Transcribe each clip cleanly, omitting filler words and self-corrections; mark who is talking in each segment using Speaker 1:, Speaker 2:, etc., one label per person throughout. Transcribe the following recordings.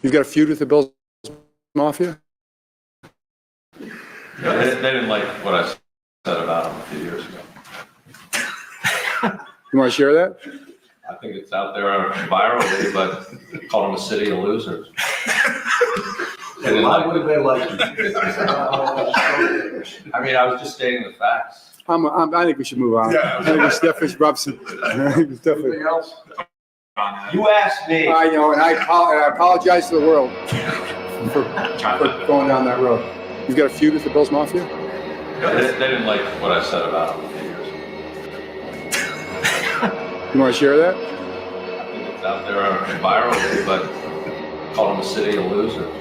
Speaker 1: You've got a feud with the Bills Mafia?
Speaker 2: Yeah, they didn't like what I said about them a few years ago.
Speaker 1: You want to share that?
Speaker 2: I think it's out there virally, but called them a city of losers.
Speaker 3: Why would they like you?
Speaker 2: I mean, I was just stating the facts.
Speaker 1: I think we should move on.
Speaker 3: Yeah.
Speaker 1: I think we should definitely, Robson.
Speaker 3: Anything else?
Speaker 2: You asked me.
Speaker 1: I know, and I apologize to the world for going down that road. You've got a feud with the Bills Mafia?
Speaker 2: They didn't like what I said about them a few years ago.
Speaker 1: You want to share that?
Speaker 2: I think it's out there virally, but called them a city of losers.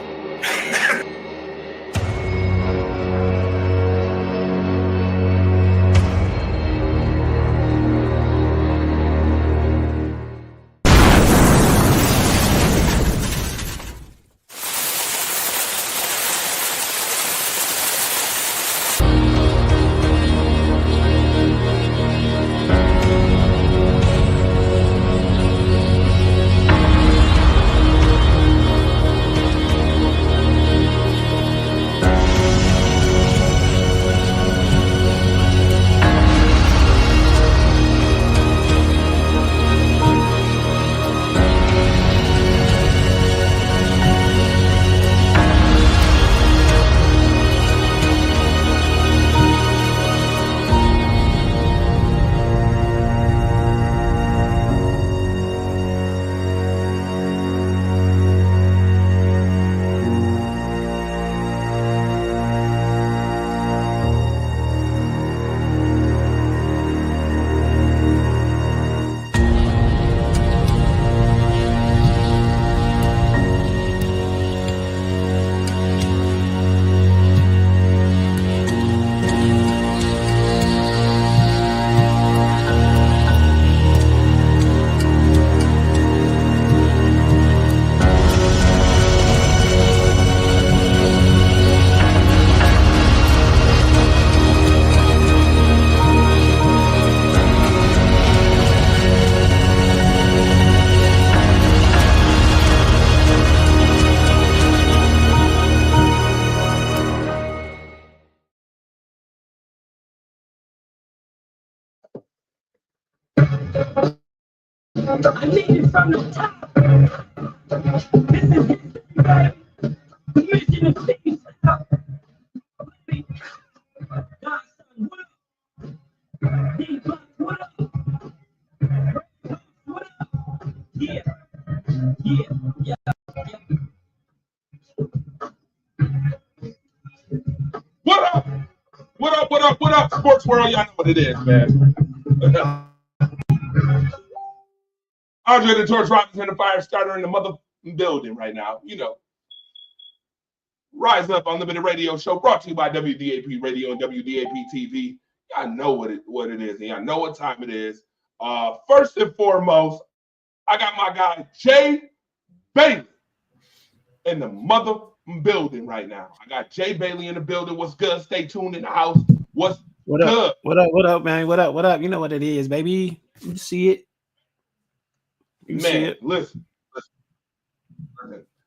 Speaker 4: I need it from the top. This is history, baby. Mission of peace. Baby. Godson, what up? D-Buck, what up? What up? Yeah. Yeah.
Speaker 3: What up? What up? What up? What up? Sports world, y'all know what it is, man. Andre the Torch Robinson, the fire starter in the mother building right now. You know, Rise Up Unlimited Radio Show brought to you by WDAP Radio and WDAP TV. Y'all know what it is, and y'all know what time it is. First and foremost, I got my guy Jay Bailey in the mother building right now. I got Jay Bailey in the building. What's good? Stay tuned in the house. What's
Speaker 5: What
Speaker 3: good?
Speaker 5: up? What up, man? What up? You know what it is, baby. You see it.
Speaker 3: Man, listen.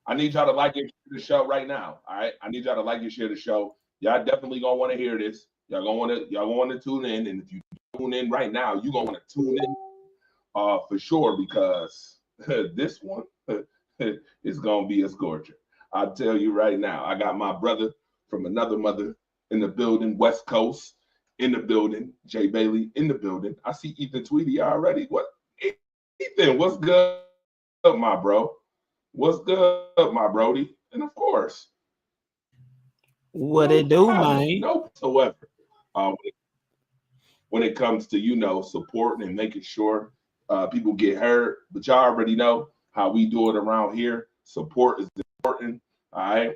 Speaker 3: I need y'all to like and share the show right now. All right. I need y'all to like and share the show. Y'all definitely gonna want to hear this. Y'all gonna want to tune in. And if you tune in right now, you're gonna want to tune in for sure, because this one is gonna be a scorcher. I'll tell you right now. I got my brother from another mother in the building, West Coast in the building, Jay Bailey in the building. I see Ethan Tweedy already. What? Ethan, what's good, my bro? What's good, my brody? And of course,
Speaker 5: what it do, man?
Speaker 3: No whatsoever. When it comes to supporting and making sure people get heard, but y'all already know how we do it around here. Support is important. All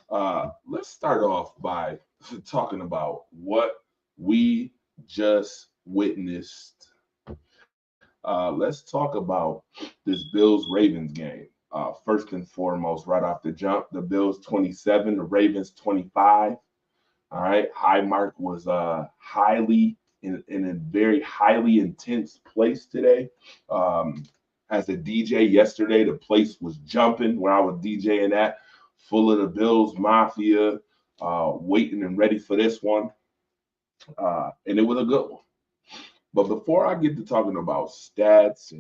Speaker 3: right. Let's start off by talking about what we just witnessed. Let's talk about this Bills-Ravens game. First and foremost, right off the jump, the Bills 27, the Ravens 25. All right. Highmark was in a very highly intense place today. As a DJ yesterday, the place was jumping where I was DJing at, full of the Bills Mafia, waiting and ready for this one. And it was a good one. But before I get to talking about stats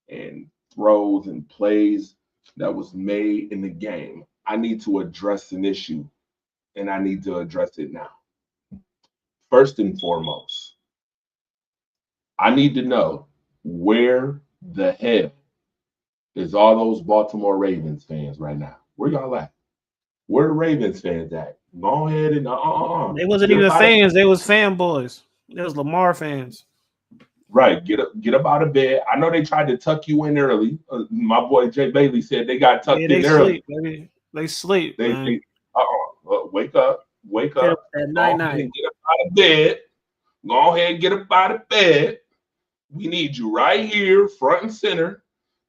Speaker 3: and throws and plays that was made in the game, I need to address an issue, and I need to address it now. First and foremost, I need to know where the hell is all those Baltimore Ravens fans right now? Where y'all at? Where the Ravens fans at? Go ahead and
Speaker 5: They wasn't even fans. They was fanboys. They was Lamar fans.
Speaker 3: Right, get up out of bed. I know they tried to tuck you in early. My boy Jay Bailey said they got tucked in early.
Speaker 5: Baby. They sleep.
Speaker 3: They wake up.
Speaker 5: At night.
Speaker 3: Get up out of bed. Go ahead and get up out of bed. We need you right here, front and center,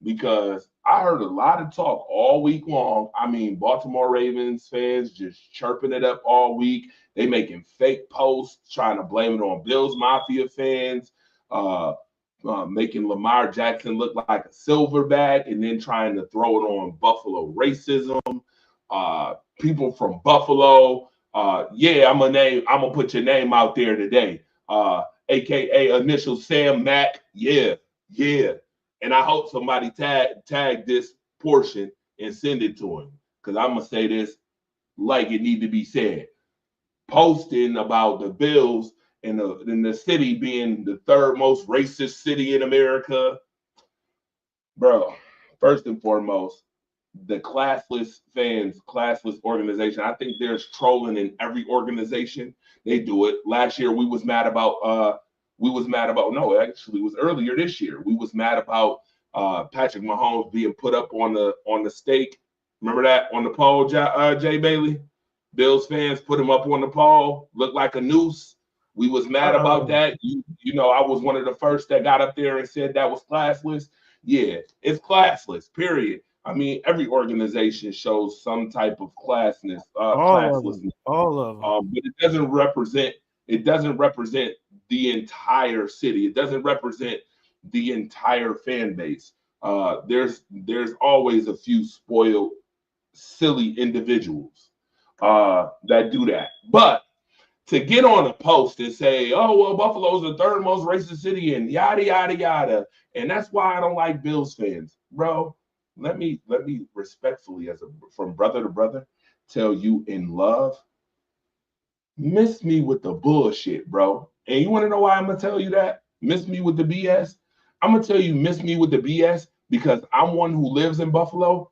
Speaker 3: because I heard a lot of talk all week long. I mean, Baltimore Ravens fans just chirping it up all week. They making fake posts, trying to blame it on Bills Mafia fans, making Lamar Jackson look like a silverback, and then trying to throw it on Buffalo racism. People from Buffalo, I'm gonna put your name out there today. AKA initial Sam Mack. Yeah. And I hope somebody tag this portion and send it to him, because I'm gonna say this like it need to be said. Posting about the Bills and the city being the third most racist city in America. Bro, first and foremost, the classless fans, classless organization. I think there's trolling in every organization. They do it. Last year we was mad about no, actually it was earlier this year. We was mad about Patrick Mahomes being put up on the stake. Remember that on the pole, Jay Bailey? Bills fans put him up on the pole, looked like a noose. We was mad about that. You know, I was one of the first that got up there and said that was classless. Yeah, it's classless, period. I mean, every organization shows some type of classlessness.
Speaker 5: All of them.
Speaker 3: But it doesn't represent the entire city. It doesn't represent the entire fan base. There's always a few spoiled, silly individuals that do that. But to get on a post and say, oh, well, Buffalo's the third most racist city and yada, yada, yada, and that's why I don't like Bills fans. Bro, let me respectfully, from brother to brother, tell you in love, miss me with the bullshit, bro. And you want to know why I'm going to tell you that? Miss me with the BS? I'm going to tell you miss me with the BS because I'm one who lives in Buffalo,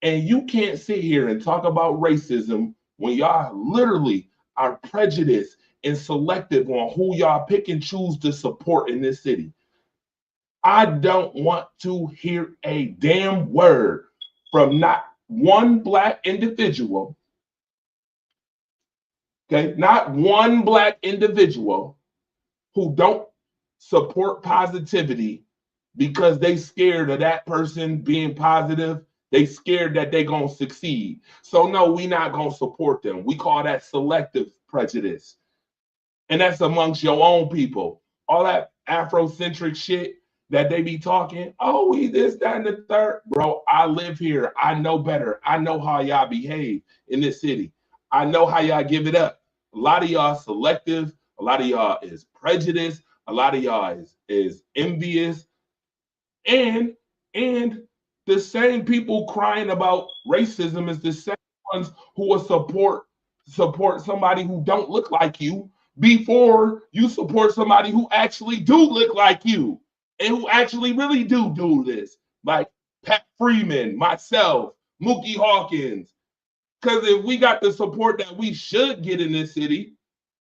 Speaker 3: and you can't sit here and talk about racism when y'all literally are prejudiced and selective on who y'all pick and choose to support in this city. I don't want to hear a damn word from not one black individual, okay? Not one black individual who don't support positivity because they scared of that person being positive. They scared that they gonna succeed. So no, we not gonna support them. We call that selective prejudice. And that's amongst your own people. All that Afrocentric shit that they be talking, oh, we this, that, and the third. Bro, I live here. I know better. I know how y'all behave in this city. I know how y'all give it up. A lot of y'all selective. A lot of y'all is prejudiced. A lot of y'all is envious. And the same people crying about racism is the same ones who will support somebody who don't look like you before you support somebody who actually do look like you and who actually really do this. Like Pat Freeman, myself, Mookie Hawkins. Because if we got the support that we should get in this city,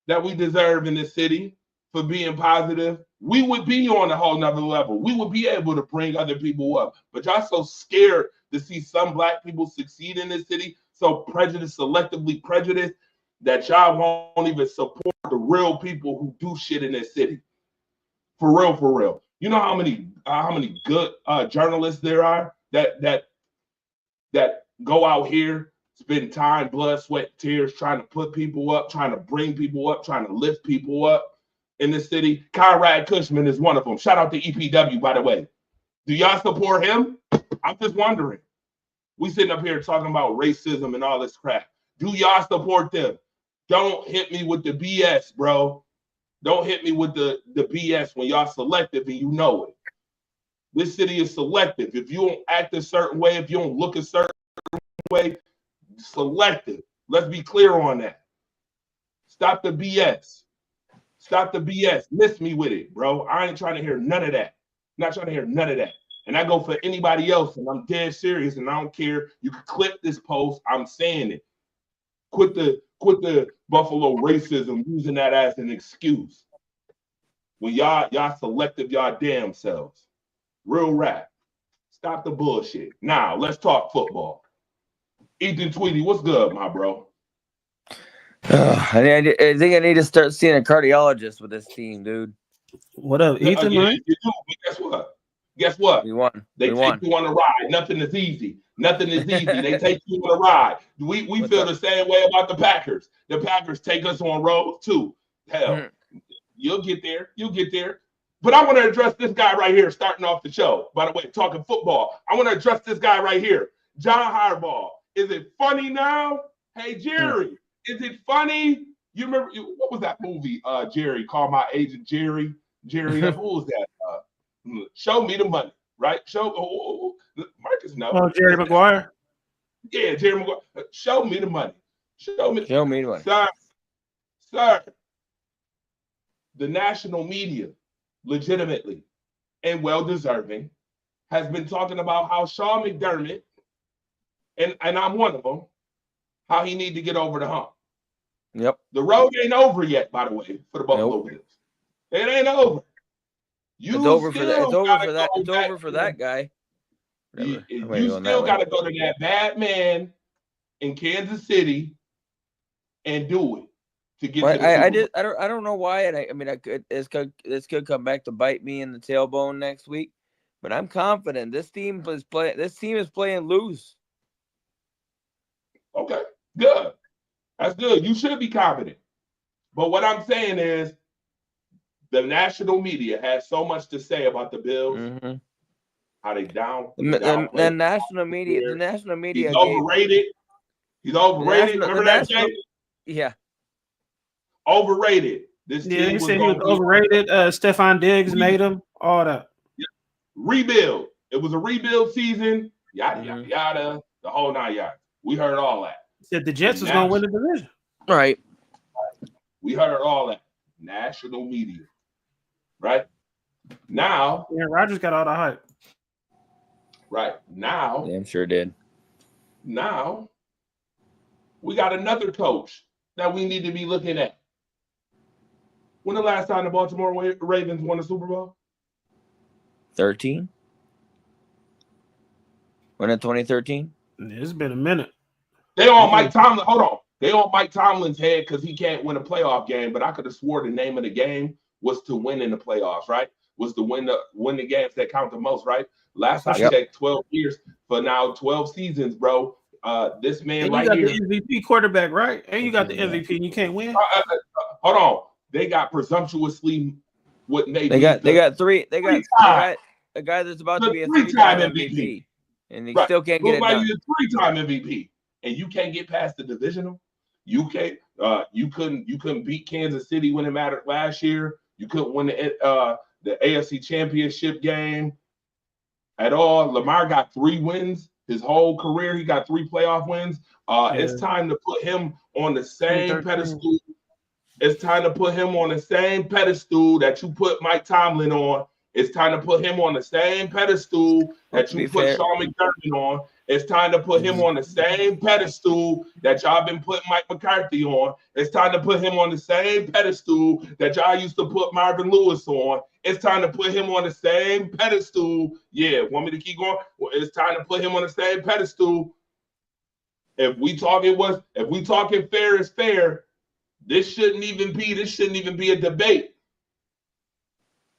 Speaker 3: that we deserve in this city for being positive, we would be on a whole nother level. We would be able to bring other people up. But y'all so scared to see some black people succeed in this city, so prejudiced, selectively prejudiced, that y'all won't even support the real people who do shit in this city. For real. You know how many good journalists there are that go out here, spend time, blood, sweat, tears, trying to put people up, trying to bring people up, trying to lift people up in this city. Conrad Cushman is one of them. Shout out to EPW, by the way. Do y'all support him? I'm just wondering. We sitting up here talking about racism and all this crap. Do y'all support them? Don't hit me with the BS, bro. Don't hit me with the BS when y'all selective and you know it. This city is selective. If you don't act a certain way, if you don't look a certain way, selective. Let's be clear on that. Stop the BS. Stop the BS. Miss me with it, bro. I ain't trying to hear none of that. Not trying to hear none of that. And I go for anybody else, and I'm dead serious, and I don't care. You can clip this post. I'm saying it. Quit the Buffalo racism, using that as an excuse. When y'all selective y'all damn selves. Real rap. Stop the bullshit. Now, let's talk football. Ethan Tweedy, what's good, my bro?
Speaker 6: I think I need to start seeing a cardiologist with this team, dude.
Speaker 5: What up, Ethan?
Speaker 3: Yeah,
Speaker 5: Right?
Speaker 3: you do, but guess what? Guess what?
Speaker 6: We won.
Speaker 3: They take you on a ride. Nothing is easy. Nothing is easy. They take you on a ride. We feel the same way about the Packers. The Packers take us on roads too. Hell, you'll get there. You'll get there. But I want to address this guy right here starting off the show. By the way, talking football. I want to address this guy right here. John Harbaugh. Is it funny now? Hey, Jerry, is it funny? You remember, what was that movie, Jerry? Call My Agent Jerry. Jerry, who was that? Show Me the Money, right? Marcus, no.
Speaker 5: Oh, Jerry Maguire.
Speaker 3: Yeah, Jerry Maguire. Show me the money. Show me
Speaker 6: the money.
Speaker 3: Sir, the national media, legitimately and well-deserving, has been talking about how Sean McDermott, and I'm one of them, how he need to get over the hump.
Speaker 6: Yep.
Speaker 3: The road ain't over yet, by the way, for the Buffalo Bills. It ain't over.
Speaker 6: It's over for that. It's over for that. It's over for that guy.
Speaker 3: You still got to go to that bad man in Kansas City and do it to get to the Super Bowl.
Speaker 6: I don't know why, and I mean, this could come back to bite me in the tailbone next week. But I'm confident this team is playing loose.
Speaker 3: Okay, good. That's good. You should be confident. But what I'm saying is, the national media has so much to say about the Bills.
Speaker 6: Mm-hmm.
Speaker 3: How they down.
Speaker 6: The national media.
Speaker 3: He's overrated. He's overrated. Remember that, Jay?
Speaker 6: Yeah.
Speaker 3: Overrated.
Speaker 5: He said he was overrated. Stephon Diggs made him. All that.
Speaker 3: Yeah. Rebuild. It was a rebuild season. Yada, yada, yada. The whole 9 yards. We heard all that.
Speaker 5: Said the Jets was going to win the division.
Speaker 6: Right.
Speaker 3: We heard all that. National media. Right? Now.
Speaker 5: Yeah, Rodgers got all the hype.
Speaker 3: Right. Now.
Speaker 6: Damn sure did.
Speaker 3: Now, we got another coach that we need to be looking at. When the last time the Baltimore Ravens won a Super Bowl?
Speaker 6: 13? When in 2013?
Speaker 5: It's been a minute.
Speaker 3: They on Mike Tomlin. Hold on. They on Mike Tomlin's head because he can't win a playoff game. But I could have swore the name of the game was to win in the playoffs, right? Was to win the games that count the most, right? Last I checked, 12 years for now, 12 seasons, bro. This man right here.
Speaker 5: You got the MVP quarterback, right? And you got the MVP, and you can't win.
Speaker 3: Hold on. They got presumptuously what they
Speaker 6: got three. They got a guy that's about to be a three-time MVP, and he still can't get it done.
Speaker 3: He's a three-time MVP, and you can't get past the divisional. You can't. You couldn't beat Kansas City when it mattered last year. You couldn't win the AFC Championship game at all. Lamar got 3 wins his whole career. He got 3 playoff wins. It's time to put him on the same pedestal. It's time to put him on the same pedestal that you put Mike Tomlin on. It's time to put him on the same pedestal that you put Sean McDermott on. It's time to put him on the same pedestal that y'all been putting Mike McCarthy on. It's time to put him on the same pedestal that y'all used to put Marvin Lewis on. It's time to put him on the same pedestal. Yeah, want me to keep going? Well, it's time to put him on the same pedestal. If we talking fair is fair, this shouldn't even be a debate.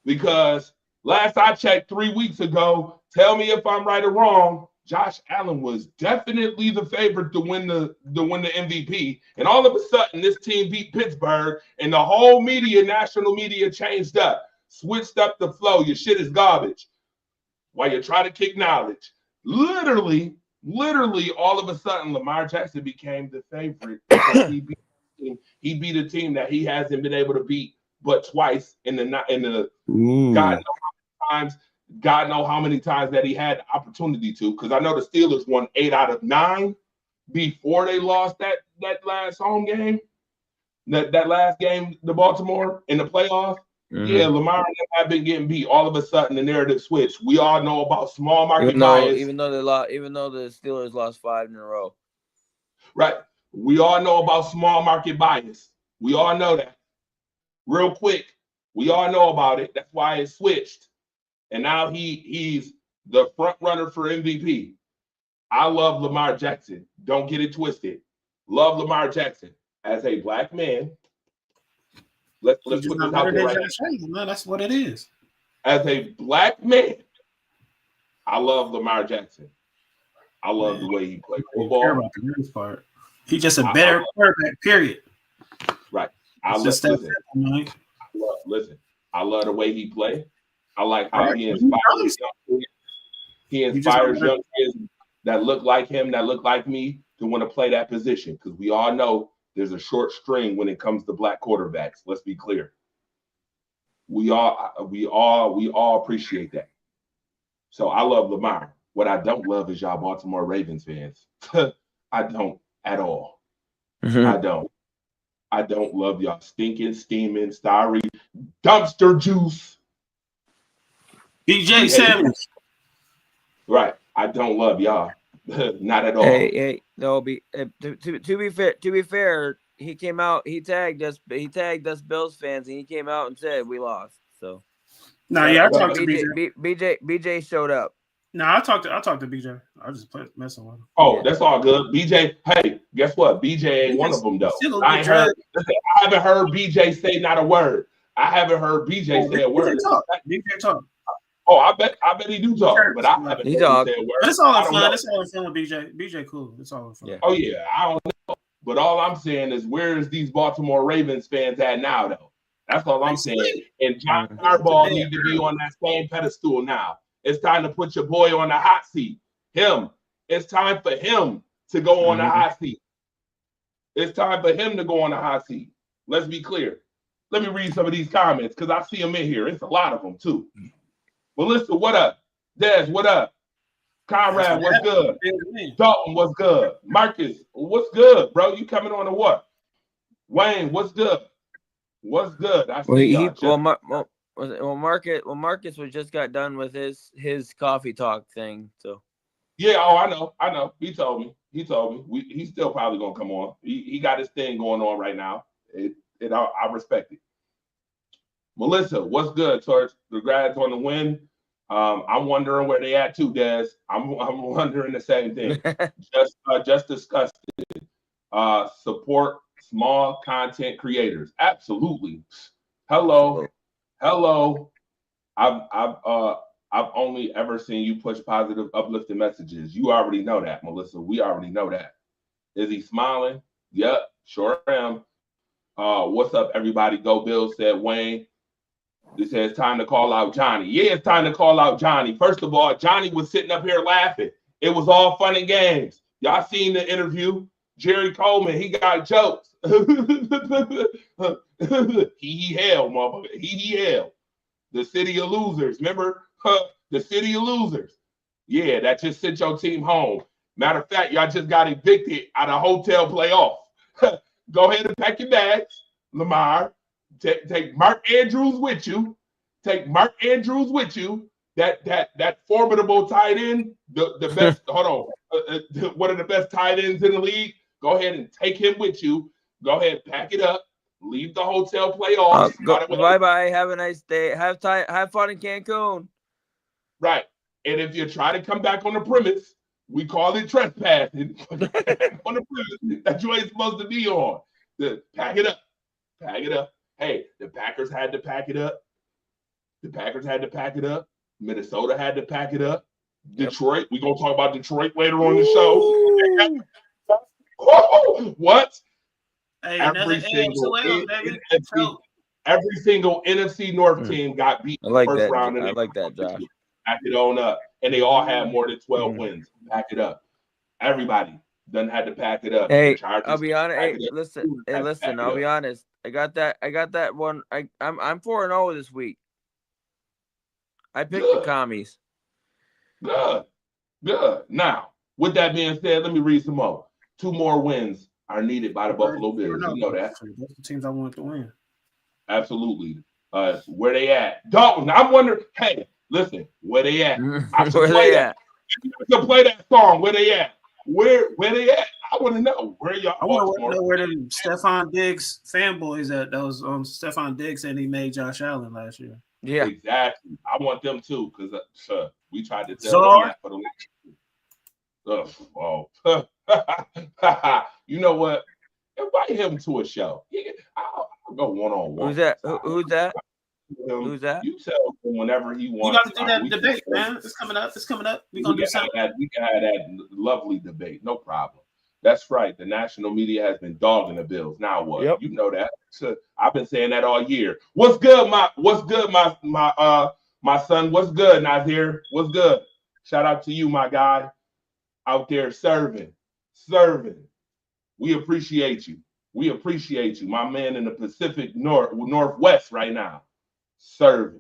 Speaker 3: Because last I checked 3 weeks ago, tell me if I'm right or wrong, Josh Allen was definitely the favorite to win the MVP. And all of a sudden, this team beat Pittsburgh, and the whole national media changed up, switched up the flow. Your shit is garbage. while you try to kick knowledge. Literally, all of a sudden, Lamar Jackson became the favorite because he beat a team that he hasn't been able to beat but twice in the God know how many times that he had the opportunity to. Because I know the Steelers won 8 out of 9 before they lost that last home game. That last game, the Baltimore in the playoffs. Mm-hmm. Yeah, Lamar and them have been getting beat. All of a sudden, the narrative switched. We all know about small market bias.
Speaker 6: Even though the Steelers lost 5 in a row.
Speaker 3: Right. We all know about small market bias. We all know that. Real quick, we all know about it. That's why it switched. And now he's the front runner for MVP. I love Lamar Jackson. Don't get it twisted. Love Lamar Jackson. As a black man, let's put this out there right now.
Speaker 7: That's what it is.
Speaker 3: As a black man, I love Lamar Jackson. I love the way he plays football.
Speaker 7: He's just a better quarterback, period.
Speaker 3: Right. Listen, I love the way he plays. I like how he inspires young kids. He inspires young kids that look like him, that look like me, to want to play that position. Because we all know there's a short string when it comes to black quarterbacks. Let's be clear. We all appreciate that. So I love Lamar. What I don't love is y'all Baltimore Ravens fans. I don't at all. Mm-hmm. I don't love y'all stinking, steaming, starry dumpster juice.
Speaker 7: BJ Sanders.
Speaker 3: Right. I don't love y'all. Not at all.
Speaker 6: Hey, no, to be fair, he came out, he tagged us Bills fans, and he came out and said we lost. So
Speaker 7: I talked to BJ.
Speaker 6: BJ showed up.
Speaker 7: I talked to BJ. I just messing with him.
Speaker 3: Oh, that's all good. BJ, hey, guess what? BJ ain't one of them though. I haven't heard BJ say not a word. I haven't heard BJ say a word.
Speaker 7: BJ talk.
Speaker 3: Oh, I bet he do talk, but I haven't heard him say a word.
Speaker 7: But it's all in fun. It's all in fun with BJ. BJ cool. It's all in fun.
Speaker 6: Yeah.
Speaker 3: Oh yeah, I don't know. But all I'm saying is, where is these Baltimore Ravens fans at now, though? That's all I'm saying. And John Harbaugh need to be on that same pedestal now. It's time to put your boy on the hot seat. It's time for him to go on the hot seat. It's time for him to go on the hot seat. Let's be clear. Let me read some of these comments because I see them in here. It's a lot of them too. Melissa, what up? Des, what up? Conrad, what's good? Dalton, what's good? Marcus, what's good, bro? You coming on to what? Wayne, what's good? What's good? I see
Speaker 6: Marcus was just got done with his coffee talk thing. So
Speaker 3: yeah, I know. He told me. He's still probably gonna come on. He got his thing going on right now. I respect it. Melissa, what's good? Towards the grads on the win. I'm wondering where they at too, Des. I'm wondering the same thing. just discussed it. Support small content creators. Absolutely. Hello. I've only ever seen you push positive, uplifting messages. You already know that, Melissa. We already know that. Is he smiling? Yep, sure am. What's up, everybody? Go Bills, said Wayne. They said it's time to call out Johnny. Yeah, it's time to call out Johnny. First of all, Johnny was sitting up here laughing. It was all fun and games. Y'all seen the interview? Jerry Coleman, he got jokes. He hell, motherfucker. He hell. The city of losers. Remember? The city of losers. Yeah, that just sent your team home. Matter of fact, y'all just got evicted out of hotel playoff. Go ahead and pack your bags, Lamar. Take Mark Andrews with you. That formidable tight end, the best. Hold on, one of the best tight ends in the league. Go ahead and take him with you. Go ahead, pack it up. Leave the hotel playoffs.
Speaker 6: Bye. Have a nice day. Have fun in Cancun.
Speaker 3: Right, and if you try to come back on the premise, we call it trespassing. On the premise that you ain't supposed to be on. Pack it up. Hey, the Packers had to pack it up. Minnesota had to pack it up. Detroit, we're going to talk about Detroit later on the show. What?
Speaker 7: Hey,
Speaker 3: every single NFC North team got beat
Speaker 6: I like
Speaker 3: first
Speaker 6: that.
Speaker 3: round.
Speaker 6: I like that, Josh.
Speaker 3: Pack it on up. And they all had more than 12 wins. Pack it up. Everybody done had to pack it up.
Speaker 6: Hey,
Speaker 3: The Chargers
Speaker 6: I'll be honest.
Speaker 3: pack
Speaker 6: Hey,
Speaker 3: it up.
Speaker 6: listen. Hey,
Speaker 3: Had to
Speaker 6: listen.
Speaker 3: pack it
Speaker 6: I'll be
Speaker 3: up.
Speaker 6: honest. I got that one. I'm 4-0 this week. I picked the
Speaker 3: Good.
Speaker 6: commies.
Speaker 3: Good. Good. Now, with that being said, let me read some more. 2 more wins are needed by the Buffalo Bills. You know that.
Speaker 7: That's the teams I want to win.
Speaker 3: Absolutely. Where they at? Dalton, I'm wondering, hey, listen, where they at? I should
Speaker 6: Where
Speaker 3: play
Speaker 6: they
Speaker 3: that.
Speaker 6: at?
Speaker 3: I should play that song. Where they at? Where they at? I want to know where y'all.
Speaker 7: I want to know where them Stephon Diggs fanboys at. That was Stephon Diggs and he made Josh Allen last year.
Speaker 6: Yeah.
Speaker 3: Exactly. I want them too, because we tried to tell
Speaker 7: Czar.
Speaker 3: them that for the you know what? Invite him to a show. I'll go one-on-one.
Speaker 6: Who's that? Who's that? Who's that?
Speaker 3: You tell him whenever he
Speaker 7: You
Speaker 3: wants.
Speaker 7: got to do that debate, man. It's coming up. It's coming up. We're gonna do something.
Speaker 3: We can have that lovely debate. No problem. That's right. The national media has been dogging the Bills. Now what?
Speaker 6: Yep.
Speaker 3: You know that. So I've been saying that all year. What's good, my son? What's good, Nazir? What's good? Shout out to you, my guy, out there serving. We appreciate you. We appreciate you, my man in the Pacific Northwest right now. Serving.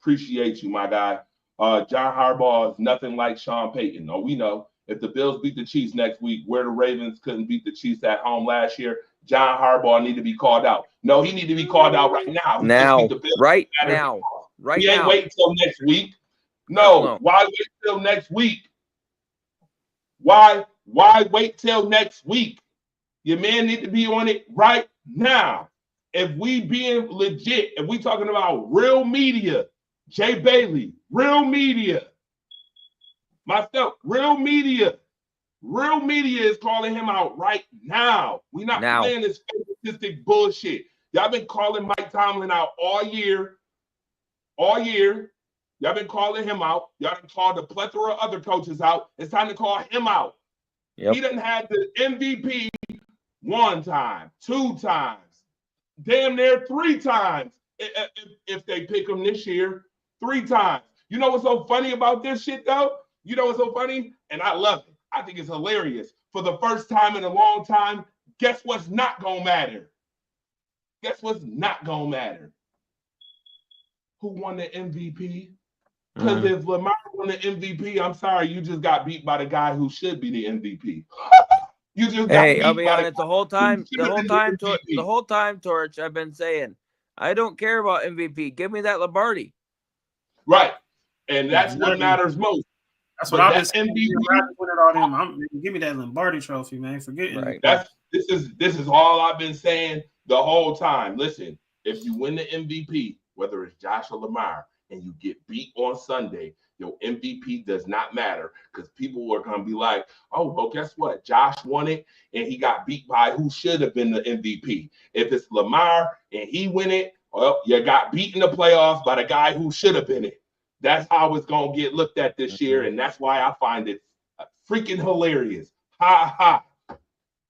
Speaker 3: Appreciate you, my guy. John Harbaugh is nothing like Sean Payton. No, we know. If the Bills beat the Chiefs next week, where the Ravens couldn't beat the Chiefs at home last year, John Harbaugh need to be called out. No, he need to be called out right now.
Speaker 6: Now. Right now.
Speaker 3: We ain't waiting till next week. No. Why wait till next week? Why wait till next week? Your man need to be on it right now. If we being legit, if we talking about real media, Jay Bailey, real media, myself, real media is calling him out right now. We not playing this statistic bullshit. Y'all been calling Mike Tomlin out all year. Y'all been calling him out. Y'all done called a plethora of other coaches out. It's time to call him out. Yep. He done had the MVP 1 time, 2 times, damn near 3 times if they pick him this year. 3 times. You know what's so funny about this shit, though? You know what's so funny? And I love it. I think it's hilarious. For the first time in a long time, guess what's not going to matter? Guess what's not going to matter? Who won the MVP? Because if Lamar won the MVP, I'm sorry, you just got beat by the guy who should be the MVP. You just got beat
Speaker 6: I'll be
Speaker 3: by
Speaker 6: honest, the whole time, Torch, I've been saying, I don't care about MVP. Give me that Lombardi.
Speaker 3: Right. And that's what matters most.
Speaker 7: That's what I've been saying. Give me that Lombardi trophy, man. Forget it.
Speaker 3: This is all I've been saying the whole time. Listen, if you win the MVP, whether it's Josh or Lamar, and you get beat on Sunday, your MVP does not matter, because people are going to be like, oh, well, guess what? Josh won it, and he got beat by who should have been the MVP. If it's Lamar and he win it, well, you got beat in the playoffs by the guy who should have been it. That's how it's going to get looked at this year, and that's why I find it freaking hilarious. Ha, ha.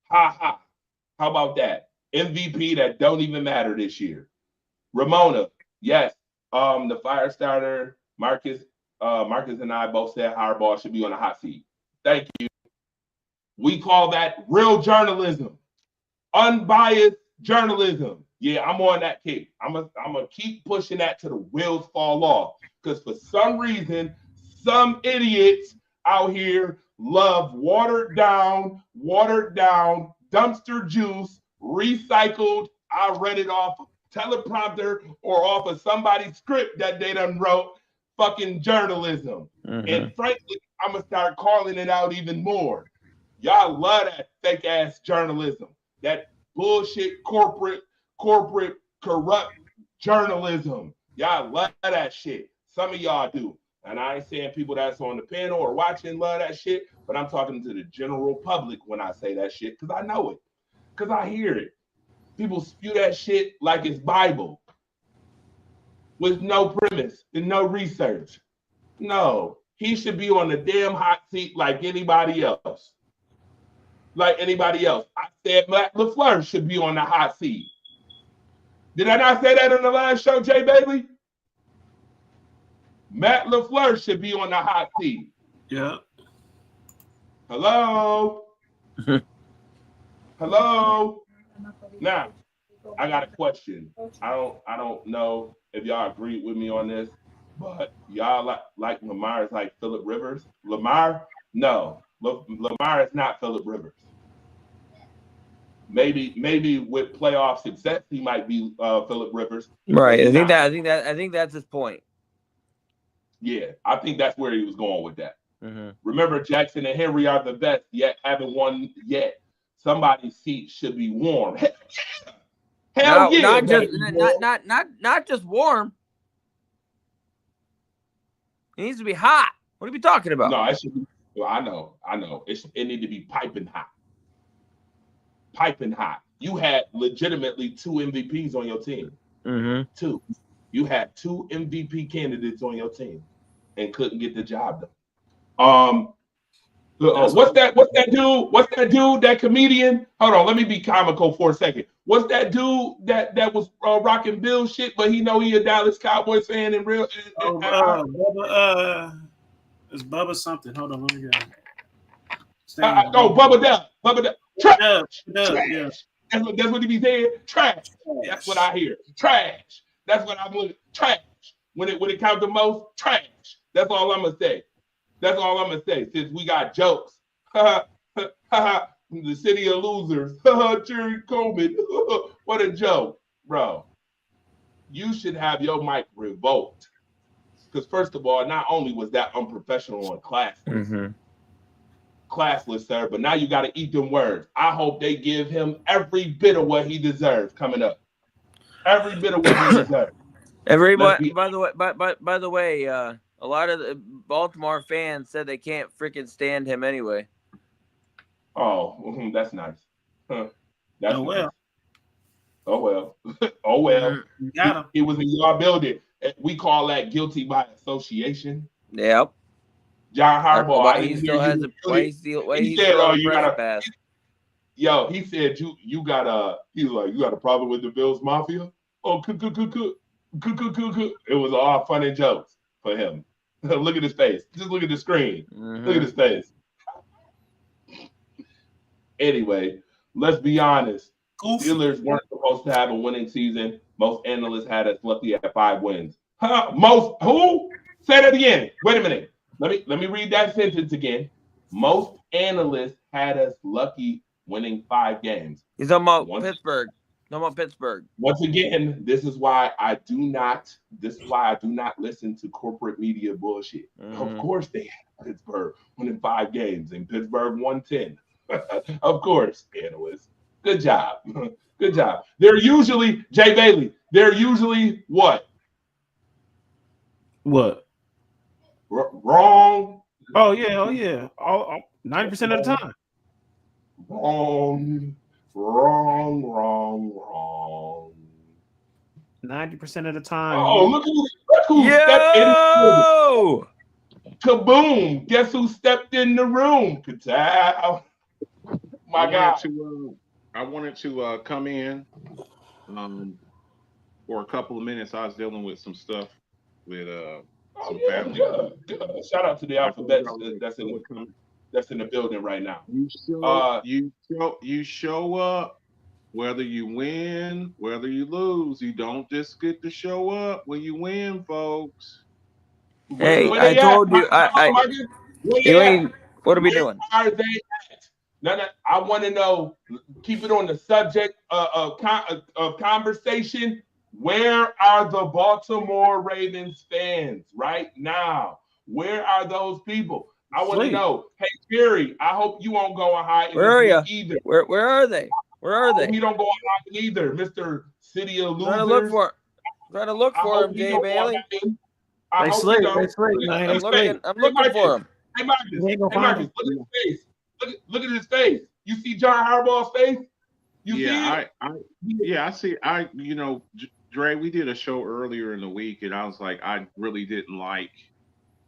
Speaker 3: Ha, ha. How about that? MVP that don't even matter this year. Ramona, yes. The fire starter, Marcus and I both said Harbaugh should be on the hot seat. Thank you. We call that real journalism, unbiased journalism. Yeah, I'm on that kick. I'm gonna keep pushing that till the wheels fall off, because for some reason, some idiots out here love watered down, dumpster juice, recycled. I read it off of teleprompter or off of somebody's script that they done wrote. Fucking journalism. And frankly, I'm gonna start calling it out even more. Y'all love that fake ass journalism, that bullshit corporate corrupt journalism. Y'all love that shit. Some of y'all do. And I ain't saying people that's on the panel or watching love that shit, but I'm talking to the general public when I say that shit, because I know it, because I hear it. People spew that shit like it's Bible, with no premise and no research. No, he should be on the damn hot seat like anybody else. Like anybody else. I said Matt LaFleur should be on the hot seat. Did I not say that on the last show, Jay Bailey? Matt LaFleur should be on the hot seat.
Speaker 7: Yeah.
Speaker 3: Hello? Hello? Now, I got a question. I don't know if y'all agree with me on this, but y'all like Lamar is like Phillip Rivers. Lamar? No. Lamar is not Phillip Rivers. Maybe with playoff success, he might be Phillip Rivers.
Speaker 6: Right.
Speaker 3: But
Speaker 6: I
Speaker 3: he's
Speaker 6: think
Speaker 3: not.
Speaker 6: that's his point.
Speaker 3: Yeah, I think that's where he was going with that.
Speaker 6: Mm-hmm.
Speaker 3: Remember, Jackson and Henry are the best, yet haven't won yet. Somebody's seat should be warm. Hell yeah!
Speaker 6: Not
Speaker 3: it better
Speaker 6: just
Speaker 3: be warm.
Speaker 6: not just warm. It needs to be hot. What are we talking about?
Speaker 3: No, it should be. Well, I know. It need to be piping hot. Piping hot. You had legitimately 2 MVPs on your team.
Speaker 6: Mm-hmm.
Speaker 3: 2. You had 2 MVP candidates on your team and couldn't get the job done. What's that dude? What's that dude? That comedian? Hold on, let me be comical for a second. What's that dude that was rocking Bill shit, but he know he a Dallas Cowboys fan in real?
Speaker 7: Bubba, it's Bubba something. Hold on, let me get it.
Speaker 3: Bubba Dub. Trash.
Speaker 7: Yeah.
Speaker 3: That's what he be saying. Trash. That's what I hear. Trash. That's what I'm looking. Trash. When it counts the most, trash. That's all I'm gonna say. That's all I'm gonna say. Since we got jokes. The city of losers. Jerry Coleman. What a joke, bro. You should have your mic revoked. Because first of all, not only was that unprofessional and classless, classless, sir, but now you got to eat them words. I hope they give him every bit of what he deserves coming up. Every bit of what he deserves.
Speaker 6: Everybody, by the way, a lot of the Baltimore fans said they can't freaking stand him anyway.
Speaker 3: Oh, that's nice. That's
Speaker 7: Oh, well.
Speaker 3: nice. Oh well. Oh well.
Speaker 7: You got him.
Speaker 3: He was in your building. We call that guilty by association.
Speaker 6: Yep.
Speaker 3: John Harbaugh. I
Speaker 6: He
Speaker 3: didn't
Speaker 6: still
Speaker 3: hear
Speaker 6: has
Speaker 3: you.
Speaker 6: a why he's still
Speaker 3: He said,
Speaker 6: on
Speaker 3: you
Speaker 6: press
Speaker 3: gotta
Speaker 6: pass.
Speaker 3: Yo, he said you got he was like, you got a problem with the Bills Mafia? Oh, cook. It was all fun and jokes for him. Look at his face. Just look at the screen. Look at his face. Anyway, let's be honest. Steelers weren't supposed to have a winning season. Most analysts had us lucky at 5 wins. Huh? Most who? Say that again. Wait a minute. Let me read that sentence again. Most analysts had us lucky winning 5 games.
Speaker 6: He's talking about Pittsburgh. Pittsburgh.
Speaker 3: Once again, this is why I do not listen to corporate media bullshit. Of course they had Pittsburgh winning 5 games and Pittsburgh won 10. Of course, analysts. Good job. Good job. They're usually, Jay Bailey, they're usually what?
Speaker 5: What?
Speaker 3: Wrong.
Speaker 5: Oh, yeah. 90% of the time.
Speaker 3: Wrong.
Speaker 5: 90% of the time.
Speaker 3: Oh, look who stepped in the room. Kaboom. Guess who stepped in the room? Katal. My God.
Speaker 8: I wanted to come in for a couple of minutes. I was dealing with some stuff with some family.
Speaker 3: Good. Shout out to the alphabet that's in the building right now.
Speaker 8: You show up whether you win, whether you lose. You don't just get to show up when you win, folks.
Speaker 6: Hey, I told you. Elaine, what are we doing?
Speaker 3: Are they at? No, I want to know. Keep it on the subject of conversation. Where are the Baltimore Ravens fans right now? Where are those people? I want to know. Hey, Jerry, I hope you won't go on high
Speaker 6: Where are you?
Speaker 3: either.
Speaker 6: Where are they? Where are they?
Speaker 3: You don't go on high either, Mr. City of Losers.
Speaker 6: Trying to look for him, Jay Bailey.
Speaker 5: They slid, man.
Speaker 6: I'm looking for him.
Speaker 3: Hey, Marcus, look at his face. Look at his face. You see John Harbaugh's face?
Speaker 8: I see. Dre, we did a show earlier in the week, and I was like, I really didn't like.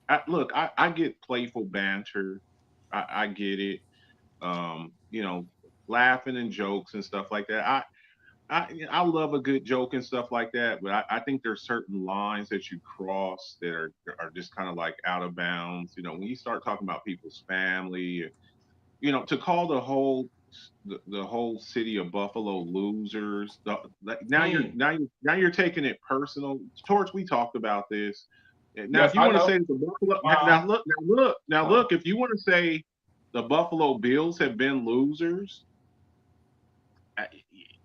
Speaker 8: I get playful banter. I get it. Laughing and jokes and stuff like that. I love a good joke and stuff like that, but I think there's certain lines that you cross that are just kind of like out of bounds. You know, when you start talking about people's family, you know, to call the whole city of Buffalo losers. Now you're taking it personal. Torch, we talked about this. Now,
Speaker 3: Yes,
Speaker 8: if you
Speaker 3: I
Speaker 8: want to
Speaker 3: know.
Speaker 8: say the Buffalo, now look, if you want to say the Buffalo Bills have been losers,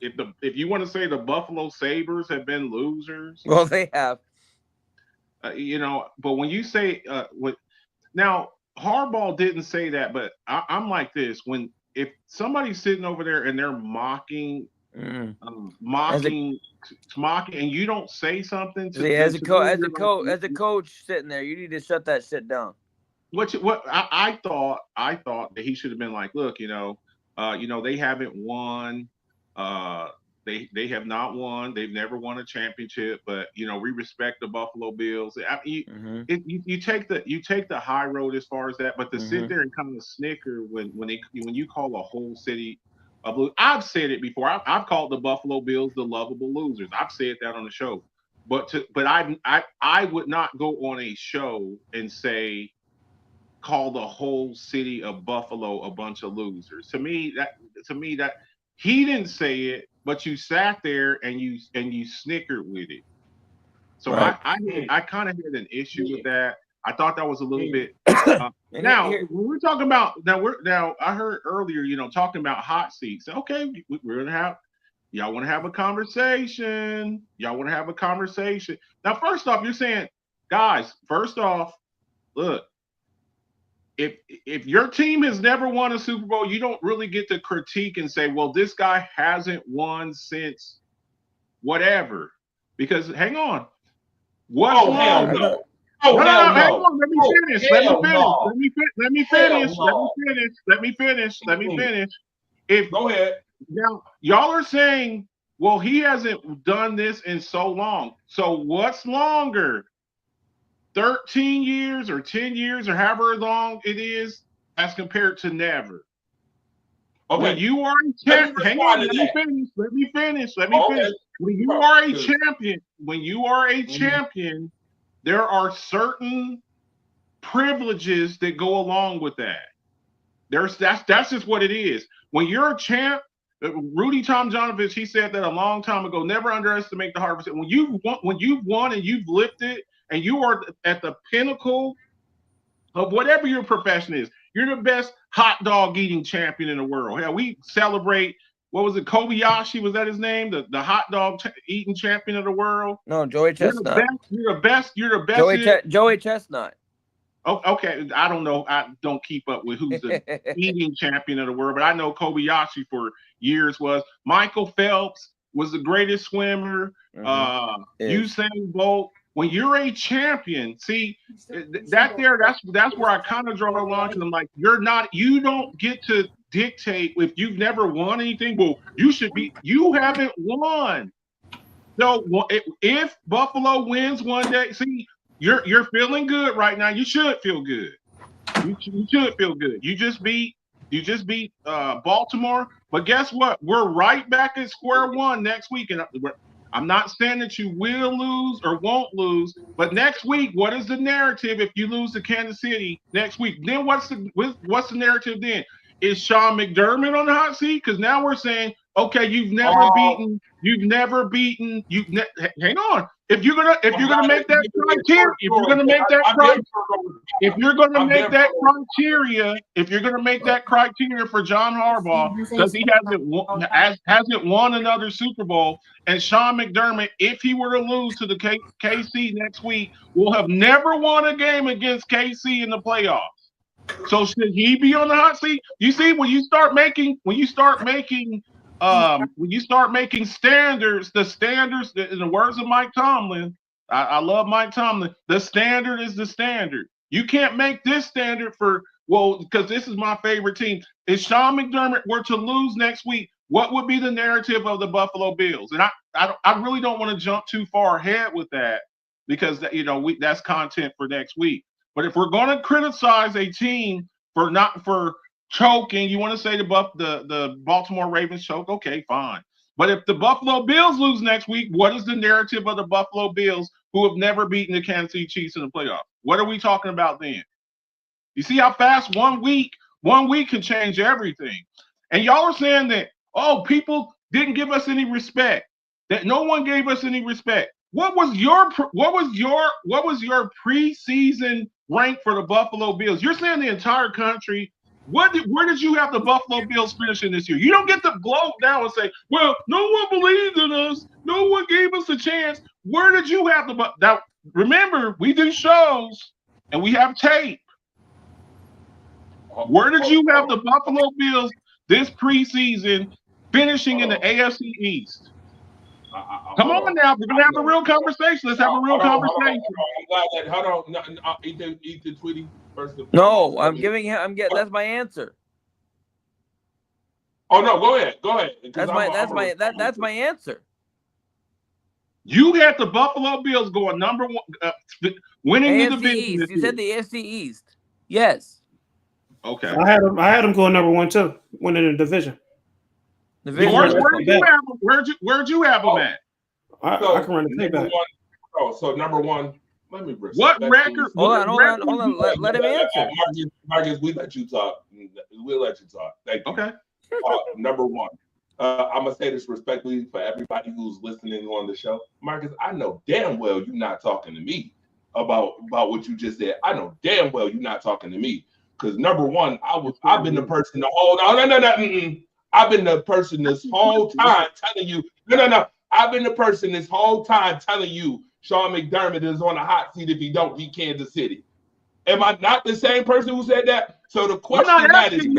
Speaker 8: if you want to say the Buffalo Sabres have been losers,
Speaker 6: Well, they have.
Speaker 8: you know, but when you say now Harbaugh didn't say that, but I'm like this: if somebody's sitting over there and they're mocking,
Speaker 6: Mm.
Speaker 8: mocking, and you don't say something
Speaker 6: See, as a
Speaker 8: to
Speaker 6: coach sitting there, you need to shut that shit down.
Speaker 8: what I thought that he should have been like, look, you know, they haven't won. They have not won. They've never won a championship, but you know we respect the Buffalo Bills. You take the high road as far as that, but to sit there and kind of snicker when you call a whole city of losers. I've said it before. I've called the Buffalo Bills the lovable losers. I've said that on the show, but I would not go on a show and say call the whole city of Buffalo a bunch of losers. To me that he didn't say it, but you sat there and you snickered with it. So
Speaker 6: Right.
Speaker 8: I kind of had an issue with that. I thought that was a little bit.
Speaker 6: Now,
Speaker 8: when we're talking about now, I heard earlier, you know, talking about hot seats. Okay, we're gonna have. Y'all want to have a conversation. Now, first off, you're saying, guys. First off, look. If your team has never won a Super Bowl, you don't really get to critique and say, well, this guy hasn't won since whatever. Because hang on. What's longer?
Speaker 3: No.
Speaker 8: No,
Speaker 3: hell
Speaker 8: hang
Speaker 3: no.
Speaker 8: on. Let me finish. Let me finish.
Speaker 3: Go ahead.
Speaker 8: Now y'all are saying, well, he hasn't done this in so long. So what's longer? 13 years or 10 years or however long it is as compared to never.
Speaker 3: Okay.
Speaker 8: When you are a champion, hang on, let me finish. When you are a champion, there are certain privileges that go along with that. That's just what it is. When you're a champ, Rudy Tomjanovich, he said that a long time ago, never underestimate the hard. When you've won and you've lifted and you are at the pinnacle of whatever your profession is, you're the best hot dog eating champion in the world. Hell, we celebrate, what was it, Kobayashi, was that his name? The hot dog eating champion of the world?
Speaker 6: No, Joey Chestnut.
Speaker 8: You're the best.
Speaker 6: Joey Chestnut.
Speaker 8: Oh, okay. I don't know. I don't keep up with who's the eating champion of the world, but I know Kobayashi for years was. Michael Phelps was the greatest swimmer. Usain Bolt. When you're a champion, see that's where I kind of draw the line, because I'm like, you don't get to dictate if you've never won anything. Well, you haven't won. So if Buffalo wins one day, see, you're feeling good right now. You should feel good. You should feel good. You just beat Baltimore, but guess what? We're right back at square one next week, and I'm not saying that you will lose or won't lose, but next week, what is the narrative if you lose to Kansas City next week? Then what's the narrative then? Is Sean McDermott on the hot seat? Because now we're saying, okay, you've never beaten. Hang on. If you're gonna make that criteria, if you're gonna make that criteria for John Harbaugh, because he hasn't won another Super Bowl, and Sean McDermott, if he were to lose to the KC next week, will have never won a game against KC in the playoffs. So should he be on the hot seat? You see, when you start making standards, in the words of Mike Tomlin, I love Mike Tomlin, the standard is the standard. You can't make this standard because this is my favorite team. If Sean McDermott were to lose next week, what would be the narrative of the Buffalo Bills? And I really don't want to jump too far ahead with that, because that's content for next week. But if we're going to criticize a team for choking, you want to say the Baltimore Ravens choke, okay, fine. But if the Buffalo Bills lose next week, what is the narrative of the Buffalo Bills who have never beaten the Kansas City Chiefs in the playoffs? What are we talking about then? You see how fast 1 week can change everything. And y'all are saying that, oh, people didn't give us any respect, that no one gave us any respect. What was your preseason rank for the Buffalo Bills? You're saying the entire country. Where did you have the Buffalo Bills finishing this year? You don't get to gloat down and say, well, no one believed in us. No one gave us a chance. Where did you have the now? Remember, we do shows and we have tape. Where did you have the Buffalo Bills this preseason finishing in the AFC East? Come on now, we're gonna have a real conversation. Let's have a real conversation.
Speaker 3: I'm glad that. Hold on, Ethan Tweety first.
Speaker 6: No, that's my answer.
Speaker 3: Oh no, go ahead.
Speaker 6: That's my answer.
Speaker 8: You had the Buffalo Bills going number one, winning the division.
Speaker 6: East. You said the AFC East. Yes.
Speaker 8: Okay.
Speaker 7: I had them going number 1 too, winning the division.
Speaker 8: Where'd you have them at?
Speaker 7: I can run the tape back.
Speaker 3: So number 1, let me.
Speaker 8: What record?
Speaker 6: Hold on. Let him answer.
Speaker 3: Marcus, we let you talk. We'll let you talk. Thank you.
Speaker 8: Okay.
Speaker 3: Number 1. I'm gonna say this respectfully for everybody who's listening on the show. Marcus, I know damn well you're not talking to me about what you just said. I know damn well you're not talking to me because number 1, I've been the person the whole no. I've been the person this whole time telling you no. I've been the person this whole time telling you Sean McDermott is on the hot seat if he don't beat Kansas City. Am I not the same person who said that? So the question
Speaker 8: I'm not asking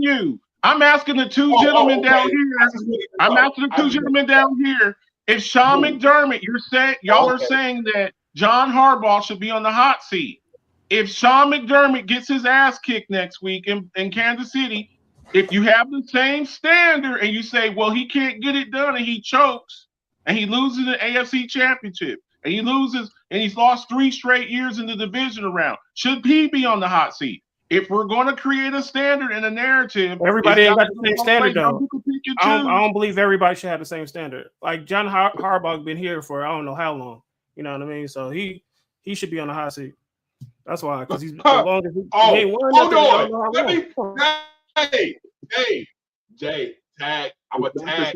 Speaker 8: you. I'm asking the two gentlemen down here. I'm asking the two gentlemen down here. If Sean McDermott, y'all are saying that John Harbaugh should be on the hot seat. If Sean McDermott gets his ass kicked next week in Kansas City, if you have the same standard and you say, well, he can't get it done and he chokes and he loses the AFC Championship and he loses and he's lost 3 straight years in the division round, should he be on the hot seat? If we're going to create a standard and a narrative,
Speaker 7: everybody ain't got the same standard though. I don't believe everybody should have the same standard. Like John Harbaugh been here for I don't know how long. You know what I mean? So he should be on the hot seat. That's why, because he's the longest.
Speaker 3: Hold on. Hey, Jay, tag. I'm gonna tag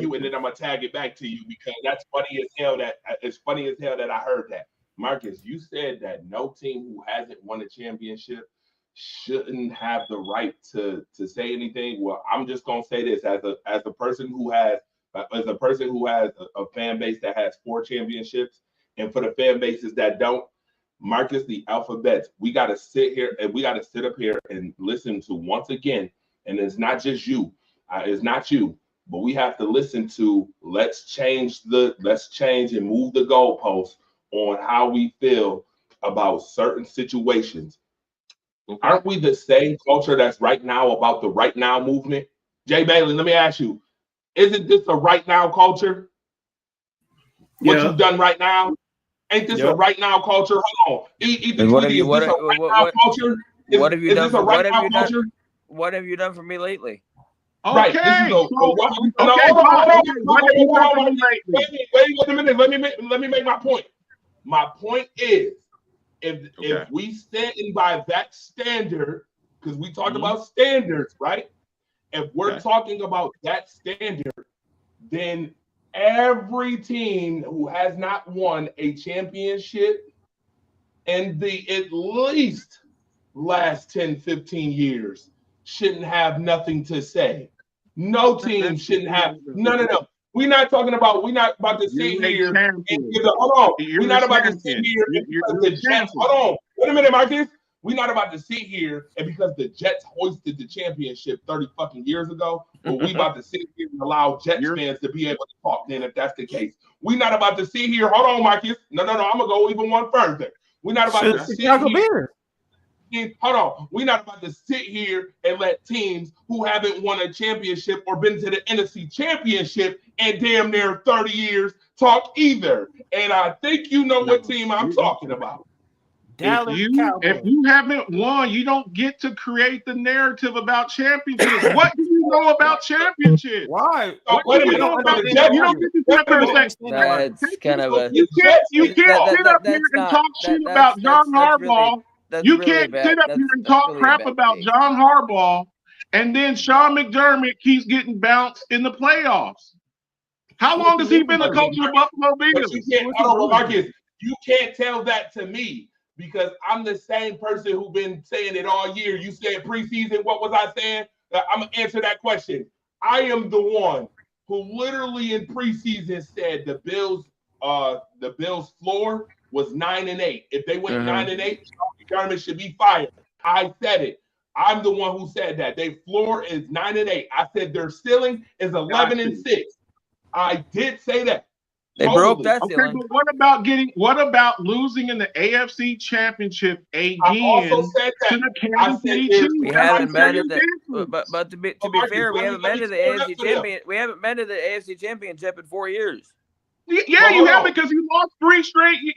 Speaker 3: you, and then I'm gonna tag it back to you because that's funny as hell. It's funny as hell that I heard that. Marcus, you said that no team who hasn't won a championship shouldn't have the right to say anything. Well, I'm just gonna say this as a person who has a fan base that has 4 championships, and for the fan bases that don't. Marcus, the alphabets, we got to sit up here and listen to once again. And it's not just you. It's not you. But we have to listen to let's change and move the goalposts on how we feel about certain situations. Aren't we the same culture that's right now about the right now movement? Jay Bailey, let me ask you, isn't this a right now culture? What you've done right now? Ain't this a right now culture? Hold on. Ethan, what have you
Speaker 6: done? What have you done for me lately?
Speaker 3: Right.
Speaker 8: Okay.
Speaker 3: Wait a minute. Let me make my point. My point is, if we stand by that standard, because we talked about standards, right? If we're talking about that standard, then every team who has not won a championship in the at least last 10, 15 years shouldn't have nothing to say. No team shouldn't have. No. We're not about to sit here and give the hold on. We're not about to sit here and because the Jets. Hold on. Wait a minute, Marcus. We're not about to sit here and because the Jets hoisted the championship 30 fucking years ago, but we about to sit here and allow Jets fans to be able to talk then if that's the case. We're not about to sit here. Hold on, Marcus. No. I'm gonna go even one further. We're not about to sit here. Hold on. We're not about to sit here and let teams who haven't won a championship or been to the NFC Championship in damn near 30 years talk either. And I think you know what team I'm talking about.
Speaker 7: Dallas
Speaker 8: if
Speaker 7: Cowboys.
Speaker 8: you haven't won, you don't get to create the narrative about championships. What do you know about championships?
Speaker 7: Why?
Speaker 3: Oh, wait a minute.
Speaker 8: You don't
Speaker 3: The
Speaker 8: get
Speaker 3: Jets-
Speaker 8: to sit up here and say,
Speaker 6: That's kind of a.
Speaker 8: you can't sit up here
Speaker 6: that's
Speaker 8: and
Speaker 6: not-
Speaker 8: talk shit about John
Speaker 6: that's really-
Speaker 8: Harbaugh.
Speaker 6: That's
Speaker 8: You
Speaker 6: really
Speaker 8: can't
Speaker 6: bad.
Speaker 8: sit up
Speaker 6: That's-
Speaker 8: here and
Speaker 6: that's
Speaker 8: talk
Speaker 6: really a
Speaker 8: crap
Speaker 6: bad
Speaker 8: about
Speaker 6: take.
Speaker 8: John Harbaugh, and then Sean McDermott keeps getting bounced in the playoffs. How long has he been the coach of the Buffalo
Speaker 3: But
Speaker 8: Bills?
Speaker 3: you can't, hold on, Marcus, you can't tell that to me because I'm the same person who's been saying it all year. You said preseason, what was I saying? I'm gonna answer that question. I am the one who literally in preseason said the Bills floor was 9-8. If they went 9-8, McDermott should be fired. I said it. I'm the one who said that. Their floor is 9-8. I said their ceiling is 11-6. I did say that.
Speaker 6: They broke that
Speaker 8: Okay,
Speaker 6: ceiling.
Speaker 8: but what about losing in the AFC Championship again
Speaker 3: I also said
Speaker 8: to
Speaker 3: that.
Speaker 8: the
Speaker 3: I
Speaker 8: Kansas
Speaker 3: said
Speaker 8: City
Speaker 3: there's-
Speaker 8: Chiefs?
Speaker 6: We
Speaker 3: That's
Speaker 6: haven't
Speaker 3: what I'm
Speaker 6: been to
Speaker 3: saying.
Speaker 6: the, but to be
Speaker 3: Marcus,
Speaker 6: fair, we
Speaker 3: let
Speaker 6: haven't
Speaker 3: me
Speaker 6: been to the
Speaker 3: explain that
Speaker 6: AFC
Speaker 3: to them.
Speaker 6: champion. We haven't been to the AFC Championship in 4 years.
Speaker 8: Yeah,
Speaker 3: Well,
Speaker 8: you
Speaker 3: hold
Speaker 8: have
Speaker 3: on.
Speaker 8: because you lost three straight years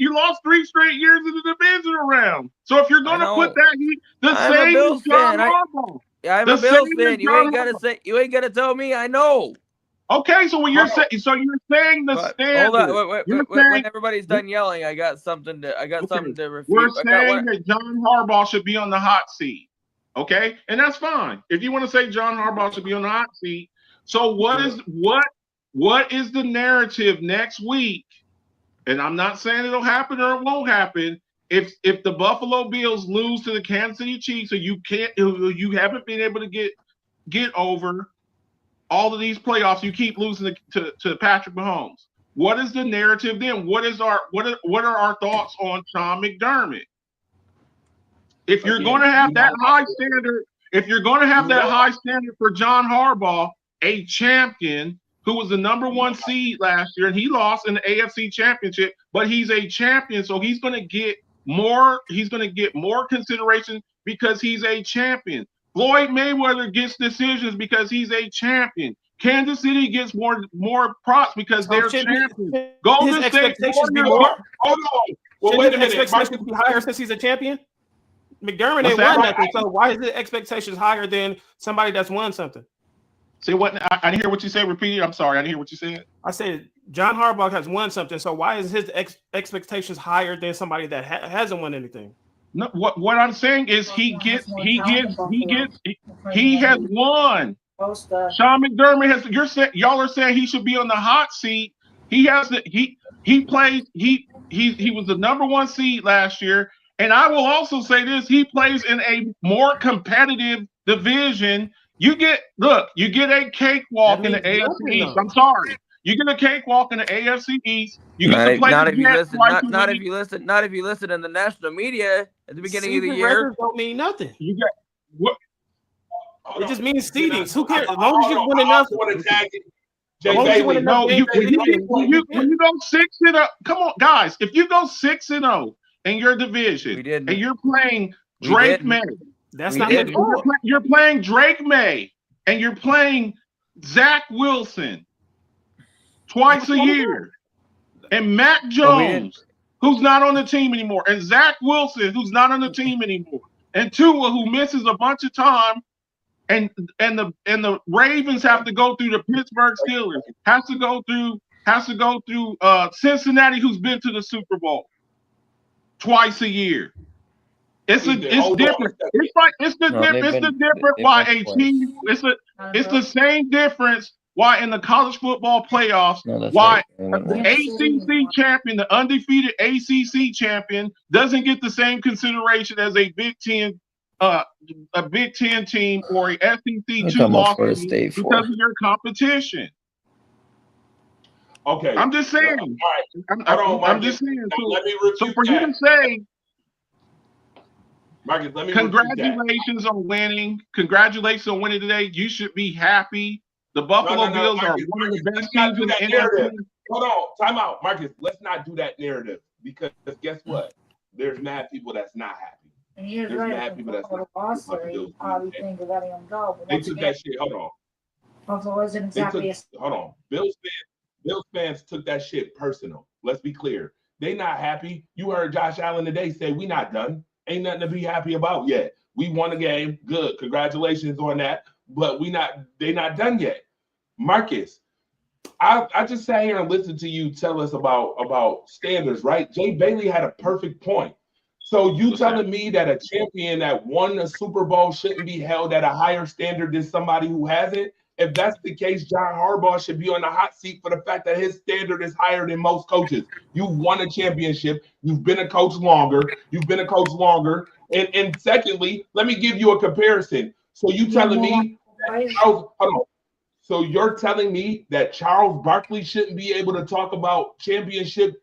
Speaker 8: in the divisional round. So if you're going to
Speaker 6: I
Speaker 8: put
Speaker 6: know.
Speaker 8: that, the
Speaker 6: I'm a
Speaker 8: same
Speaker 6: Bills
Speaker 8: as John
Speaker 6: fan.
Speaker 8: Harbaugh.
Speaker 6: Yeah, I'm
Speaker 8: The
Speaker 6: a Bills
Speaker 8: same as
Speaker 6: fan. You
Speaker 8: John
Speaker 6: ain't gotta
Speaker 8: Harbaugh.
Speaker 6: say. You ain't gotta tell me. I know.
Speaker 8: Okay, so when you're
Speaker 3: Hold on.
Speaker 8: saying, so you're saying the
Speaker 6: But
Speaker 8: standard.
Speaker 6: hold on.
Speaker 8: You're
Speaker 6: When
Speaker 8: saying-
Speaker 6: everybody's done yelling, I got something to. Refute.
Speaker 8: We're
Speaker 6: I got
Speaker 8: saying that John Harbaugh should be on the hot seat. Okay, and that's fine. If you want to say John Harbaugh should be on the hot seat, so what is the narrative next week? And I'm not saying it'll happen or it won't happen. If the Buffalo Bills lose to the Kansas City Chiefs, or you haven't been able to get over all of these playoffs, you keep losing to Patrick Mahomes. What is the narrative then? What are our thoughts on Sean McDermott? If you're going to have that high standard, high standard for John Harbaugh, a champion who was the #1 seed last year, and he lost in the AFC Championship, but he's a champion, so he's going to get more. He's going to get more consideration because he's a champion. Floyd Mayweather gets decisions because he's a champion. Kansas City gets more props because they're champions. Golden
Speaker 7: His
Speaker 8: State
Speaker 7: expectations be
Speaker 8: Warriors-
Speaker 7: more.
Speaker 3: Hold on. Well,
Speaker 7: Shouldn't
Speaker 3: wait a
Speaker 7: his
Speaker 3: minute.
Speaker 7: expectations be higher since he's a champion? McDermott
Speaker 8: What's
Speaker 7: ain't
Speaker 8: that?
Speaker 7: won nothing, so why is his expectations higher than somebody that's won something?
Speaker 8: Say what? I didn't hear what you said. Repeat it. I'm sorry. I didn't hear what you said.
Speaker 7: I said John Harbaugh has won something, so why is his expectations higher than somebody that hasn't won anything?
Speaker 8: No, what I'm saying is he has won. Sean McDermott y'all are saying he should be on the hot seat. He was the #1 seed last year. And I will also say this, he plays in a more competitive division. You get a cakewalk in the AFC East. I'm sorry. You get a cakewalk in the AFC East. You get to play
Speaker 6: Not
Speaker 8: the
Speaker 6: if you
Speaker 8: Jets
Speaker 6: listen.
Speaker 8: twice a
Speaker 6: Not if
Speaker 8: week.
Speaker 6: you listen. Not if you listen in the national media at the beginning of the
Speaker 7: Season
Speaker 6: year.
Speaker 7: records don't mean nothing.
Speaker 8: You got what?
Speaker 7: It just means seedings. Who cares? As long as you win enough.
Speaker 3: I want to tag it.
Speaker 7: As
Speaker 3: Jay
Speaker 7: long as you win
Speaker 3: Bailey.
Speaker 7: enough
Speaker 8: No,
Speaker 7: games,
Speaker 8: when you go 6-0, come on, guys. If you go 6-0 in your division,
Speaker 6: We didn't.
Speaker 8: and you're playing
Speaker 6: We
Speaker 8: Drake
Speaker 6: didn't.
Speaker 8: May,
Speaker 7: that's
Speaker 6: We
Speaker 7: not
Speaker 6: didn't.
Speaker 7: good.
Speaker 8: you're playing Drake May, and you're playing Zach Wilson twice a year, and Mac
Speaker 6: But we
Speaker 8: Jones, who's not on the team anymore, and Zach Wilson, who's not on the team anymore, and Tua, who misses a bunch of time. And the Ravens have to go through the Pittsburgh Steelers, has to go through Cincinnati, who's been to the Super Bowl twice a year. It's different. It's the same difference why in the college football playoffs, why the ACC champion, the undefeated ACC champion, doesn't get the same consideration as a Big Ten team or a SEC 2 loss because of your competition.
Speaker 3: Okay.
Speaker 8: I'm just saying.
Speaker 3: All right.
Speaker 8: I'm just saying.
Speaker 3: Now, let me refute
Speaker 8: So for you
Speaker 3: that.
Speaker 8: to say,
Speaker 3: Marcus, let me refute that.
Speaker 8: congratulations on winning today. You should be happy. The Buffalo Bills are
Speaker 3: Marcus,
Speaker 8: one of the best
Speaker 3: let's not
Speaker 8: teams
Speaker 3: do
Speaker 8: in
Speaker 3: that
Speaker 8: the
Speaker 3: narrative.
Speaker 8: NFC.
Speaker 3: Hold on, time out, Marcus. Let's not do that narrative because guess what? There's mad people that's not happy.
Speaker 9: And here's
Speaker 3: There's
Speaker 9: right.
Speaker 3: mad people that's not happy about the Bills
Speaker 9: Probably
Speaker 3: being
Speaker 9: think of letting him go. But
Speaker 3: They
Speaker 9: once
Speaker 3: took
Speaker 9: again,
Speaker 3: that shit. Hold on.
Speaker 9: Buffalo isn't
Speaker 3: They
Speaker 9: exactly
Speaker 3: took, hold on. Bills fans took that shit personal. Let's be clear. They not happy. You heard Josh Allen today say, we not done. Ain't nothing to be happy about yet. We won a game. Good. Congratulations on that. But they not done yet. Marcus, I just sat here and listened to you tell us about standards, right? Jay Bailey had a perfect point. So you telling me that a champion that won a Super Bowl shouldn't be held at a higher standard than somebody who hasn't? If that's the case, John Harbaugh should be on the hot seat for the fact that his standard is higher than most coaches. You won a championship. You've been a coach longer. And secondly, let me give you a comparison. So you telling me So you're telling me that Charles Barkley shouldn't be able to talk about championship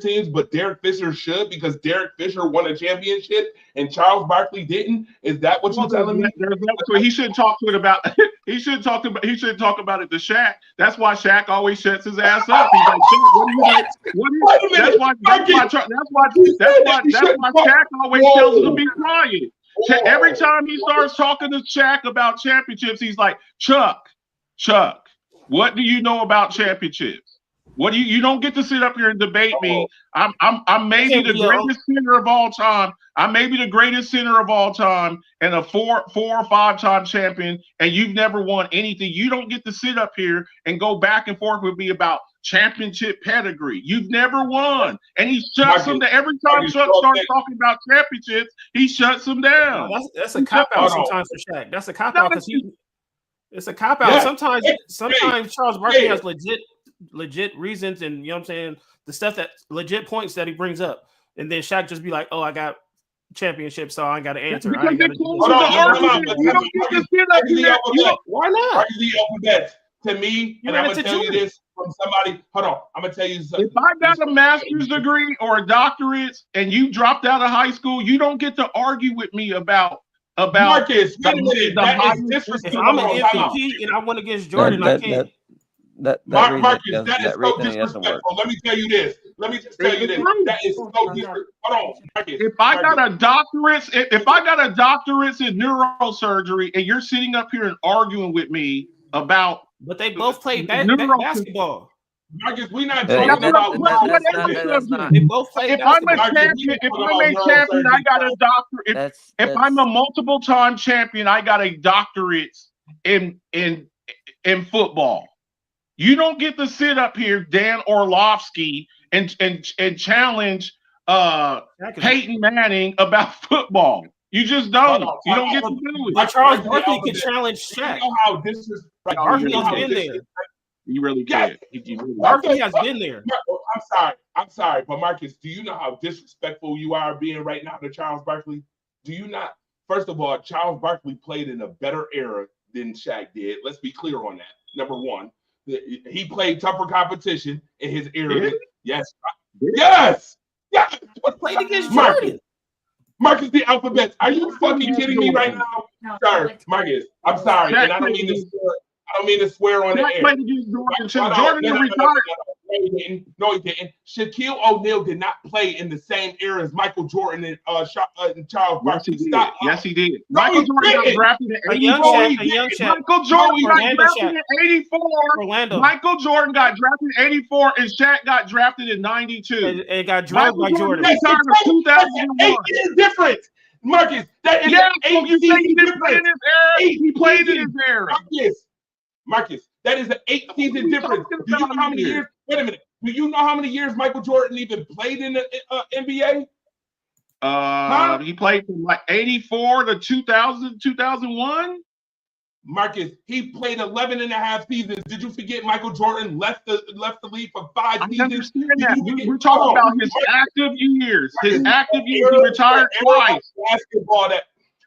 Speaker 3: teams, but Derek Fisher should because Derek Fisher won a championship and Charles Barkley didn't? Is that what you're telling me?
Speaker 8: He shouldn't talk to it about. He shouldn't talk about it to Shaq. That's why Shaq always shuts his ass up. He's like, what do you? That's why Shaq always tells him to be quiet. Every time he starts talking to Shaq about championships, he's like, Chuck, what do you know about championships? What do you don't get to sit up here and debate me. I'm maybe the greatest center of all time. I may be the greatest center of all time and a four or five time champion, and you've never won anything. You don't get to sit up here and go back and forth with me about championship pedigree. You've never won. And he shuts them down. Every time Chuck starts talking about championships, he shuts them down.
Speaker 7: That's a cop-out sometimes for Shaq. That's a cop-out because it's a cop-out.
Speaker 3: Yeah.
Speaker 7: Sometimes Charles Barkley has legit reasons, and you know what I'm saying, the stuff that legit points that he brings up. And then Shaq just be like, oh, I got championship, so I got to answer.
Speaker 3: Why
Speaker 7: not?
Speaker 3: To me, and I'm going to tell you this from somebody. Hold on. I'm going to tell you something.
Speaker 8: If I got a master's degree or a doctorate and you dropped out of high school, you don't get to argue with me about
Speaker 3: Marcus, wait a minute. That is disrespectful.
Speaker 7: If I'm an MVP and I went against Jordan, I can't.
Speaker 3: Marcus, that is so disrespectful. Let me tell you this. Let me just tell you this. That is so disrespectful. Hold on, Marcus.
Speaker 8: If I got a doctorate in neurosurgery, and you're sitting up here and arguing with me about,
Speaker 7: but they both played basketball.
Speaker 3: Marcus, we're not talking about.
Speaker 7: They both played
Speaker 8: if I'm a champion, I got a doctorate. If I'm a multiple time champion, I got a doctorate in football. You don't get to sit up here, Dan Orlovsky, and challenge Peyton Manning about football. You just don't. You don't get to do it.
Speaker 7: But Charles Barkley can challenge Shaq.
Speaker 3: You know how disrespectful.
Speaker 7: Barkley has been there.
Speaker 8: You really can.
Speaker 7: Barkley has been there.
Speaker 3: I'm sorry, but Marcus, do you know how disrespectful you are being right now to Charles Barkley? Do you not? First of all, Charles Barkley played in a better era than Shaq did. Let's be clear on that. Number one, he played tougher competition in his era. Yes.
Speaker 7: What played against Jordan?
Speaker 3: Marcus, the alphabet. Are you fucking kidding me right now? Sorry, Marcus. I'm sorry, and I don't mean to swear on the air.
Speaker 8: Jordan retired.
Speaker 3: No, he didn't. Shaquille O'Neal did not play in the same era as Michael Jordan and Charles Barkley.
Speaker 8: Yes, he did.
Speaker 3: Michael Jordan got drafted in 84.
Speaker 8: Michael Jordan got drafted in 84. Michael Jordan got drafted in 84, and Shaq got drafted in 92.
Speaker 7: And got drafted by Jordan.
Speaker 3: That's 2001. It is different. Marcus, that is
Speaker 8: you say he didn't play in his era. He played in his era.
Speaker 3: Marcus, that is an 8-season difference. Do you know how many years? Wait a minute. Do you know how many years Michael Jordan even played in the NBA?
Speaker 8: He played from like 84 to 2000, 2001.
Speaker 3: Marcus, he played 11 and a half seasons. Did you forget Michael Jordan left the league for 5 seasons?
Speaker 8: I understand that. We're talking about his active years. His active years, he retired twice.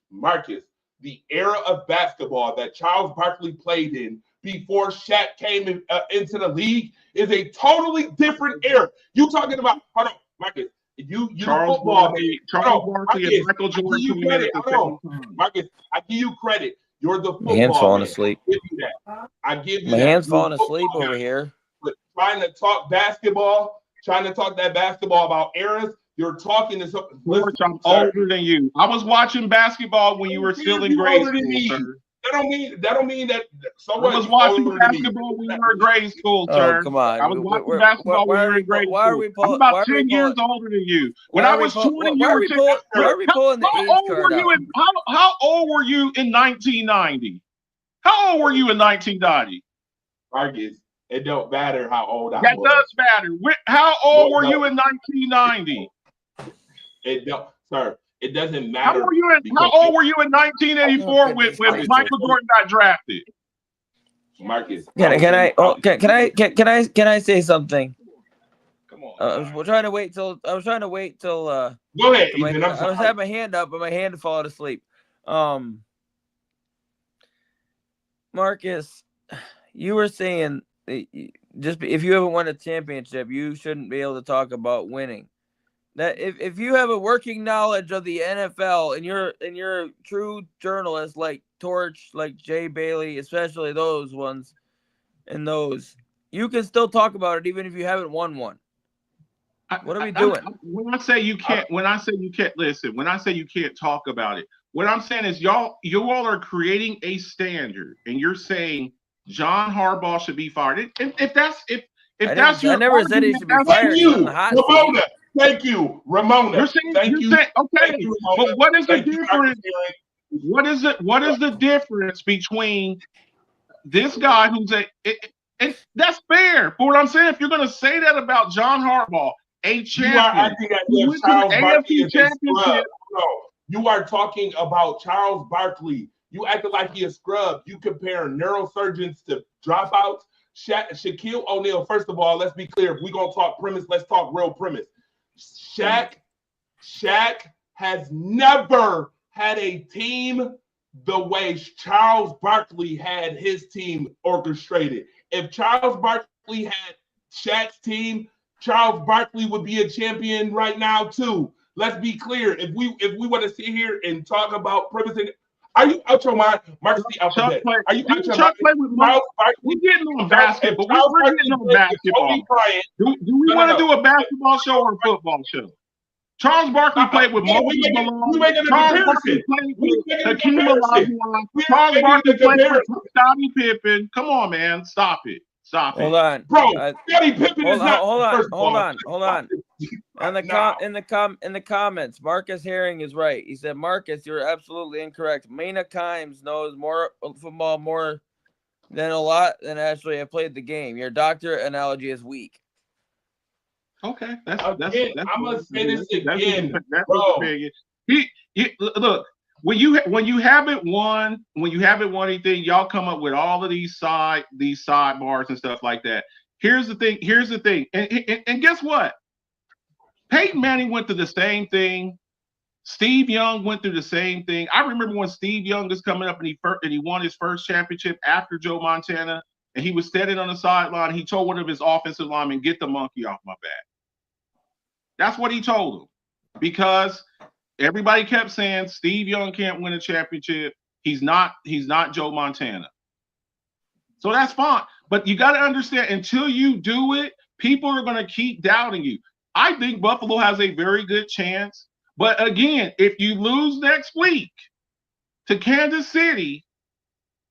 Speaker 3: Marcus, the era of basketball that Charles Barkley played in before Shaq came into the league is a totally different era. You talking about? Hold on, Marcus.
Speaker 8: Charles Barkley and Michael Jordan.
Speaker 3: Marcus, I give you credit. You're the football.
Speaker 6: My hand's falling asleep.
Speaker 3: I give you
Speaker 6: my
Speaker 3: that.
Speaker 6: hand's falling asleep over here.
Speaker 3: But trying to talk basketball, trying to talk that basketball about eras. You're talking to something.
Speaker 8: I'm older than you. I was watching basketball when you were still in grade school, sir.
Speaker 3: That don't mean that. So
Speaker 8: I
Speaker 3: what?
Speaker 8: was
Speaker 3: You
Speaker 8: watching
Speaker 3: older than me.
Speaker 8: basketball when you were in grade school,
Speaker 6: Oh,
Speaker 8: sir.
Speaker 6: come on.
Speaker 8: I was watching basketball when you were in grade
Speaker 6: Why are
Speaker 8: school.
Speaker 6: we
Speaker 8: I'm
Speaker 6: pulling?
Speaker 8: about 10 years older than you. When I was 20,
Speaker 6: Why
Speaker 8: you
Speaker 6: are
Speaker 8: were
Speaker 6: we
Speaker 8: 10.
Speaker 6: pulling? Why are we pulling the
Speaker 8: How
Speaker 6: age
Speaker 8: old
Speaker 6: card
Speaker 8: were
Speaker 6: out?
Speaker 8: you in how old were you in 1990? How old were you in 1990?
Speaker 3: Marcus, it don't matter how old I
Speaker 8: That
Speaker 3: was.
Speaker 8: does matter. How old were
Speaker 3: No.
Speaker 8: you in 1990?
Speaker 3: It don't, sir. It doesn't
Speaker 8: How
Speaker 3: matter.
Speaker 8: How old were you in 1984 when
Speaker 6: goodness
Speaker 8: Michael Jordan got drafted?
Speaker 3: Marcus,
Speaker 6: Can I say something?
Speaker 8: Come on.
Speaker 6: I was trying to wait till.
Speaker 3: Go ahead, Ethan. I'm
Speaker 6: I
Speaker 3: sorry.
Speaker 6: was having my hand up, but my hand falling asleep. Marcus, you were saying just if you haven't won a championship, you shouldn't be able to talk about winning. That if you have a working knowledge of the NFL and you're a true journalist like Torch, like Jay Bailey, especially those ones, and those, you can still talk about it even if you haven't won one. What are we doing?
Speaker 8: When I say you can't listen, when I say you can't talk about it, what I'm saying is you all are creating a standard, and you're saying John Harbaugh should be fired. If that's your
Speaker 6: I never said he should be fired. He's on the hot seat.
Speaker 3: Ramona. Thank you, Ramona.
Speaker 8: You're saying,
Speaker 3: Thank you.
Speaker 8: okay,
Speaker 3: Thank you, Ramona.
Speaker 8: but what is the
Speaker 3: Thank you,
Speaker 8: difference? What is the difference between this guy who's and that's fair. But what I'm saying, if you're going to say that about John Harbaugh, a champion,
Speaker 3: you are acting as
Speaker 8: who
Speaker 3: if
Speaker 8: went to
Speaker 3: Charles
Speaker 8: the
Speaker 3: Barkley
Speaker 8: AFC
Speaker 3: is a scrub.
Speaker 8: championship.
Speaker 3: No, you are talking about Charles Barkley. You acted like he a scrub. You compare neurosurgeons to dropouts. Shaquille O'Neal, first of all, let's be clear. If we're going to talk premise, let's talk real premise. Shaq has never had a team the way Charles Barkley had his team orchestrated. If Charles Barkley had Shaq's team, Charles Barkley would be a champion right now too. Let's be clear. If we want to sit here and talk about premise, are you out your mind, Marcus the Alphabet? Are you out your mind?
Speaker 8: We're getting on basketball. We're getting on basketball. Do we want to do a basketball show or a football show? Charles Barkley played with Moses Malone. Charles Barkley played with Hakeem Olajuwon. Charles Barkley played with Scottie Pippen. Come on, man. Stop it.
Speaker 6: Hold on,
Speaker 3: bro. Scottie Pippen is not.
Speaker 6: Hold on. In the comments, Marcus Herring is right. He said, Marcus, you're absolutely incorrect. Mina Kimes knows more football more than a lot than actually have played the game. Your doctor analogy is weak.
Speaker 8: Okay,
Speaker 3: I'm gonna say this again, bro.
Speaker 8: Look, when you haven't won anything, y'all come up with all of these sidebars and stuff like that. Here's the thing. And guess what? Peyton Manning went through the same thing. Steve Young went through the same thing. I remember when Steve Young was coming up and he won his first championship after Joe Montana, and he was standing on the sideline. He told one of his offensive linemen, "Get the monkey off my back." That's what he told him, because everybody kept saying Steve Young can't win a championship. He's not Joe Montana. So that's fine. But you got to understand, until you do it, people are going to keep doubting you. I think Buffalo has a very good chance. But again, if you lose next week to Kansas City,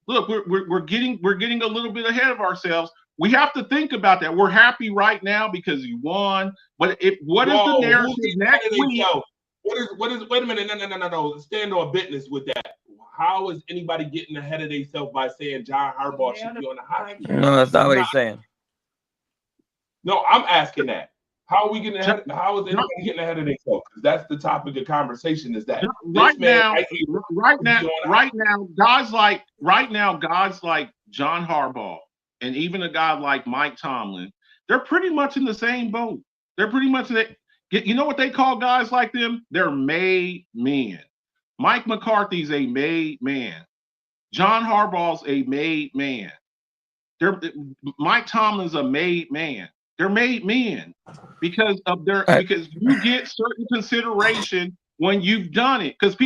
Speaker 8: look, we're getting a little bit ahead of ourselves. We have to think about that. We're happy right now because you won. But what is the narrative next week?
Speaker 3: What is wait a minute, no. Stand on business with that. How is anybody getting ahead of themselves by saying John Harbaugh should be on the hot seat?
Speaker 6: No, that's not what he's saying.
Speaker 3: No, I'm asking that. How are we getting ahead? How is anybody getting ahead of themselves? Because that's the topic of conversation. Is that
Speaker 8: right now, guys like John Harbaugh and even a guy like Mike Tomlin, they're pretty much in the same boat. They're pretty much you know what they call guys like them? They're made men. Mike McCarthy's a made man. John Harbaugh's a made man. Mike Tomlin's a made man. They're made men because you get certain consideration when you've done it. Because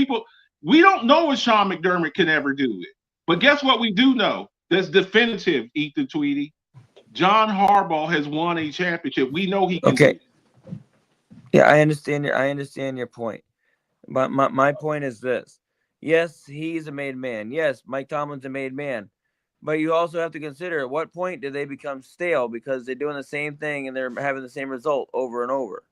Speaker 8: we don't know if Sean McDermott can ever do it. But guess what we do know? That's definitive, Ethan Tweedy. John Harbaugh has won a championship. We know he can do it.
Speaker 6: Yeah, I understand your point. But my point is this. Yes, he's a made man. Yes, Mike Tomlin's a made man. But you also have to consider at what point did they become stale because they're doing the same thing and they're having the same result over and over.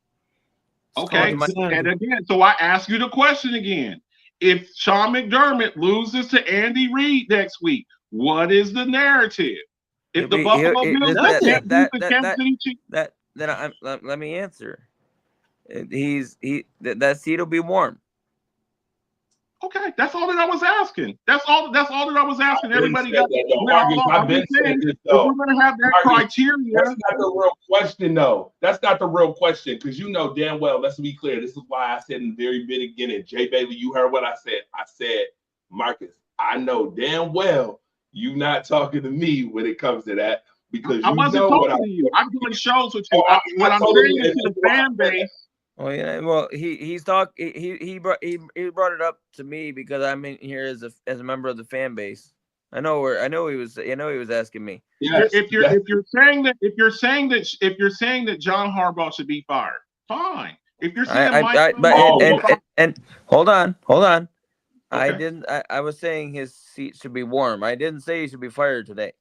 Speaker 8: Okay, and again, so I ask you the question again. If Sean McDermott loses to Andy Reid next week, what is the narrative? If the Buffalo Bills can't beat the Kansas City Chiefs,
Speaker 6: let me answer. That seat will be warm.
Speaker 8: Okay, that's all that I was asking. That's all that I was asking. Everybody got
Speaker 3: that, I've been saying this,
Speaker 8: though. If we're gonna have that criteria.
Speaker 3: That's not the real question, though. That's not the real question, because you know damn well. Let's be clear. This is why I said in the very beginning, Jay Bailey, you heard what I said. I said, Marcus, I know damn well you not talking to me when it comes to that, because
Speaker 8: I wasn't talking to you. I'm doing shows with you. What I'm saying is to the fan base.
Speaker 6: Oh yeah, well he brought it up to me because I'm in here as a member of the fan base. I know he was asking me.
Speaker 8: Yes, if you're saying that John Harbaugh should be fired, fine. If you're saying
Speaker 6: and hold on.
Speaker 8: Okay.
Speaker 6: I was saying his seat should be warm. I didn't say he should be fired today.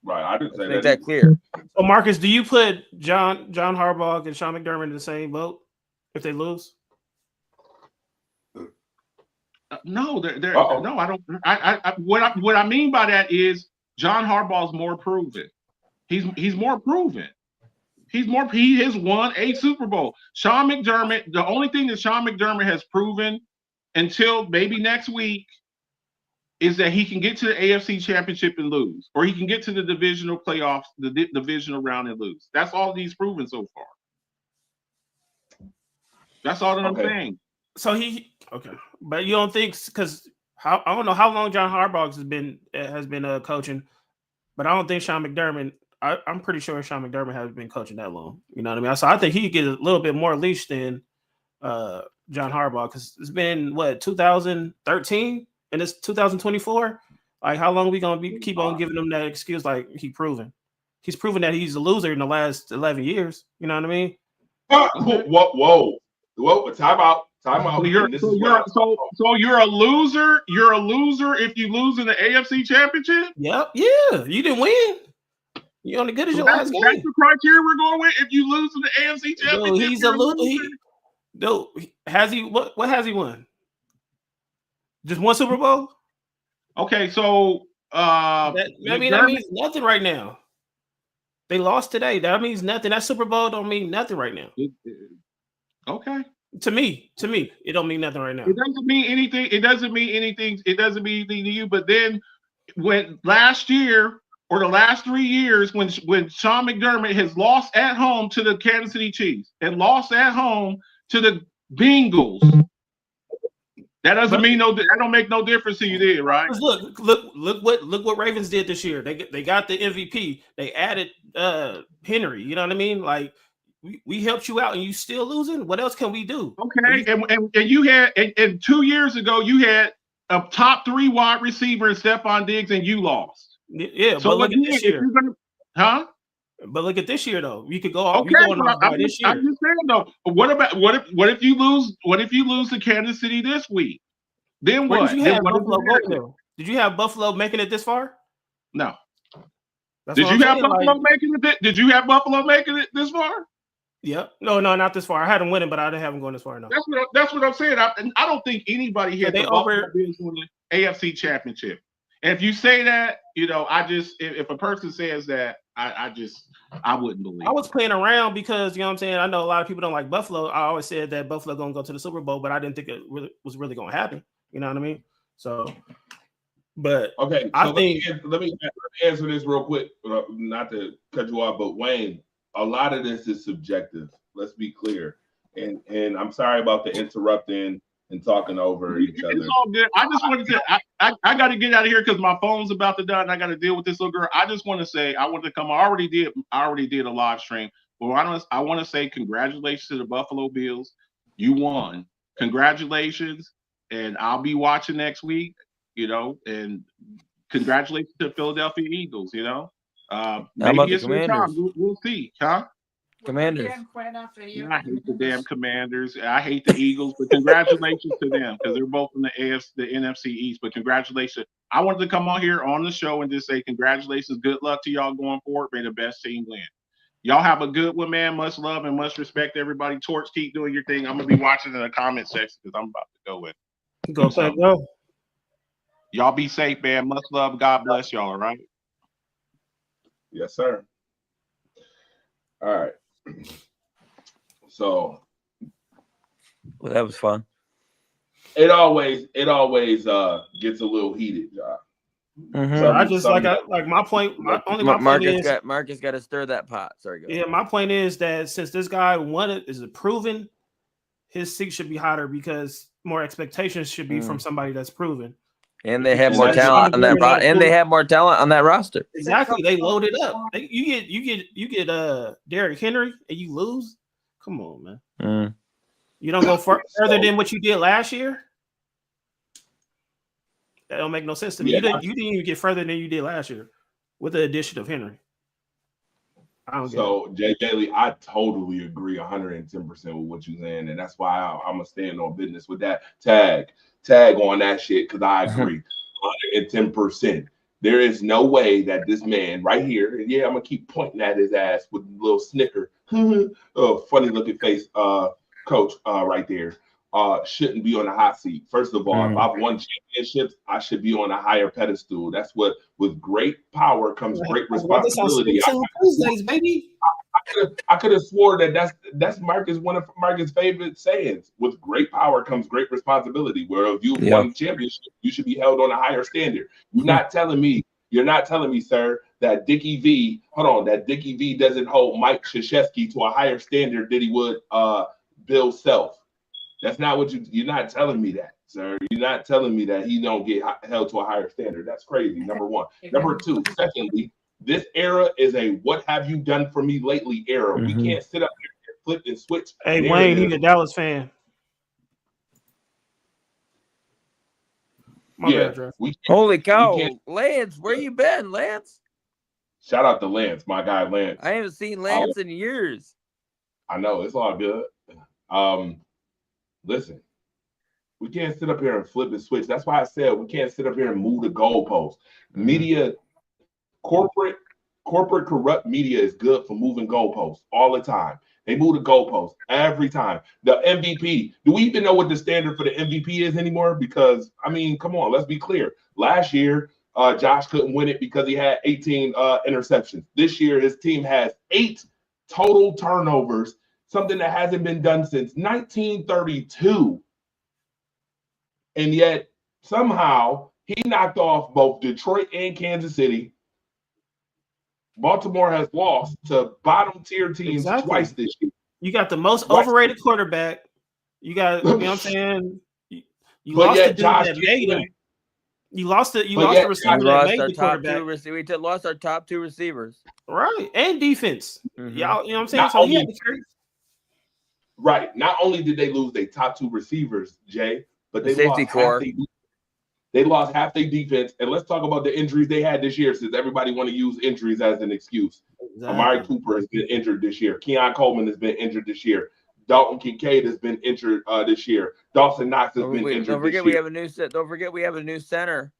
Speaker 3: Right, I didn't say
Speaker 6: Make that clear.
Speaker 7: So, Marcus, do you put John Harbaugh and Sean McDermott in the same boat if they lose?
Speaker 8: No, no, I don't. What I mean by that is John Harbaugh's more proven. He's more proven. He has won a Super Bowl. Sean McDermott, the only thing that Sean McDermott has proven until maybe next week is that he can get to the AFC Championship and lose, or he can get to the divisional playoffs, the divisional round and lose. That's all he's proven so far. That's all that I'm saying.
Speaker 7: So but you don't think, because I don't know how long John Harbaugh has been coaching, but I don't think Sean McDermott. I'm pretty sure Sean McDermott has been coaching that long. You know what I mean? So I think he could get a little bit more leash than John Harbaugh, because it's been 2013 and it's 2024. Like, how long are we gonna keep on giving him that excuse? Like, he's proven that he's a loser in the last 11 years. You know what I mean?
Speaker 3: Whoa! Time out.
Speaker 8: So you're a loser. You're a loser if you lose in the AFC Championship.
Speaker 7: Yep. Yeah. You didn't win. You're only good as your last game.
Speaker 8: That's the criteria we're going with. If you lose in the AFC Championship,
Speaker 7: he's a loser. Has he? What has he won? Just one Super Bowl?
Speaker 8: Okay, so
Speaker 7: that means nothing right now. They lost today. That means nothing. That Super Bowl don't mean nothing right now.
Speaker 8: Okay.
Speaker 7: To me, it don't mean nothing right now.
Speaker 8: It doesn't mean anything. It doesn't mean anything to you. But then, when last year or the last 3 years, when Sean McDermott has lost at home to the Kansas City Chiefs and lost at home to the Bengals, that doesn't mean that don't make no difference to you, there, right?
Speaker 7: Look what Ravens did this year. They got the MVP. They added Henry. You know what I mean? Like, we helped you out and you still losing. What else can we do?
Speaker 8: Okay, and you had and 2 years ago you had a top 3 wide receiver in Stephon Diggs and you lost.
Speaker 7: Yeah,
Speaker 8: so
Speaker 7: but look at this year.
Speaker 8: Huh?
Speaker 7: But look at this year though. You could go off.
Speaker 8: Okay, I'm just saying though. What if you lose? What if you lose to Kansas City this week? Then what?
Speaker 7: Did you have Buffalo making it this far?
Speaker 8: No. Did you have Buffalo making it this far?
Speaker 7: Yep. No, not this far. I had them winning, but I didn't have them going this far. No.
Speaker 8: That's what I'm saying. I don't think anybody had the Buffalo Bills win the AFC Championship. And if you say that, if a person says that, I wouldn't believe.
Speaker 7: I was playing around because, you know what I'm saying, I know a lot of people don't like Buffalo. I always said that Buffalo going to go to the Super Bowl, but I didn't think it was really going to happen. You know what I mean? So, but
Speaker 3: okay,
Speaker 7: I think
Speaker 3: let me answer this real quick. Not to cut you off, but Wayne, a lot of this is subjective. Let's be clear. And I'm sorry about the interrupting and talking over each other.
Speaker 8: It's all good. I just wanted to. I got to get out of here because my phone's about to die and I got to deal with this little girl. I just want to say I wanted to come. I already did a live stream. But I want to say congratulations to the Buffalo Bills. You won. Congratulations, and I'll be watching next week. And congratulations to the Philadelphia Eagles.
Speaker 6: How about
Speaker 8: maybe it's your time. We'll see, huh?
Speaker 6: Commanders.
Speaker 9: Dan Quinn after you.
Speaker 8: I hate the damn Commanders. I hate the Eagles, but congratulations to them because they're both in the NFC East. But congratulations. I wanted to come on here on the show and just say congratulations. Good luck to y'all going forward. May the best team win. Y'all have a good one, man. Much love and much respect, everybody. Torch, keep doing your thing. I'm going to be watching in the comment section because I'm about to go in.
Speaker 7: Go play, go.
Speaker 8: Y'all be safe, man. Much love. God bless y'all, all right?
Speaker 3: Yes, sir. All right. So
Speaker 6: Well, that was fun.
Speaker 3: it always gets a little heated, Josh.
Speaker 6: Mhm.
Speaker 7: I just like my point. My point is
Speaker 6: Marcus got to stir that pot. Sorry, go.
Speaker 7: Yeah, my point is that since this guy is proven, his seat should be hotter because more expectations should be from somebody that's proven.
Speaker 6: And they have more talent on that and they have more talent on that roster.
Speaker 7: Exactly, they loaded up. You get Derrick Henry and you lose. Come on, man.
Speaker 6: Mm.
Speaker 7: You don't go further than what you did last year. That don't make no sense to me.
Speaker 3: Yeah.
Speaker 7: You didn't even get further than you did last year with the addition of Henry.
Speaker 3: So Jay Daly, I totally agree 110% with what you're saying, and that's why I'm gonna stand on business with that. Tag on that shit because I agree 110%. There is no way that this man right here, and yeah, I'm gonna keep pointing at his ass with a little snicker, funny looking face, coach, right there. Shouldn't be on the hot seat. First of all, if I've won championships, I should be on a higher pedestal. That's what, with great power comes great responsibility. I could have swore that's Marcus, one of Marcus' favorite sayings. With great power comes great responsibility. Where if you've won championship, you should be held on a higher standard. You're not telling me, sir, that Dickie V doesn't hold Mike Krzyzewski to a higher standard than he would Bill Self. That's not what you're not telling me that, sir. You're not telling me that he don't get held to a higher standard. That's crazy, number one. Number two, secondly, this era is a what have you done for me lately era. We can't sit up here and flip and switch.
Speaker 7: Hey, Wayne, he's a Dallas fan. My bad,
Speaker 6: Holy cow. Lance, where you been, Lance?
Speaker 3: Shout out to Lance, my guy Lance.
Speaker 6: I haven't seen Lance in years.
Speaker 3: I know, it's all good. Listen, we can't sit up here and flip and switch. That's why I said we can't sit up here and move the goalposts. Media, corporate corrupt media is good for moving goalposts all the time. They move the goalposts every time. The MVP, do we even know what the standard for the MVP is anymore? Because, I mean, come on, let's be clear. Last year, Josh couldn't win it because he had 18 interceptions. This year, his team has 8 total turnovers, something that hasn't been done since 1932. And yet, somehow, he knocked off both Detroit and Kansas City. Baltimore has lost to bottom-tier teams twice this year.
Speaker 7: You got the most overrated quarterback. You got, you know what I'm saying? You lost the dude that made him. You lost the receiver that made the quarterback.
Speaker 6: We lost our top 2 receivers.
Speaker 7: Right. And defense.
Speaker 6: Mm-hmm.
Speaker 7: Y'all, you know what I'm saying? So he had to carry.
Speaker 3: Right. Not only did they lose their top 2 receivers, Jay, but they lost half their defense. And let's talk about the injuries they had this year, since everybody want to use injuries as an excuse. Exactly. Amari Cooper has been injured this year. Keon Coleman has been injured this year. Dalton Kincaid has been injured this year. Dawson Knox has been injured
Speaker 6: don't forget
Speaker 3: this year.
Speaker 6: Don't forget we have a new center.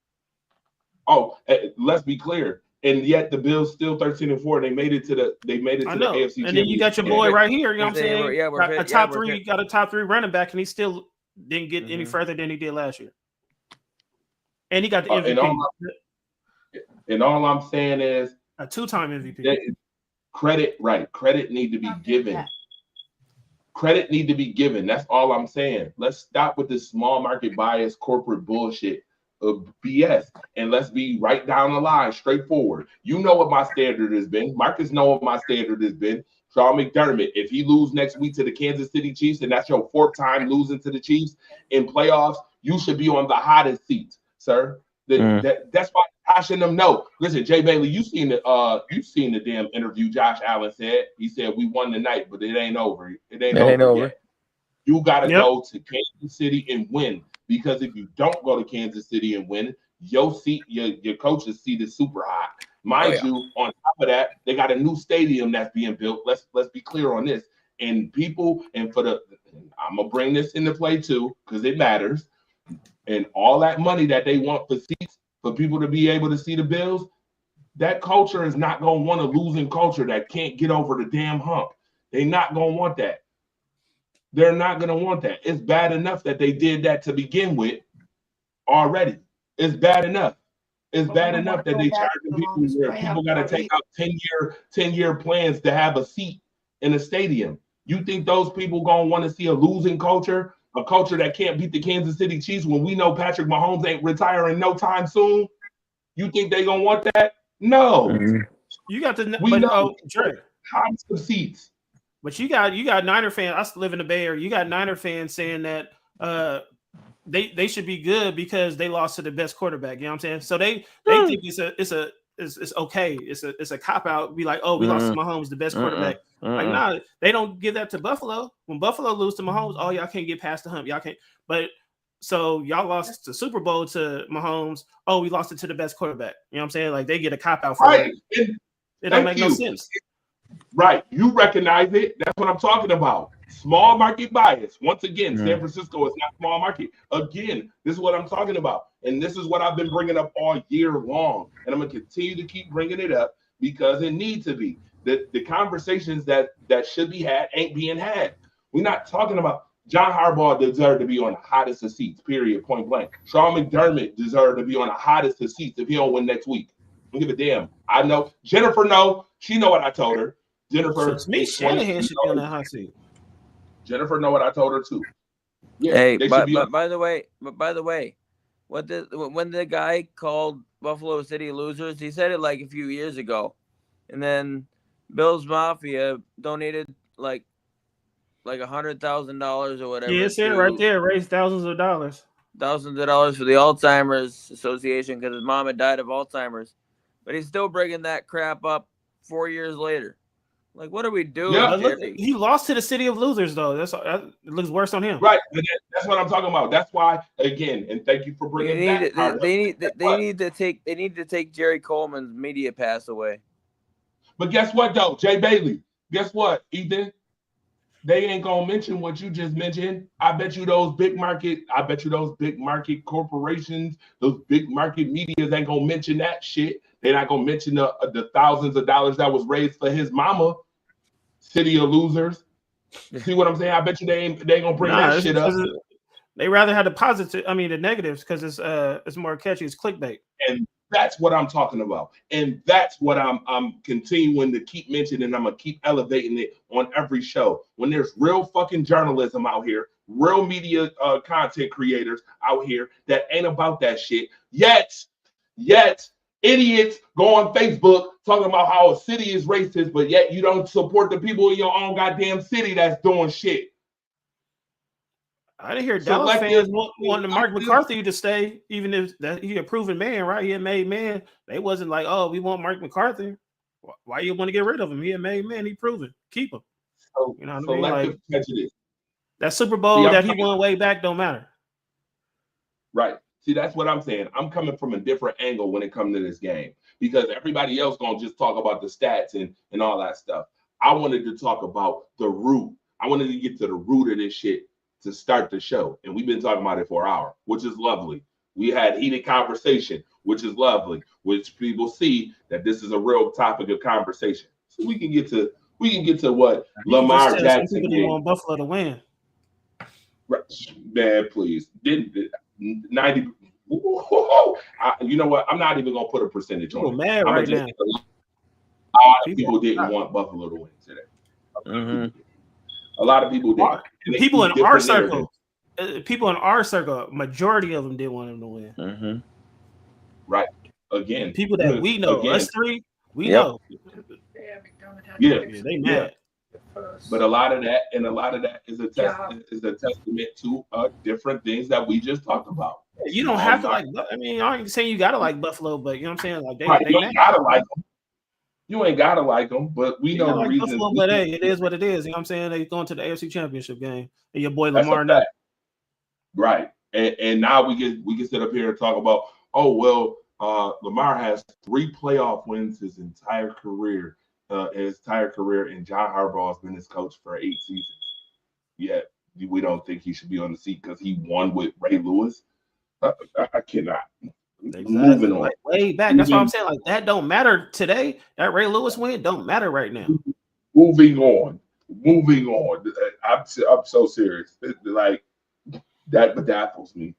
Speaker 3: Oh, let's be clear. And yet the Bills still 13-4. They made it to the AFC.
Speaker 7: And then you got your boy right here. You know what I'm saying?
Speaker 6: Yeah,
Speaker 7: a top 3. You got a top 3 running back, and he still didn't get any further than he did last year. And he got the MVP.
Speaker 3: And all I'm saying is
Speaker 7: a 2-time MVP.
Speaker 3: Credit need to be given. Credit need to be given. That's all I'm saying. Let's stop with this small market bias corporate bullshit of BS, and let's be right down the line, straightforward. You know what my standard has been. Marcus know what my standard has been. Sean McDermott, if he lose next week to the Kansas City Chiefs, and that's your 4th time losing to the Chiefs in playoffs, you should be on the hottest seat, sir. That's why Josh and them know. Listen, Jay Bailey, you seen the damn interview Josh Allen said. He said we won tonight, but it ain't over. It ain't over yet. You gotta go to Kansas City and win. Because if you don't go to Kansas City and win, your coach's seat is super hot. Mind you, on top of that, they got a new stadium that's being built. Let's be clear on this. And people, and I'm gonna bring this into play too, because it matters. And all that money that they want for seats, for people to be able to see the Bills, that culture is not gonna want a losing culture that can't get over the damn hump. They're not gonna want that. They're not gonna want that. It's bad enough that they did that to begin with already. It's bad enough. It's bad enough that they charging people where people got to take out 10-year plans to have a seat in a stadium. You think those people gonna want to see a losing culture, a culture that can't beat the Kansas City Chiefs when we know Patrick Mahomes ain't retiring no time soon? You think they gonna want that? No.
Speaker 7: You got to
Speaker 3: We know
Speaker 7: tons
Speaker 3: of seats.
Speaker 7: But you got Niner fans. I still live in the Bay Area. You got Niner fans saying that they should be good because they lost to the best quarterback. You know what I'm saying? So they think it's okay. It's a cop out. Be like, oh, we lost to Mahomes, the best quarterback. Like, nah, they don't give that to Buffalo. When Buffalo lose to Mahomes, oh, y'all can't get past the hump. Y'all can't. But so y'all lost the Super Bowl to Mahomes. Oh, we lost it to the best quarterback. You know what I'm saying? Like, they get a cop out for it. It don't make no sense.
Speaker 3: Right. You recognize it. That's what I'm talking about. Small market bias. Once again, San Francisco is not small market. Again, this is what I'm talking about. And this is what I've been bringing up all year long. And I'm going to continue to keep bringing it up because it needs to be. The conversations that should be had ain't being had. We're not talking about John Harbaugh deserved to be on the hottest of seats, period, point blank. Sean McDermott deserved to be on the hottest of seats if he don't win next week. I don't give a damn. I know. Jennifer know. She know what I told her. Jennifer.
Speaker 7: Me, Shanahan should be on that hot seat.
Speaker 3: Jennifer know what I told her too. Yeah,
Speaker 6: hey, but by the way, when the guy called Buffalo City losers, he said it like a few years ago, and then Bills Mafia donated like $100,000 or whatever.
Speaker 7: Yeah, it's it right there. Raised thousands of dollars
Speaker 6: for the Alzheimer's Association because his mom had died of Alzheimer's, but he's still bringing that crap up 4 years later. Like, what are we doing?
Speaker 3: Yeah,
Speaker 7: look, he lost to the city of losers, though. It looks worse on him.
Speaker 3: Right. That's what I'm talking about. That's why, again, and thank you for bringing that.
Speaker 6: They need to take Jerry Coleman's media pass away.
Speaker 3: But guess what, though, Jay Bailey? Guess what, Ethan? They ain't gonna mention what you just mentioned. I bet you those big market corporations, those big market medias ain't gonna mention that shit. They're not gonna mention the thousands of dollars that was raised for his mama, City of Losers. See what I'm saying? I bet you they ain't gonna bring that shit up.
Speaker 7: They rather have the negatives because it's more catchy. It's clickbait.
Speaker 3: And that's what I'm talking about. And that's what I'm continuing to keep mentioning. I'm gonna keep elevating it on every show. When there's real fucking journalism out here, real media content creators out here that ain't about that shit. Yet idiots go on Facebook talking about how a city is racist, but yet you don't support the people in your own goddamn city that's doing shit.
Speaker 7: I didn't hear Dallas fans wanting Mark McCarthy to stay, even if he's a proven man, right? He a made man. They wasn't like, oh, we want Mark McCarthy. Why you want to get rid of him? He a made man. He proven. Keep him.
Speaker 3: So,
Speaker 7: you know what I mean? Like,
Speaker 3: prejudice.
Speaker 7: That Super Bowl that he won way back don't matter.
Speaker 3: Right. See, that's what I'm saying. I'm coming from a different angle when it comes to this game because everybody else gonna just talk about the stats and all that stuff. I wanted to talk about the root. I wanted to get to the root of this shit to start the show. And we've been talking about it for an hour, which is lovely. We had heated conversation, which is lovely, which people see that this is a real topic of conversation. So we can get to what Lamar Jackson did.
Speaker 7: Want Buffalo to win.
Speaker 3: Right. Man, please. 90. You know what? I'm not even gonna put a percentage on it.
Speaker 7: Mad right now.
Speaker 3: A lot of people didn't want Buffalo to win today. A lot of people did.
Speaker 7: People in our circle, majority of them did want them to win.
Speaker 3: Right. Again,
Speaker 7: people that we know, us three, we know.
Speaker 3: Yeah,
Speaker 7: they mad.
Speaker 3: But a lot of that is a testament to different things that we just talked about.
Speaker 7: You don't have to like. I mean, I ain't saying you gotta like Buffalo, but you know what I'm saying. Like
Speaker 3: you ain't gotta like them. You ain't gotta like them, but we know the reason.
Speaker 7: But hey, it is what it is. You know what I'm saying? They going to the AFC Championship game, and your boy Lamar not.
Speaker 3: Right, and now we can sit up here and talk about, oh well, Lamar has 3 playoff wins his entire career. And John Harbaugh has been his coach for 8 seasons. Yet we don't think he should be on the seat because he won with Ray Lewis. I cannot.
Speaker 7: Exactly.
Speaker 3: Moving on.
Speaker 7: Like, way back. That's what I'm saying. Like that don't matter today. That Ray Lewis win don't matter right now.
Speaker 3: Moving on. I'm so serious. Like that baffles me.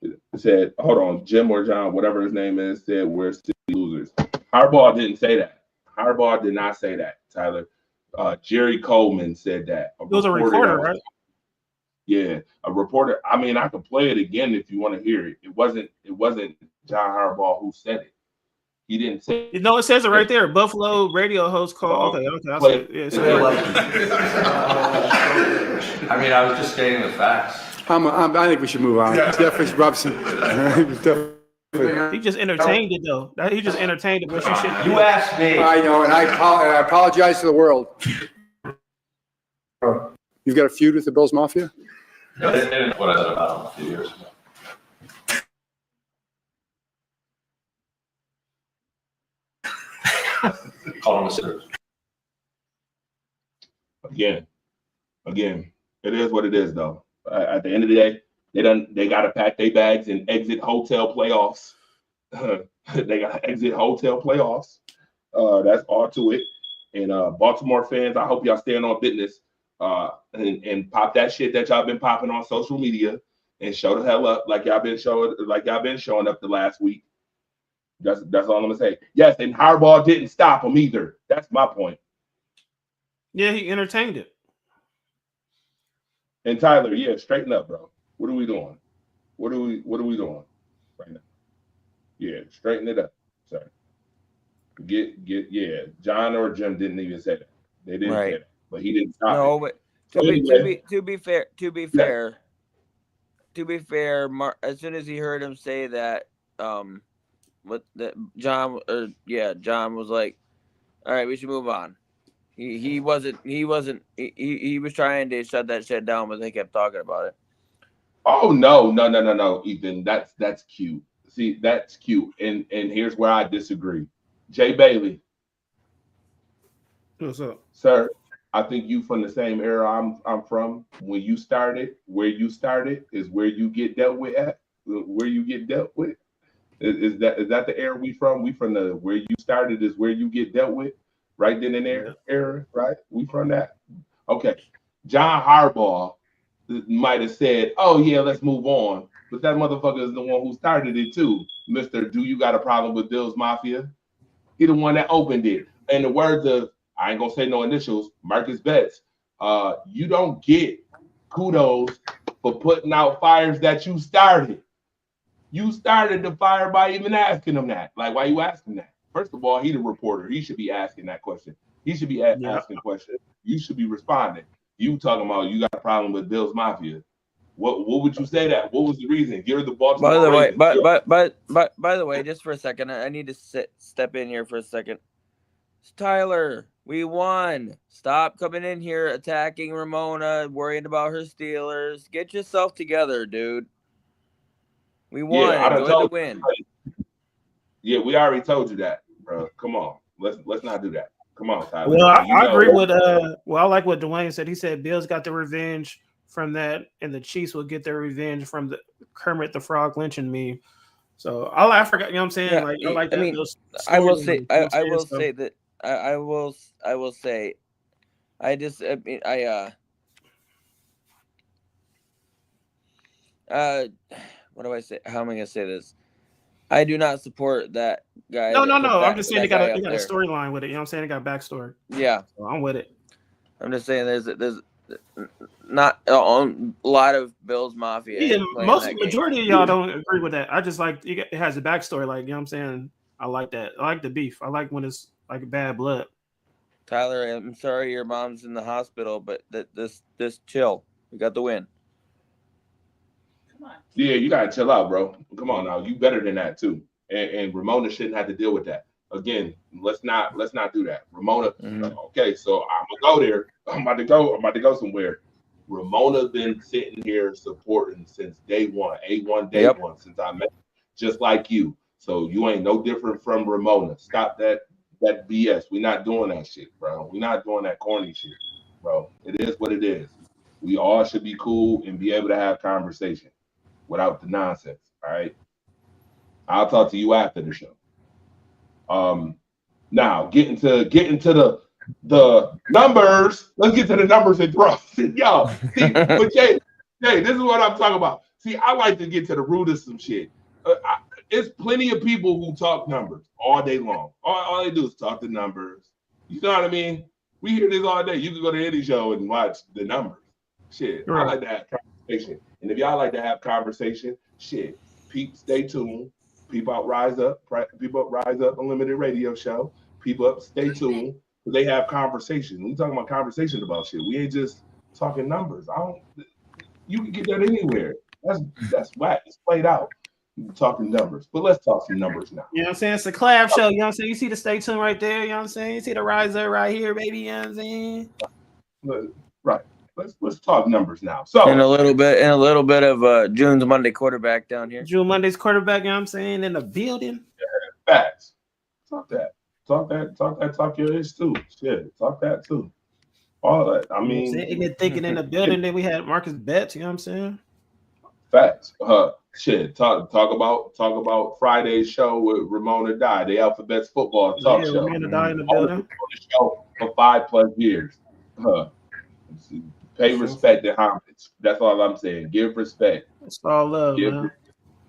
Speaker 3: It said, hold on, Jim or John, whatever his name is, said we're still losers. Harbaugh didn't say that. Harbaugh did not say that, Tyler. Jerry Coleman said that.
Speaker 7: It was a reporter, right?
Speaker 3: Yeah, a reporter. I mean, I could play it again if you want to hear it. It wasn't John Harbaugh who said it. He didn't say.
Speaker 7: You know, it says it right there. Buffalo radio host called. Okay. I see it. Yeah,
Speaker 2: I mean, I was just stating the facts.
Speaker 1: I think we should move on. Jeffrey Robinson.
Speaker 7: He just entertained it though. He just entertained it, but you should.
Speaker 2: You asked me.
Speaker 1: I know, and I apologize to the world. You've got a feud with the Bills Mafia?
Speaker 2: What I said about him a few years ago. Call him a sitter.
Speaker 3: Again, it is what it is, though. At the end of the day, they got to pack their bags and exit hotel playoffs. They got to exit hotel playoffs. That's all to it. And Baltimore fans, I hope y'all stand on business and pop that shit that y'all been popping on social media and show the hell up like y'all been showing up the last week. That's all I'm gonna say. Yes, and Harbaugh didn't stop him either. That's my point.
Speaker 7: Yeah, he entertained it.
Speaker 3: And Tyler, yeah, straighten up, bro. What are we doing? What are we doing right now? Yeah, straighten it up, sir. Yeah. John or Jim didn't even say that. They didn't say that, but he didn't stop.
Speaker 6: No,
Speaker 3: it.
Speaker 6: but to be fair, as soon as he heard him say that, John was like, all right, we should move on. He was trying to shut that shit down, but they kept talking about it.
Speaker 3: Oh no, Ethan. That's cute. See, that's cute. And here's where I disagree. Jay Bailey.
Speaker 7: What's up?
Speaker 3: Sir, I think you from the same era I'm from. When you started, where you started is where you get dealt with at. Where you get dealt with. Is that the era we from? We from the where you started is where you get dealt with. Right then and there era, right? We from that. Okay. John Harbaugh might have said, oh yeah, let's move on. But that motherfucker is the one who started it too. Mr. Do you got a problem with Bills Mafia? He the one that opened it. In the words of, I ain't gonna say no initials, Marcus Betts, you don't get kudos for putting out fires that you started. You started the fire by even asking him that. Like, why you asking that? First of all, he the reporter. He should be asking that question. He should be asking questions. You should be responding. You talking about you got a problem with Bills Mafia. What would you say that? What was the reason? You're the Baltimore Ravens.
Speaker 6: By the way, just for a second, I need to step in here for a second. Tyler, we won. Stop coming in here attacking Ramona, worrying about her Steelers. Get yourself together, dude. We won. Enjoy the win.
Speaker 3: Yeah, we already told you that, bro. Come on. Let's not do that. Come on, Tyler.
Speaker 7: Well, I agree with I like what Dwayne said. He said Bills got the revenge from that, and the Chiefs will get their revenge from the Kermit the Frog lynching meme. So I forgot, you know what I'm saying?
Speaker 6: Yeah,
Speaker 7: like I like that.
Speaker 6: I mean, I will say that I will say what do I say? How am I gonna say this? I do not support that guy.
Speaker 7: No. I'm just saying they got a storyline with it. You know what I'm saying? They got a backstory.
Speaker 6: Yeah,
Speaker 7: so I'm with it.
Speaker 6: I'm just saying there's not a lot of Bills Mafia.
Speaker 7: Yeah, majority of y'all don't agree with that. I just like it has a backstory. Like, you know what I'm saying? I like that. I like the beef. I like when it's like bad blood.
Speaker 6: Tyler, I'm sorry your mom's in the hospital, but this chill. We got the win.
Speaker 3: Yeah, you gotta chill out, bro. Come on now, you better than that too. And Ramona shouldn't have to deal with that. Again, let's not do that. Ramona. Okay, so I'm gonna go there. I'm about to go somewhere. Ramona's been sitting here supporting since day one, A1 day one, since I met. just like you. So you ain't no different from Ramona. Stop that BS. We're not doing that shit, bro. We're not doing that corny shit, bro. It is what it is. We all should be cool and be able to have conversation without the nonsense. All right. I'll talk to you after the show. Now getting to the numbers. Let's get to the numbers and thrust. Yo, see, but Jay, this is what I'm talking about. See, I like to get to the root of some shit. It's plenty of people who talk numbers all day long. All they do is talk the numbers. You know what I mean? We hear this all day. You can go to any show and watch the numbers. Shit, I like to have conversation. And if y'all like to have conversation, shit, stay tuned. People out Rise Up Unlimited Radio Show. People up, stay tuned. They have conversation. We talking about conversation about shit. We ain't just talking numbers. You can get that anywhere. That's whack. It's played out. We're talking numbers, but let's talk some numbers now.
Speaker 7: You know what I'm saying? It's a collab show. You know what I'm saying? You see the stay tuned right there. You know what I'm saying? You see the riser right here, baby. You know what I'm saying?
Speaker 3: Right. Let's talk numbers now. So
Speaker 6: and a little bit of June's Monday quarterback down here.
Speaker 7: June Monday's quarterback. You know what I'm saying? In the building.
Speaker 3: Facts. Talk that. Talk your ish too. Shit. Talk that too. All that. I mean,
Speaker 7: thinking in the building. Then we had Marcus Betts. You know what I'm saying?
Speaker 3: Facts. Shit. Talk about Friday's show with Ramona Dye, the Alphabets football talk show.
Speaker 7: Ramona Dye in the building.
Speaker 3: On the show for 5+ years. Pay respect and homage. That's all I'm saying. Give respect.
Speaker 7: It's all love, man.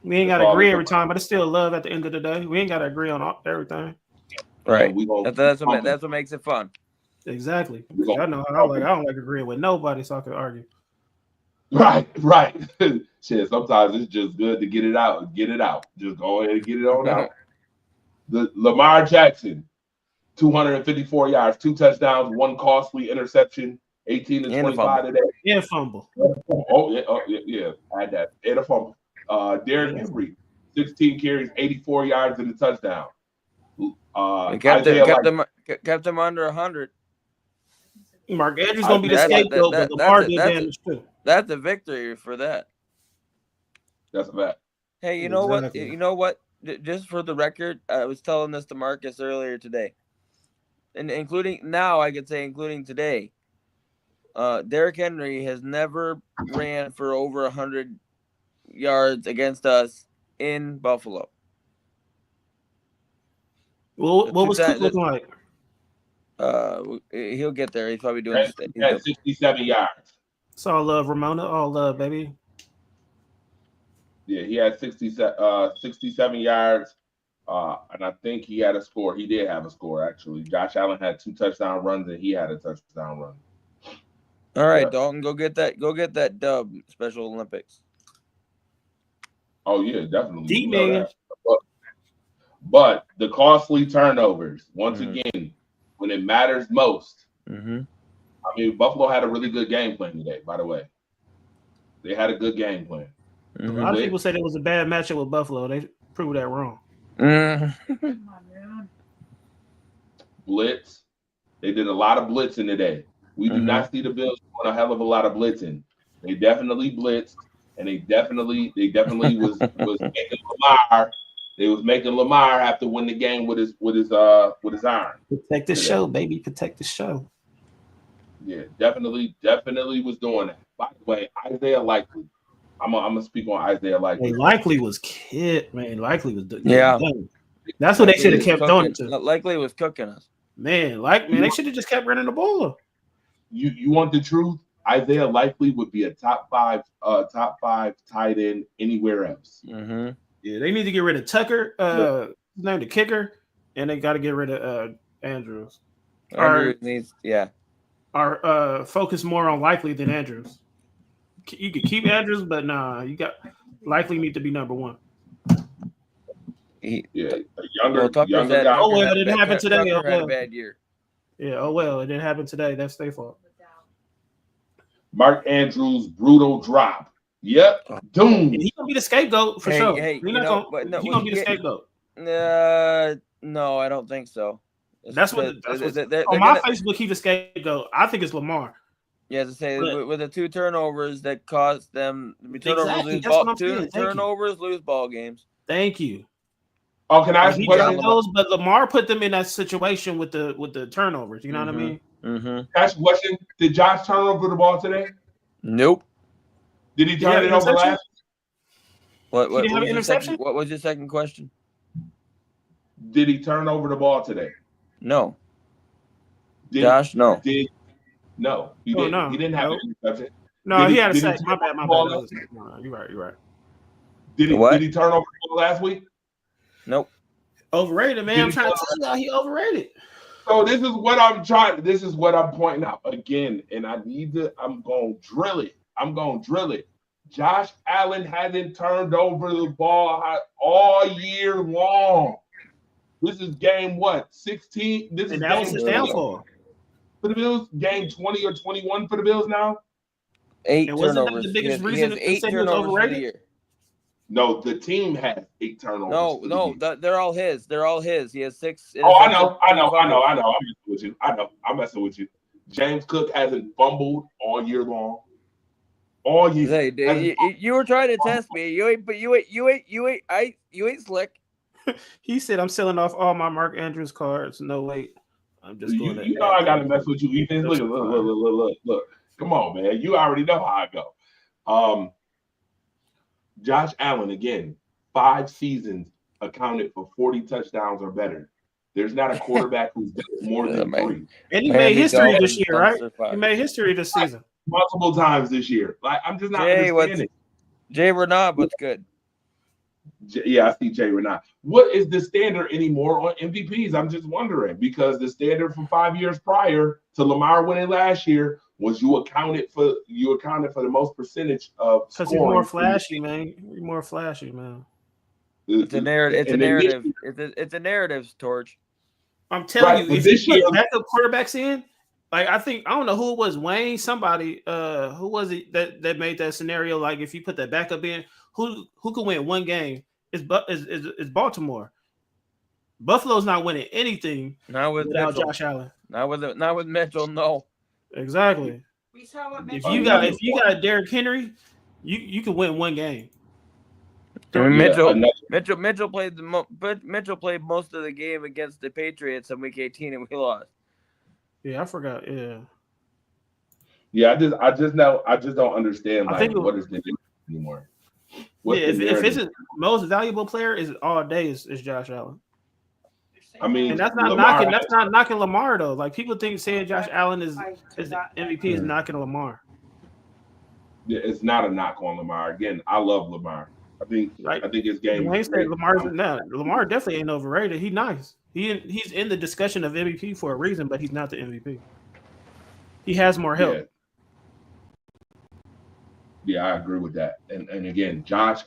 Speaker 7: We ain't got to agree every time, but it's still love at the end of the day. We ain't got to agree on everything.
Speaker 6: Right. That's what makes it fun.
Speaker 7: Exactly. I know I don't like agreeing with nobody, so I can argue.
Speaker 3: Right. Shit, sometimes it's just good to get it out. Just go ahead and get it on out. The Lamar Jackson, 254 yards, 2 touchdowns, 1 costly interception, 18 to 25 today.
Speaker 7: Yeah, fumble.
Speaker 3: Oh yeah. I had that. And a fumble. Derrick Henry, 16 carries, 84 yards and a touchdown.
Speaker 6: Kept them under 100.
Speaker 7: Mark Andrews gonna be the scapegoat, but Lamar did damage too.
Speaker 6: That's a victory for that.
Speaker 3: That's a fact.
Speaker 6: Hey, you know what? You know what? Just for the record, I was telling this to Marcus earlier today, and including today. Derrick Henry has never ran for over 100 yards against us in Buffalo.
Speaker 7: Well, what was Cook looking like?
Speaker 6: He'll get there. He's probably doing
Speaker 3: 67 yards.
Speaker 7: It's all love, Ramona. All love, baby.
Speaker 3: Yeah, he had 67 yards. And I think he had a score. He did have a score, actually. Josh Allen had 2 touchdown runs, and he had a touchdown run.
Speaker 6: All right, Dalton, go get that dub, Special Olympics.
Speaker 3: Oh, yeah, definitely.
Speaker 7: Deep man.
Speaker 3: But the costly turnovers, once again, when it matters most.
Speaker 6: Mm-hmm.
Speaker 3: I mean, Buffalo had a really good game plan today, by the way. They had a good game plan.
Speaker 7: Mm-hmm. A lot of people said it was a bad matchup with Buffalo. They proved that wrong.
Speaker 3: Blitz. They did a lot of blitzing today. We do not see the Bills doing a hell of a lot of blitzing. They definitely blitzed, and they definitely was making Lamar. They was making Lamar have to win the game with his iron.
Speaker 7: Protect the show, baby. Protect the show.
Speaker 3: Yeah, definitely was doing that. By the way, Isaiah Likely. I'm gonna speak on Isaiah Likely.
Speaker 7: Hey, Likely was kid, man. Likely was That's what they should have kept doing to.
Speaker 6: Likely was cooking us.
Speaker 7: Man, they should have just kept running the ball.
Speaker 3: You want the truth? Isaiah Likely would be a top five tight end anywhere else.
Speaker 6: Mm-hmm.
Speaker 7: Yeah, they need to get rid of Tucker, his name the kicker, and they got to get rid of Andrews. Or focus more on Likely than Andrews. You could keep Andrews, but nah, you got Likely need to be number 1.
Speaker 3: A younger guy.
Speaker 7: Oh well, it didn't happen today.
Speaker 6: Tucker had a bad year.
Speaker 7: Yeah, oh well, it didn't happen today. That's their fault.
Speaker 3: Mark Andrews brutal drop. Yep, doom.
Speaker 7: He's gonna be the scapegoat for sure.
Speaker 6: He's
Speaker 7: gonna be the scapegoat.
Speaker 6: No, I don't think so.
Speaker 7: On my Facebook, he's the scapegoat. I think it's Lamar.
Speaker 6: Yeah, to say with the 2 turnovers that caused them
Speaker 7: Turnovers
Speaker 6: lose ball games.
Speaker 7: Thank you.
Speaker 3: Oh, can I ask
Speaker 7: He
Speaker 3: a question?
Speaker 7: dropped those, but Lamar put them in that situation with the turnovers. You know what I mean?
Speaker 6: Mm-hmm.
Speaker 3: Can I ask a question? Did Josh turn over the ball today?
Speaker 6: Nope.
Speaker 3: Did he
Speaker 7: Did
Speaker 3: turn
Speaker 7: he have
Speaker 3: it
Speaker 7: an
Speaker 3: over
Speaker 7: interception?
Speaker 3: last?
Speaker 6: What
Speaker 7: Did he have
Speaker 6: was
Speaker 7: an
Speaker 6: your second,
Speaker 7: interception?
Speaker 6: what was your second question?
Speaker 3: Did he turn over the ball today?
Speaker 6: No.
Speaker 3: Did,
Speaker 6: Josh, no.
Speaker 3: No, he
Speaker 7: Oh,
Speaker 3: didn't.
Speaker 7: no.
Speaker 3: He didn't have
Speaker 7: Nope.
Speaker 3: an interception.
Speaker 7: No,
Speaker 3: Did
Speaker 7: he had a
Speaker 3: did
Speaker 7: sack.
Speaker 3: turn
Speaker 7: My bad.
Speaker 3: over
Speaker 7: My
Speaker 3: the ball
Speaker 7: bad.
Speaker 3: last-
Speaker 7: No, you're right. You're right.
Speaker 3: Did he?
Speaker 6: What?
Speaker 3: Did he turn over the ball last week?
Speaker 6: Nope.
Speaker 7: Overrated, man.
Speaker 3: Did
Speaker 7: I'm
Speaker 3: he
Speaker 7: trying to
Speaker 3: turn-
Speaker 7: tell y'all he overrated.
Speaker 3: So this is what I'm trying. This is what I'm pointing out again, and I need to. I'm going to drill it. I'm going to drill it. Josh Allen hasn't turned over the ball all year long. This is game what? 16. This is
Speaker 7: And that was
Speaker 3: game
Speaker 7: his
Speaker 3: 20
Speaker 7: downfall.
Speaker 3: for the Bills. Game 20 or 21 for the Bills now.
Speaker 6: 8
Speaker 7: And wasn't that
Speaker 6: turnovers.
Speaker 7: the biggest
Speaker 6: he
Speaker 7: reason
Speaker 6: has
Speaker 7: to
Speaker 6: 8
Speaker 7: say he was
Speaker 6: turnovers for the
Speaker 7: overrated?
Speaker 6: year.
Speaker 3: No, the team has 8 turnovers.
Speaker 6: No,
Speaker 3: for the
Speaker 6: no,
Speaker 3: year.
Speaker 6: they're all his. They're all his. He has 6.
Speaker 3: Oh, I know.
Speaker 6: interceptions, 2
Speaker 3: I'm
Speaker 6: fumbles.
Speaker 3: messing with you. I'm messing with you. James Cook hasn't fumbled all year long. All year.
Speaker 6: Hey, you were trying to test me. You ain't slick.
Speaker 7: He said, "I'm selling off all my Mark Andrews cards." No, wait. I'm just going
Speaker 3: You know I gotta mess with you, Ethan. Look. Come on, man. You already know how I go. Josh Allen again, 5 seasons accounted for 40 touchdowns or better. There's not a quarterback who's done more than 3.
Speaker 7: And he made history this year, right? He made history this season.
Speaker 3: Multiple times this year. Like, I'm just not
Speaker 6: Jay,
Speaker 3: understanding.
Speaker 6: Jay Renaud, what's good?
Speaker 3: Yeah, I see Jay Renaud. What is the standard anymore on MVPs? I'm just wondering, because the standard from 5 years prior to Lamar winning last year was you accounted for the most percentage of
Speaker 7: Because
Speaker 3: scoring.
Speaker 7: he's more flashy, man. He's more flashy, man.
Speaker 6: It's a narrative. It's a
Speaker 3: And then
Speaker 6: narrative. It's a narrative, Torch.
Speaker 7: I'm telling
Speaker 3: Right,
Speaker 7: you,
Speaker 3: but
Speaker 7: if
Speaker 3: this
Speaker 7: you put
Speaker 3: year-
Speaker 7: backup quarterbacks in, like I don't know who it was, Wayne, somebody, who was it that made that scenario? Like if you put that backup in, who could win one game? It's Baltimore. Buffalo's not winning anything
Speaker 6: Not with
Speaker 7: without
Speaker 6: Mitchell.
Speaker 7: Josh Allen.
Speaker 6: Not with Mitchell. No.
Speaker 7: Exactly.
Speaker 9: We saw what
Speaker 7: If
Speaker 9: Mitchell
Speaker 7: you got Derrick Henry, you can win one game.
Speaker 6: I mean,
Speaker 3: Yeah,
Speaker 6: Mitchell played Mitchell played most of the game against the Patriots in Week 18, and we lost.
Speaker 7: Yeah, I forgot. Yeah.
Speaker 3: Yeah, I just don't understand
Speaker 7: I think
Speaker 3: like what is the difference anymore. What's
Speaker 7: Yeah,
Speaker 3: the
Speaker 7: if it's
Speaker 3: narrative?
Speaker 7: his most valuable player is all day is Josh Allen.
Speaker 3: I mean,
Speaker 7: And that's not
Speaker 3: Lamar
Speaker 7: knocking Lamar though. Like people think saying Josh Allen is the MVP is knocking Lamar.
Speaker 3: it's not a knock on Lamar. Again, I love Lamar. I think his game.
Speaker 7: Wayne said Lamar's not. Lamar definitely ain't overrated. He's nice. He's in the discussion of MVP for a reason, but he's not the MVP. He has more help.
Speaker 3: Yeah, I agree with that. And again, Josh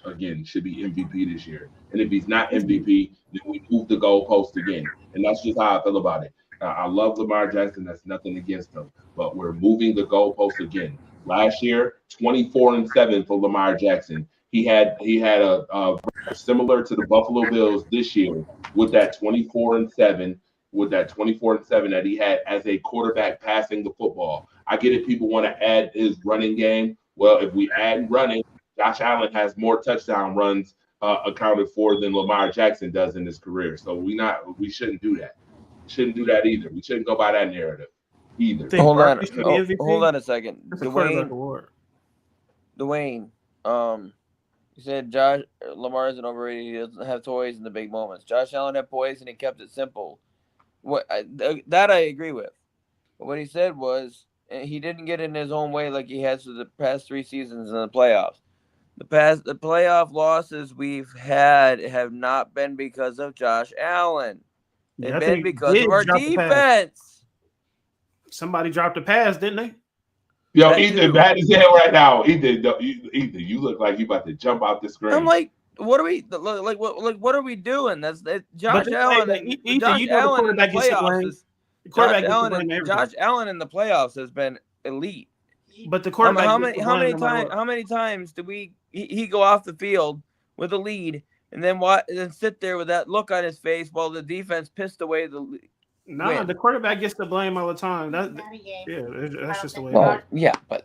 Speaker 3: should be MVP this year. And if he's not MVP, then we move the goalpost again. And that's just how I feel about it. I love Lamar Jackson. That's nothing against him, but we're moving the goalpost again. Last year, 24-7 for Lamar Jackson. He had a similar to the Buffalo Bills this year with that 24-7, that he had as a quarterback passing the football. I get it. People want to add his running game. Well, if we add running, Josh Allen has more touchdown runs accounted for than Lamar Jackson does in his career. So we shouldn't do that. Shouldn't do that either. We shouldn't go by that narrative either.
Speaker 6: Hold on a second.
Speaker 7: That's a quarterback award.
Speaker 6: Dwayne, you said Lamar isn't overrated. He doesn't have toys in the big moments. Josh Allen had poise and he kept it simple. That I agree with. But what he said was he didn't get in his own way like he has for the past 3 seasons in the playoffs. The playoff losses we've had have not been because of Josh Allen. They've been because of our defense.
Speaker 7: Somebody dropped a pass, didn't they?
Speaker 3: Yo, Ethan, bad as hell right now. Ethan, you look like you about to jump out the screen.
Speaker 6: I'm like, what are we like? What are we doing? That's Josh Allen.
Speaker 7: Josh Allen in the playoffs.
Speaker 6: Josh Allen in the playoffs has been elite.
Speaker 7: But the quarterback.
Speaker 6: How many times do he go off the field with a lead and then sit there with that look on his face while the defense pissed away the lead?
Speaker 7: Nah, the quarterback gets the blame all the time. That's just the way.
Speaker 6: Well, yeah, but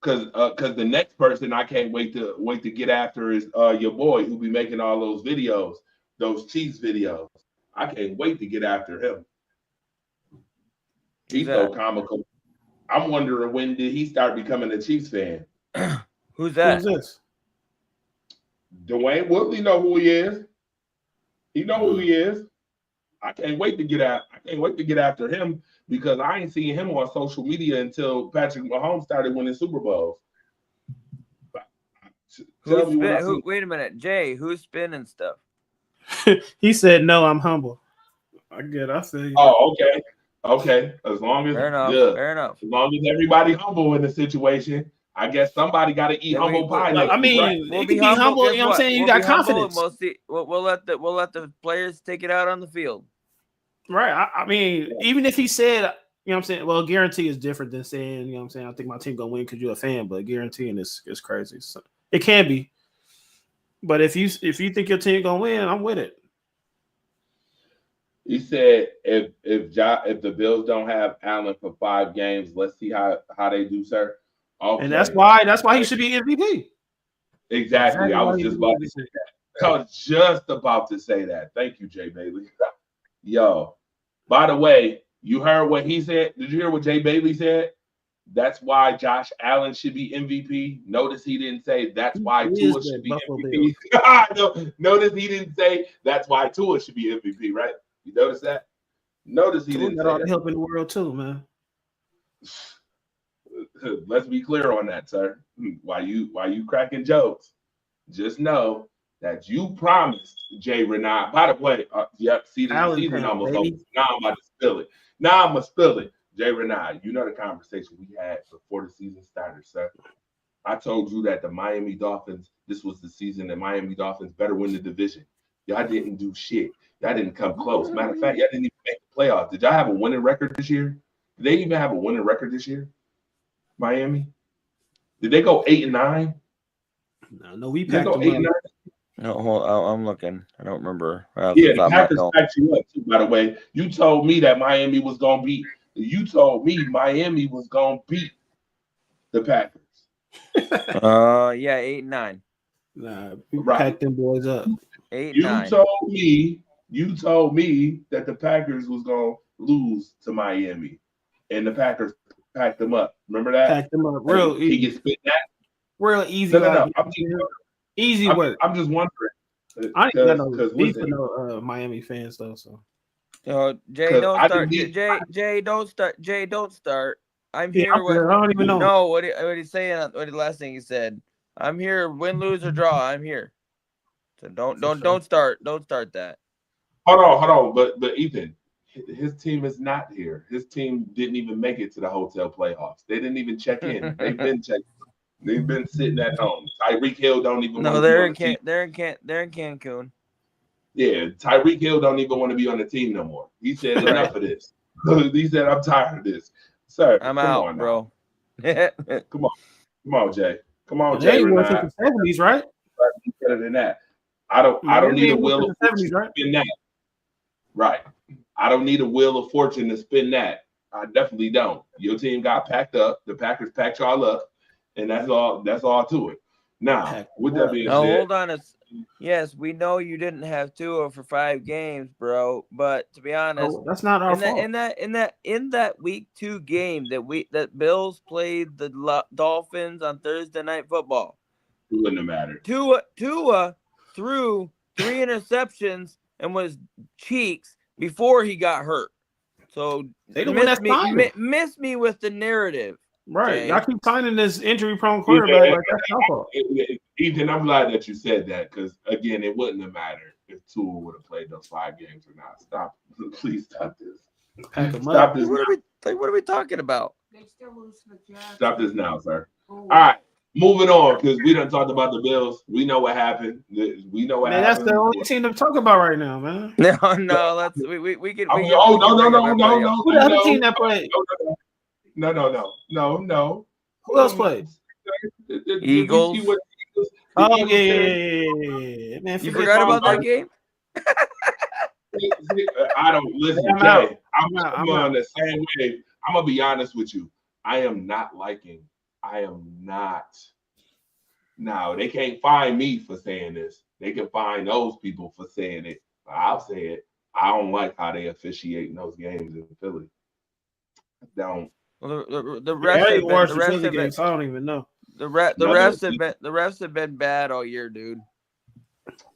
Speaker 3: Cause the next person I can't wait to get after is your boy who be making all those videos, those Chiefs videos. I can't wait to get after him. He's so comical. I'm wondering, when did he start becoming a Chiefs fan?
Speaker 6: Who's that?
Speaker 7: Who's this?
Speaker 3: Dwayne Woodley know who he is. He know who he is. I can't wait to get after him, because I ain't seen him on social media until Patrick Mahomes started winning Super Bowls.
Speaker 6: Wait a minute, Jay. Who's spinning stuff?
Speaker 7: He said, "No, I'm humble." I get. I feel you.
Speaker 3: Oh, okay. As long as
Speaker 6: fair enough.
Speaker 3: As long as everybody humble in the situation, I guess somebody got to eat humble pie.
Speaker 7: I mean,
Speaker 6: we'll
Speaker 7: be humble. You know what I'm saying? You got confidence.
Speaker 6: We'll let the players take it out on the field.
Speaker 7: Right. I mean, even if he said, you know what I'm saying, well, guarantee is different than saying, you know what I'm saying, I think my team gonna win because you're a fan, but guaranteeing is crazy. So it can be. But if you think your team gonna win, I'm with it.
Speaker 3: He said if the Bills don't have Allen for 5 games, let's see how they do, sir. Okay.
Speaker 7: And that's why he should be MVP.
Speaker 3: Exactly. I was just about to say that. I was just about to say that. Thank you, Jay Bailey. Yo, by the way, you heard what he said? Did you hear what Jay Bailey said? That's why Josh Allen should be MVP. Notice he didn't say that's why Tua should be MVP. Notice he didn't say that's why Tua should be MVP, right? You notice that? Notice he didn't
Speaker 7: got all the help in the world too, man.
Speaker 3: Let's be clear on that, sir. Why you cracking jokes? Just know that you promised Jay Renard. By the way, season almost over. Now I'm about to spill it. Now I'm gonna spill it. Jay Renard, you know the conversation we had before the season started, sir. I told you that the Miami Dolphins, this was the season that Miami Dolphins better win the division. Y'all didn't do shit. Y'all didn't come close. Matter of fact, y'all didn't even make the playoffs. Did y'all have a winning record this year? Did they even have a winning record this year? Miami? Did they go 8-9?
Speaker 7: No, we packed them 8-9.
Speaker 6: No, I'm looking. I don't remember.
Speaker 3: Yeah, the Packers packed you up too, by the way. You told me that Miami was gonna beat. You told me Miami was gonna beat the Packers.
Speaker 6: Yeah, 8-9.
Speaker 7: Nah, we packed them boys up.
Speaker 6: 8-9.
Speaker 3: You told me that the Packers was gonna lose to Miami, and the Packers packed them up. Remember that?
Speaker 7: Packed them up real easy.
Speaker 3: He can spit that.
Speaker 7: Real easy.
Speaker 3: No.
Speaker 7: Easy work.
Speaker 3: I'm just wondering.
Speaker 7: I ain't got no beef with no Miami fans though. So,
Speaker 6: Jay, don't start. Jay, don't start. Jay, don't start. I'm here.
Speaker 7: I don't even know.
Speaker 6: No, what he's saying. What the last thing he said. I'm here. Win, lose, or draw. I'm here. So don't start. Don't start that.
Speaker 3: Hold on. But Ethan, his team is not here. His team didn't even make it to the hotel playoffs. They didn't even check in. They've been checking. They've been sitting at home. Tyreek Hill don't even.
Speaker 6: No, they're in Cancun.
Speaker 3: Yeah, Tyreek Hill don't even want to be on the team no more. He said enough of this. He said I'm tired of this, sir.
Speaker 6: I'm out, bro.
Speaker 3: Come on, Jay. Come on, Jay.
Speaker 7: They were in the 70s, right?
Speaker 3: Better than that. I don't need a wheel of fortune to spin that. Right. I don't need a wheel of fortune to spin that. I definitely don't. Your team got packed up. The Packers packed y'all up. And that's all to it. Now, with that being said,
Speaker 6: hold on. Yes, we know you didn't have Tua for 5 games, bro. But to be honest,
Speaker 7: that's not our fault.
Speaker 6: In that week 2 game that Bills played the Dolphins on Thursday Night Football,
Speaker 3: it wouldn't have mattered.
Speaker 6: Tua threw 3 interceptions and was cheeks before he got hurt. So
Speaker 7: they don't
Speaker 6: miss me with the narrative.
Speaker 7: Right.
Speaker 6: Jay.
Speaker 7: Y'all keep signing this injury-prone quarterback like that's your fault.
Speaker 3: Ethan, I'm glad that you said that because, again, it wouldn't have mattered if Tua would have played those 5 games or not. Stop. Please stop this.
Speaker 6: Stop this. What are we talking about?
Speaker 9: They still lose to the Jazz.
Speaker 3: Stop this now, sir. All right. Moving on, because we done talked about the Bills. We know what happened. We know what happened.
Speaker 7: That's the only team to talk about right now, man.
Speaker 6: No. Let's we can.
Speaker 3: No.
Speaker 7: Who the other team that played?
Speaker 3: No.
Speaker 7: Who else played?
Speaker 6: Eagles.
Speaker 7: Oh yeah. Man,
Speaker 6: you forgot about that game?
Speaker 3: I don't listen, Jay. I'm on the same wave. I'm gonna be honest with you. I am not liking I am not. Now, they can't find me for saying this. They can find those people for saying it. But I'll say it. I don't like how they officiate in those games in Philly. I don't.
Speaker 6: Well, the
Speaker 7: Yeah, I
Speaker 6: refs
Speaker 7: ain't watched
Speaker 6: the
Speaker 7: the
Speaker 6: refs
Speaker 7: Philly
Speaker 6: have been
Speaker 7: games. So I don't even know.
Speaker 6: the
Speaker 3: No,
Speaker 6: refs have been bad all year, dude.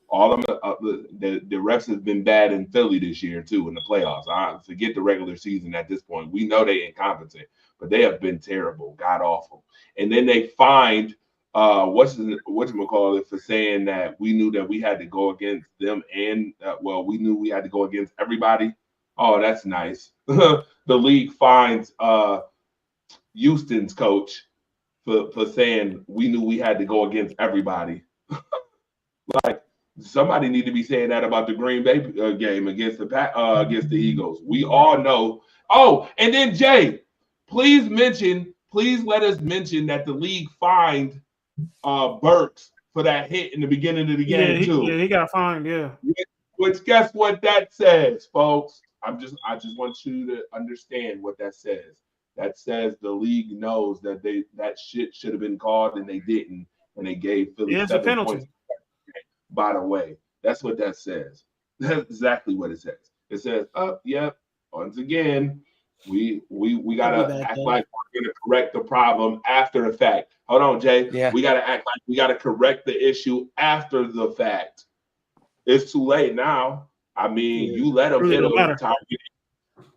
Speaker 3: All of the refs have been bad in Philly this year too in the playoffs. I forget the regular season at this point. We know they incompetent, but they have been terrible, god awful. And then they fined whatchamacallit for saying that we knew that we had to go against them and we knew we had to go against everybody. Oh, that's nice. The league fines Houston's coach for saying we knew we had to go against everybody. Like somebody need to be saying that about the Green Bay game against the Eagles. We all know. Oh, and then Jay, please let us mention that the league fined Burks for that hit in the beginning of the game too.
Speaker 7: Yeah, he got fined. Yeah.
Speaker 3: Which guess what that says, folks? I just want you to understand what that says. That says the league knows that that shit should have been called and they didn't, and they gave Philly 7
Speaker 7: a penalty.
Speaker 3: points. By the way, that's what that says. That's exactly what it says. It says, once again, we gotta act like we're gonna correct the problem after the fact. Hold on, Jay.
Speaker 6: Yeah.
Speaker 3: We gotta act like we gotta correct the issue after the fact. It's too late now. I mean, you let him
Speaker 7: Really
Speaker 3: hit
Speaker 7: don't
Speaker 3: him
Speaker 7: matter.
Speaker 3: targeted.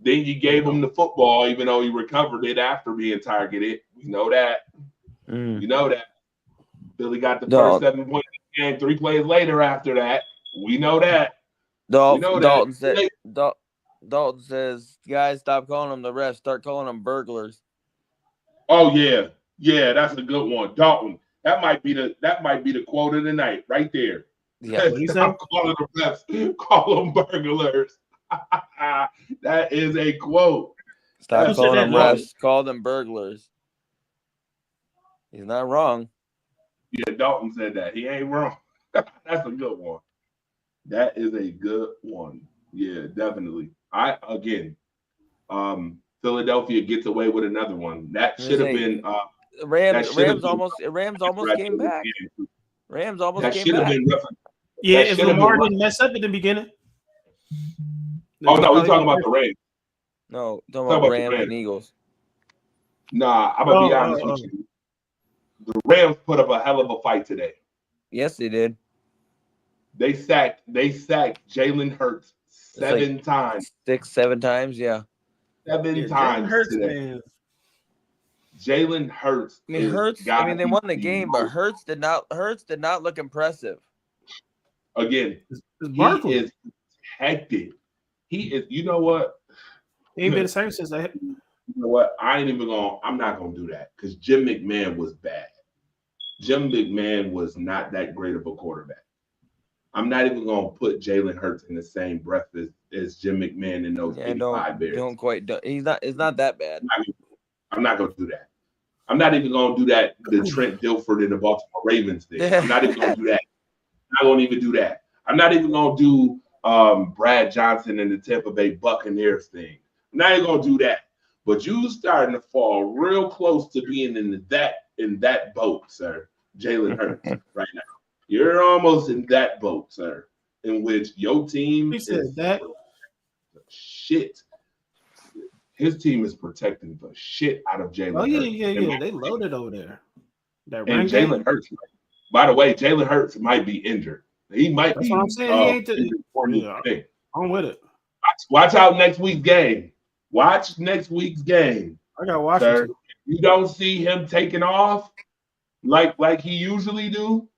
Speaker 3: Then you gave him the football, even though he recovered it after being targeted. We know that. You know that. Billy got the first 7 points in the game 3 plays later after that. We know that.
Speaker 6: Dalton says, guys, stop calling them the refs. Start calling them burglars.
Speaker 3: Oh yeah. Yeah, that's a good one. Dalton. That might be the quote of the night right there.
Speaker 6: Yeah.
Speaker 3: Stop calling them refs. Call them burglars. That is a quote.
Speaker 6: Stop calling them refs. Call them burglars. He's not wrong.
Speaker 3: Yeah, Dalton said that. He ain't wrong. That's a good one. That is a good one. Yeah, definitely. Philadelphia gets away with another one. That should have been
Speaker 6: Rams almost came back. Rams almost came back.
Speaker 7: Yeah, if Lamar didn't mess up at the beginning.
Speaker 3: Oh no, we're talking about the Rams.
Speaker 6: No, talking about Rams and Eagles.
Speaker 3: Nah, I'm gonna be honest with you. The Rams put up a hell of a fight today.
Speaker 6: Yes, they did.
Speaker 3: They sacked Jalen Hurts 7 times.
Speaker 6: 6-7 times, yeah.
Speaker 3: 7 times today. Jalen Hurts.
Speaker 6: I mean, they won the game, but Hurts did not look impressive.
Speaker 3: Again, he is protected. He is. You know what?
Speaker 7: He ain't been the same since that.
Speaker 3: You know what? I'm not gonna do that because Jim McMahon was bad. Jim McMahon was not that great of a quarterback. I'm not even gonna put Jalen Hurts in the same breath as Jim McMahon in those 85 Bears.
Speaker 6: It's not that bad.
Speaker 3: I'm not gonna do that. I'm not even gonna do that. The Trent Dilfer and the Baltimore Ravens thing. I'm not even gonna do that. I'm not gonna even do that. I'm not even gonna do Brad Johnson and the Tampa Bay Buccaneers thing. I'm not even gonna do that. But you starting to fall real close to being in that boat, sir. Jalen Hurts right now. You're almost in that boat, sir, in which your team is shit. His team is protecting the shit out of Jalen Hurts.
Speaker 7: Oh, yeah. They loaded over there.
Speaker 3: And Jalen Hurts, by the way, Jalen Hurts might be injured. He might
Speaker 7: That's
Speaker 3: be.
Speaker 7: what I'm saying. I'm with it.
Speaker 3: Watch out next week's game. Watch next week's game.
Speaker 7: I got Washington.
Speaker 3: Sir. You don't see him taking off like he usually do.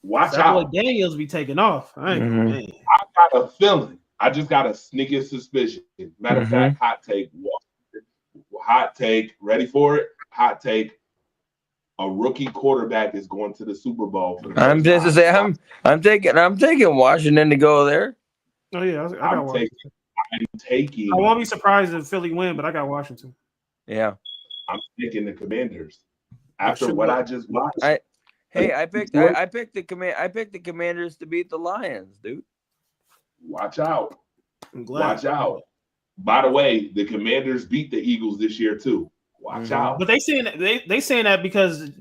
Speaker 3: Watch out.
Speaker 7: Boy Daniels be taking off. I
Speaker 3: got a feeling. I just got a sneaky suspicion. Matter of fact, hot take. Ready for it? Hot take. A rookie quarterback is going to the Super Bowl.
Speaker 6: I'm just to say I'm taking Washington to go there.
Speaker 7: Oh yeah, I got Washington.
Speaker 3: I
Speaker 7: won't be surprised if Philly win, but I got Washington.
Speaker 6: Yeah,
Speaker 3: I'm taking the Commanders. After what I just watched,
Speaker 6: I picked the Commanders to beat the Lions, dude.
Speaker 3: Watch out! Watch out! By the way, the Commanders beat the Eagles this year too. Watch out.
Speaker 7: But they saying that because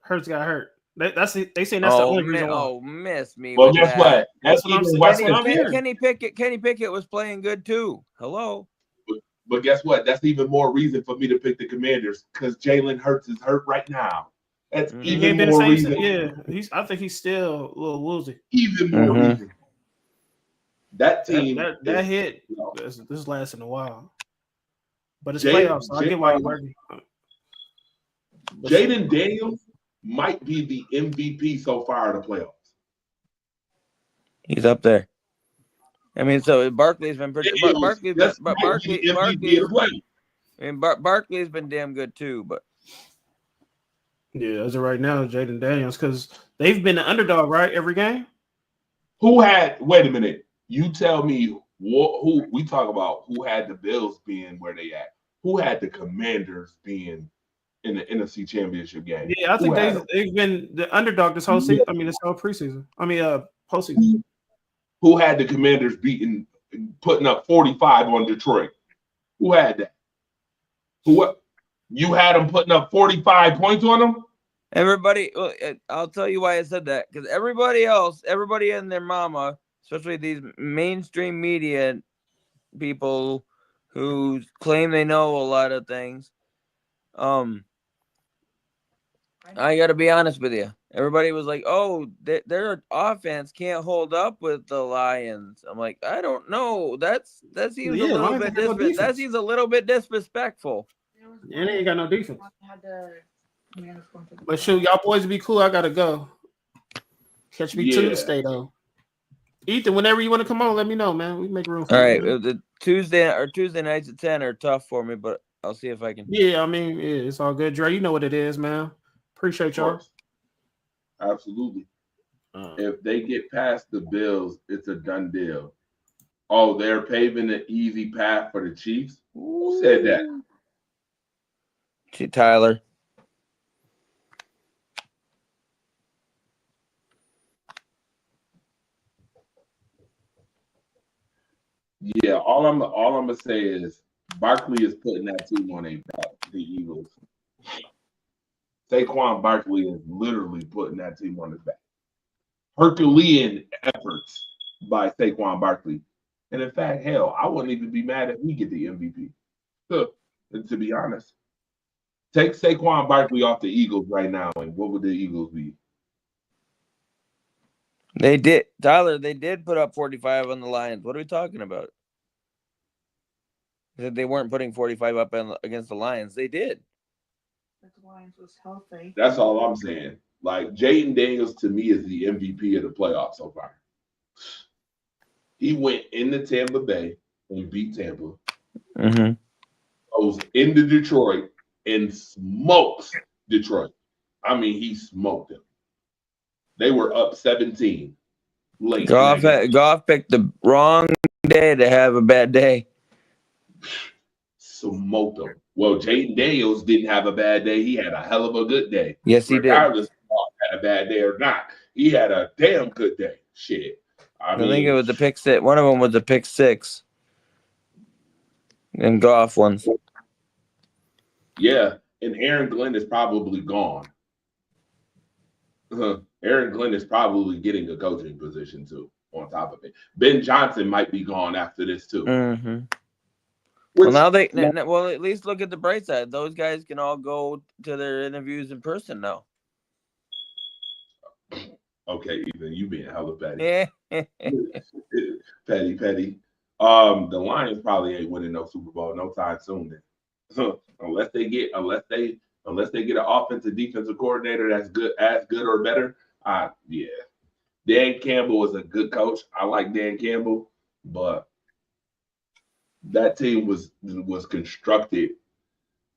Speaker 7: Hurts got hurt. They saying that's the only reason why.
Speaker 6: Miss me.
Speaker 3: Well,
Speaker 6: with
Speaker 3: guess
Speaker 6: that.
Speaker 3: what?
Speaker 7: That's what I'm
Speaker 3: even
Speaker 7: saying.
Speaker 3: worse
Speaker 7: That's what I'm
Speaker 3: than-
Speaker 7: hearing.
Speaker 6: Kenny Pickett was playing good too. Hello.
Speaker 3: But guess what? That's even more reason for me to pick the Commanders because Jalen Hurts is hurt right now. That's
Speaker 6: Mhm.
Speaker 7: He
Speaker 3: even
Speaker 7: ain't been the
Speaker 3: more
Speaker 7: same.
Speaker 3: reason.
Speaker 7: Yeah, I think he's still a little woozy.
Speaker 3: Even more
Speaker 6: Mhm.
Speaker 3: reason. That team.
Speaker 7: That hit.
Speaker 3: No.
Speaker 7: This is lasting a while. But it's
Speaker 3: Jay-
Speaker 7: playoffs, so I get why you're working. But
Speaker 3: Jaden Daniels might be the MVP so far in the playoffs.
Speaker 6: He's up there. I mean, so Barkley's been pretty. Barkley's been, but Barkley's been damn good too. But
Speaker 7: yeah, as of right now, Jaden Daniels, because they've been the underdog, right? Every game.
Speaker 3: Wait a minute. You tell me who we talk about who had the Bills being where they at? Who had the Commanders being in the NFC Championship game?
Speaker 7: Yeah, I think
Speaker 3: Who had them?
Speaker 7: they've been the underdog this whole season. I mean, this whole preseason. Postseason.
Speaker 3: Who had the Commanders putting up 45 on Detroit? Who had that? You had them putting up 45 points on them?
Speaker 6: everybody, I'll tell you why I said that, because everybody and their mama, especially these mainstream media people who claim they know a lot of things. I got to be honest with you. Everybody was like, "Oh, their offense can't hold up with the Lions." I'm like, I don't know. That seems a little bit that seems a little bit disrespectful.
Speaker 7: And they ain't got no defense. But shoot, y'all boys be cool. I gotta go. Catch me Tuesday though. Ethan, whenever you want to come on, let me know, man. We make room for
Speaker 6: All
Speaker 7: you,
Speaker 6: right,
Speaker 7: man.
Speaker 6: the Tuesday nights at 10 are tough for me, but I'll see if I can.
Speaker 7: Yeah, I mean, yeah, it's all good. Dre, you know what it is, man. Appreciate y'all.
Speaker 3: Absolutely. If they get past the Bills, it's a done deal. Oh, they're paving an easy path for the Chiefs? Who said that?
Speaker 6: Tyler.
Speaker 3: Yeah, all I'm gonna say is Barkley is putting that team on a back, the Eagles. Saquon Barkley is literally putting that team on his back. Herculean efforts by Saquon Barkley. And in fact, hell, I wouldn't even be mad if we get the MVP. To be honest. Take Saquon Barkley off the Eagles right now, and what would the Eagles be?
Speaker 6: They did, Tyler. They did put up 45 on the Lions. What are we talking about? They weren't putting 45 up against the Lions. They did.
Speaker 9: The Lions was healthy.
Speaker 3: That's all I'm saying. Like Jaden Daniels to me is the MVP of the playoffs so far. He went into Tampa Bay and beat Tampa.
Speaker 6: Mm-hmm.
Speaker 3: Goes into Detroit and smokes Detroit. I mean, he smoked them. They were up 17 late.
Speaker 6: Goff picked the wrong day to have a bad day.
Speaker 3: Smoked them. Well, Jaden Daniels didn't have a bad day. He had a hell of a good day.
Speaker 6: Yes, he did.
Speaker 3: Regardless if he had a bad day or not, he had a damn good day. Shit. I
Speaker 6: think it was the pick six. One of them was the pick six. And Goff ones.
Speaker 3: Yeah, and Aaron Glenn is probably gone. Aaron Glenn is probably getting a coaching position too. On top of it, Ben Johnson might be gone after this too.
Speaker 6: Mm-hmm.
Speaker 3: Which,
Speaker 6: Well, now at least look at the bright side. Those guys can all go to their interviews in person now.
Speaker 3: Okay, Ethan, you being hella petty.
Speaker 6: Yeah.
Speaker 3: petty. The Lions probably ain't winning no Super Bowl no time soon. Then, unless they get an offensive defensive coordinator that's as good or better. Yeah. Dan Campbell is a good coach. I like Dan Campbell, but that team was constructed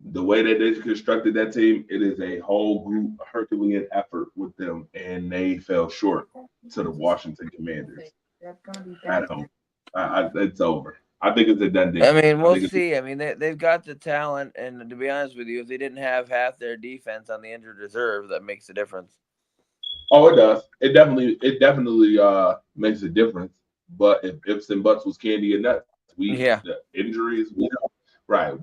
Speaker 3: the way that they constructed that team. It is a whole group Herculean effort with them, and they fell short to the Washington Commanders at home. It's over. I think it's a done deal.
Speaker 6: I mean, we'll see. I mean, they've got the talent, and to be honest with you, if they didn't have half their defense on the injured reserve, that makes a difference.
Speaker 3: Oh, it does. It definitely makes a difference. But if ifs and buts was candy and nuts, the injuries, Right.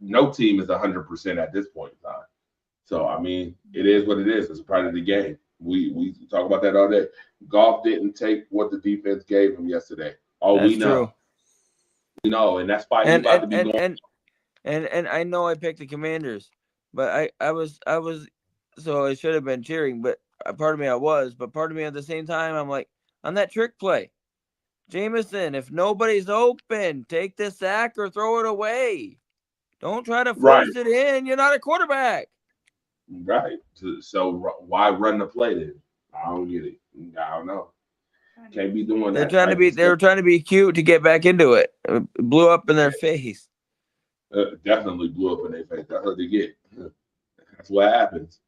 Speaker 3: No team is 100% at this point in time. So I mean, it is what it is. It's a part of the game. We talk about that all day. Goff didn't take what the defense gave him yesterday.
Speaker 6: That's
Speaker 3: We know.
Speaker 6: true.
Speaker 3: We know, and that's why he's about to be going.
Speaker 6: And I know I picked the Commanders, but I was so I should have been cheering, but part of me I was, but part of me at the same time I'm like, on that trick play, Jameson, if nobody's open, take the sack or throw it away. Don't try to force it in. You're not a quarterback.
Speaker 3: Right. So why run the play then? I don't get it. I don't know. Can't be doing that.
Speaker 6: They were trying to be cute to get back into it. It blew up in their face.
Speaker 3: Definitely blew up in their face. That's what they get. That's what happens.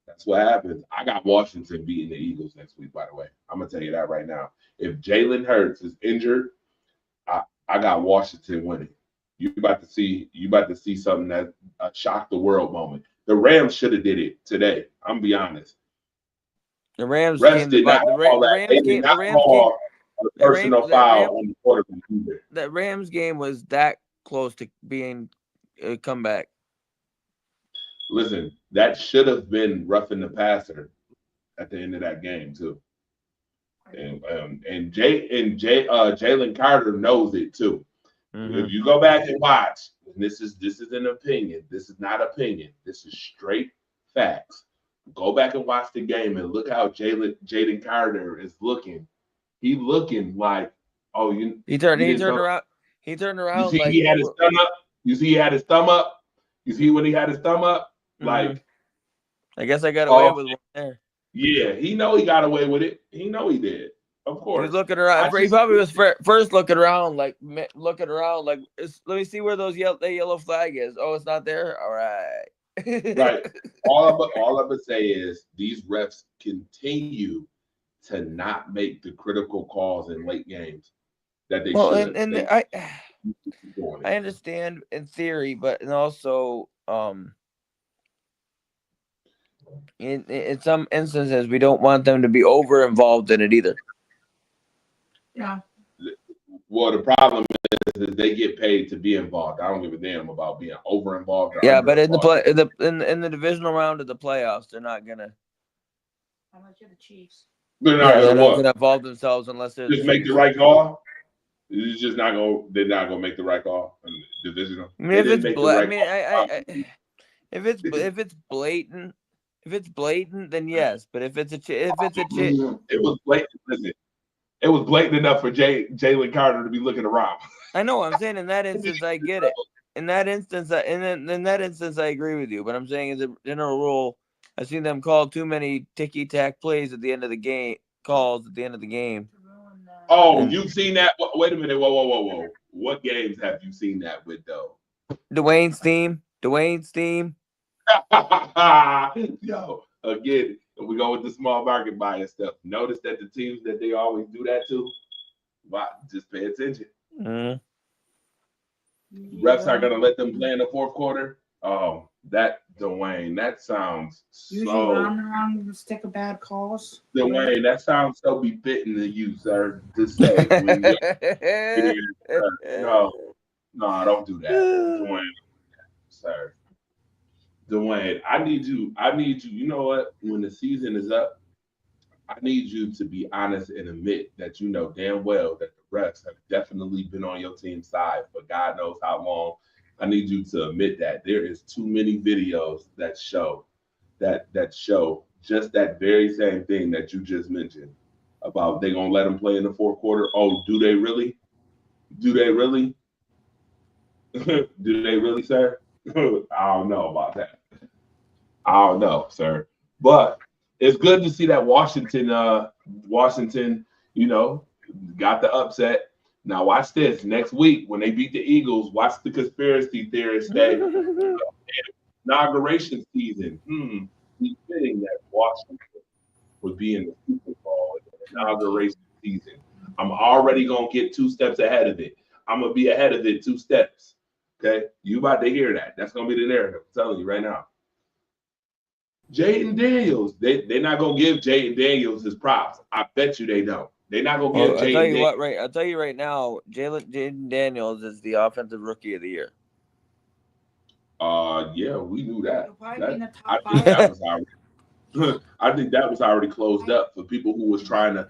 Speaker 3: That's what happens. I got Washington beating the Eagles next week, by the way. I'm gonna tell you that right now. If Jalen Hurts is injured, I got Washington winning. You about to see something that shocked the world moment. The Rams should have did it today. I'm be honest.
Speaker 6: The Rams
Speaker 3: did not call that. They did not call a personal foul on the quarterback either.
Speaker 6: That Rams game was that close to being a comeback.
Speaker 3: Listen, that should have been roughing the passer at the end of that game too. And Jalen Carter knows it too. Mm-hmm. If you go back and watch, and this is an opinion. This is not opinion. This is straight facts. Go back and watch the game and look how Jalen Carter is looking. He looking like,
Speaker 6: he turned around. He turned around.
Speaker 3: You see, he had his thumb up. You see, he had his thumb up. You see when he had his thumb up, like.
Speaker 6: I guess I got away with one there.
Speaker 3: Yeah, he know he got away with it. He know he did. Of course.
Speaker 6: He was looking around. He probably was first looking around, like let me see where that yellow flag is. Oh, it's not there. All right.
Speaker 3: Right. All I would say is these refs continue to not make the critical calls in late games that they should.
Speaker 6: And I understand in theory, but also in some instances we don't want them to be over involved in it either.
Speaker 9: Yeah.
Speaker 3: Well, the problem is they get paid to be involved. I don't give a damn about being over involved.
Speaker 6: Yeah, but in the divisional round of the playoffs, they're not gonna.
Speaker 9: How much are the Chiefs?
Speaker 3: They're
Speaker 6: not gonna involve themselves unless they're
Speaker 3: just make the right call. It's just not gonna. They're not gonna make the right call. Divisional.
Speaker 6: I mean, if it's blatant, then yes. But if it's a
Speaker 3: it was blatant. Listen, it was blatant enough for Jalen Carter to be looking around.
Speaker 6: I know. I'm saying in that instance, I get it. In that instance, I agree with you. But I'm saying as a general rule, I've seen them call too many ticky-tack plays at the end of the game. Calls at the end of the game.
Speaker 3: Oh, you've seen that? Wait a minute. Whoa. What games have you seen that with, though?
Speaker 6: Dwayne's team.
Speaker 3: Yo, again, we go with the small market bias stuff. Notice that the teams that they always do that to, just pay attention.
Speaker 6: Mm-hmm.
Speaker 3: Refs aren't going to let them play in the fourth quarter. Oh, that Dwayne, that sounds
Speaker 9: usually
Speaker 3: so.
Speaker 9: round and round with a stick of bad calls.
Speaker 3: Dwayne, that sounds so befitting to you, sir. To say, no, don't do that, Dwayne, sir. Dwayne, I need you. You know what? When the season is up, I need you to be honest and admit that you know damn well that the refs have definitely been on your team's side for God knows how long. I need you to admit that there is too many videos that show just that very same thing that you just mentioned about they gonna let them play in the fourth quarter. Oh, do they really? Do they really, sir? I don't know about that. I don't know, sir. But it's good to see that Washington, got the upset. Now watch this. Next week when they beat the Eagles, watch the conspiracy theorists say inauguration season. It's fitting that Washington would be in the Super Bowl in the inauguration season. I'm already gonna get 2 steps ahead of it. I'm gonna be ahead of it 2 steps. Okay, you about to hear that. That's going to be the narrative. I'm telling you right now. Jayden Daniels, they're not going to give Jayden Daniels his props. I bet you they don't. They're not going to give Jayden Daniels.
Speaker 6: I'll tell you right now, Jayden Daniels is the offensive rookie of the year.
Speaker 3: Yeah, we knew that.
Speaker 9: He'll probably be in the
Speaker 3: I
Speaker 9: top
Speaker 3: think
Speaker 9: five.
Speaker 3: that was already. I think that was already closed up for people who was trying to.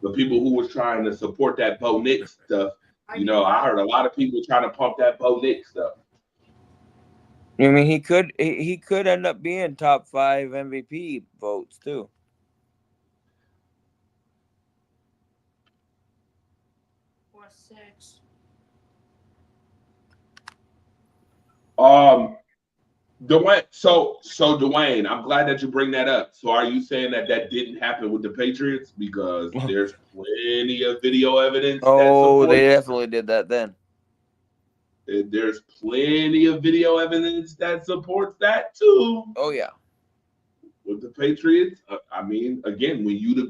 Speaker 3: The people who was trying to support that Bo Nick stuff. You know, I heard a lot of people trying to pump that Bo Nick stuff.
Speaker 6: I mean, he could end up being top 5 MVP votes too.
Speaker 9: Or 6.
Speaker 3: Dwayne. So Dwayne, I'm glad that you bring that up. So are you saying that didn't happen with the Patriots because there's plenty of video evidence?
Speaker 6: Oh, they definitely did that then.
Speaker 3: There's plenty of video evidence that supports that too.
Speaker 6: Oh yeah.
Speaker 3: With the Patriots, I mean, again, when you're the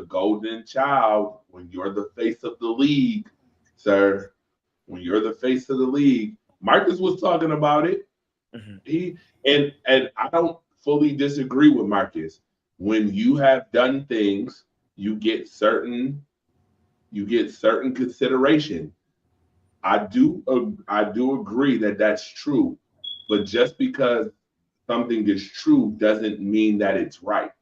Speaker 3: golden child, when you're the face of the league, sir, when you're the face of the league, Marcus was talking about it. And I don't fully disagree with Marcus. When you have done things, you get certain consideration. I do agree that that's true, but just because something is true doesn't mean that it's right.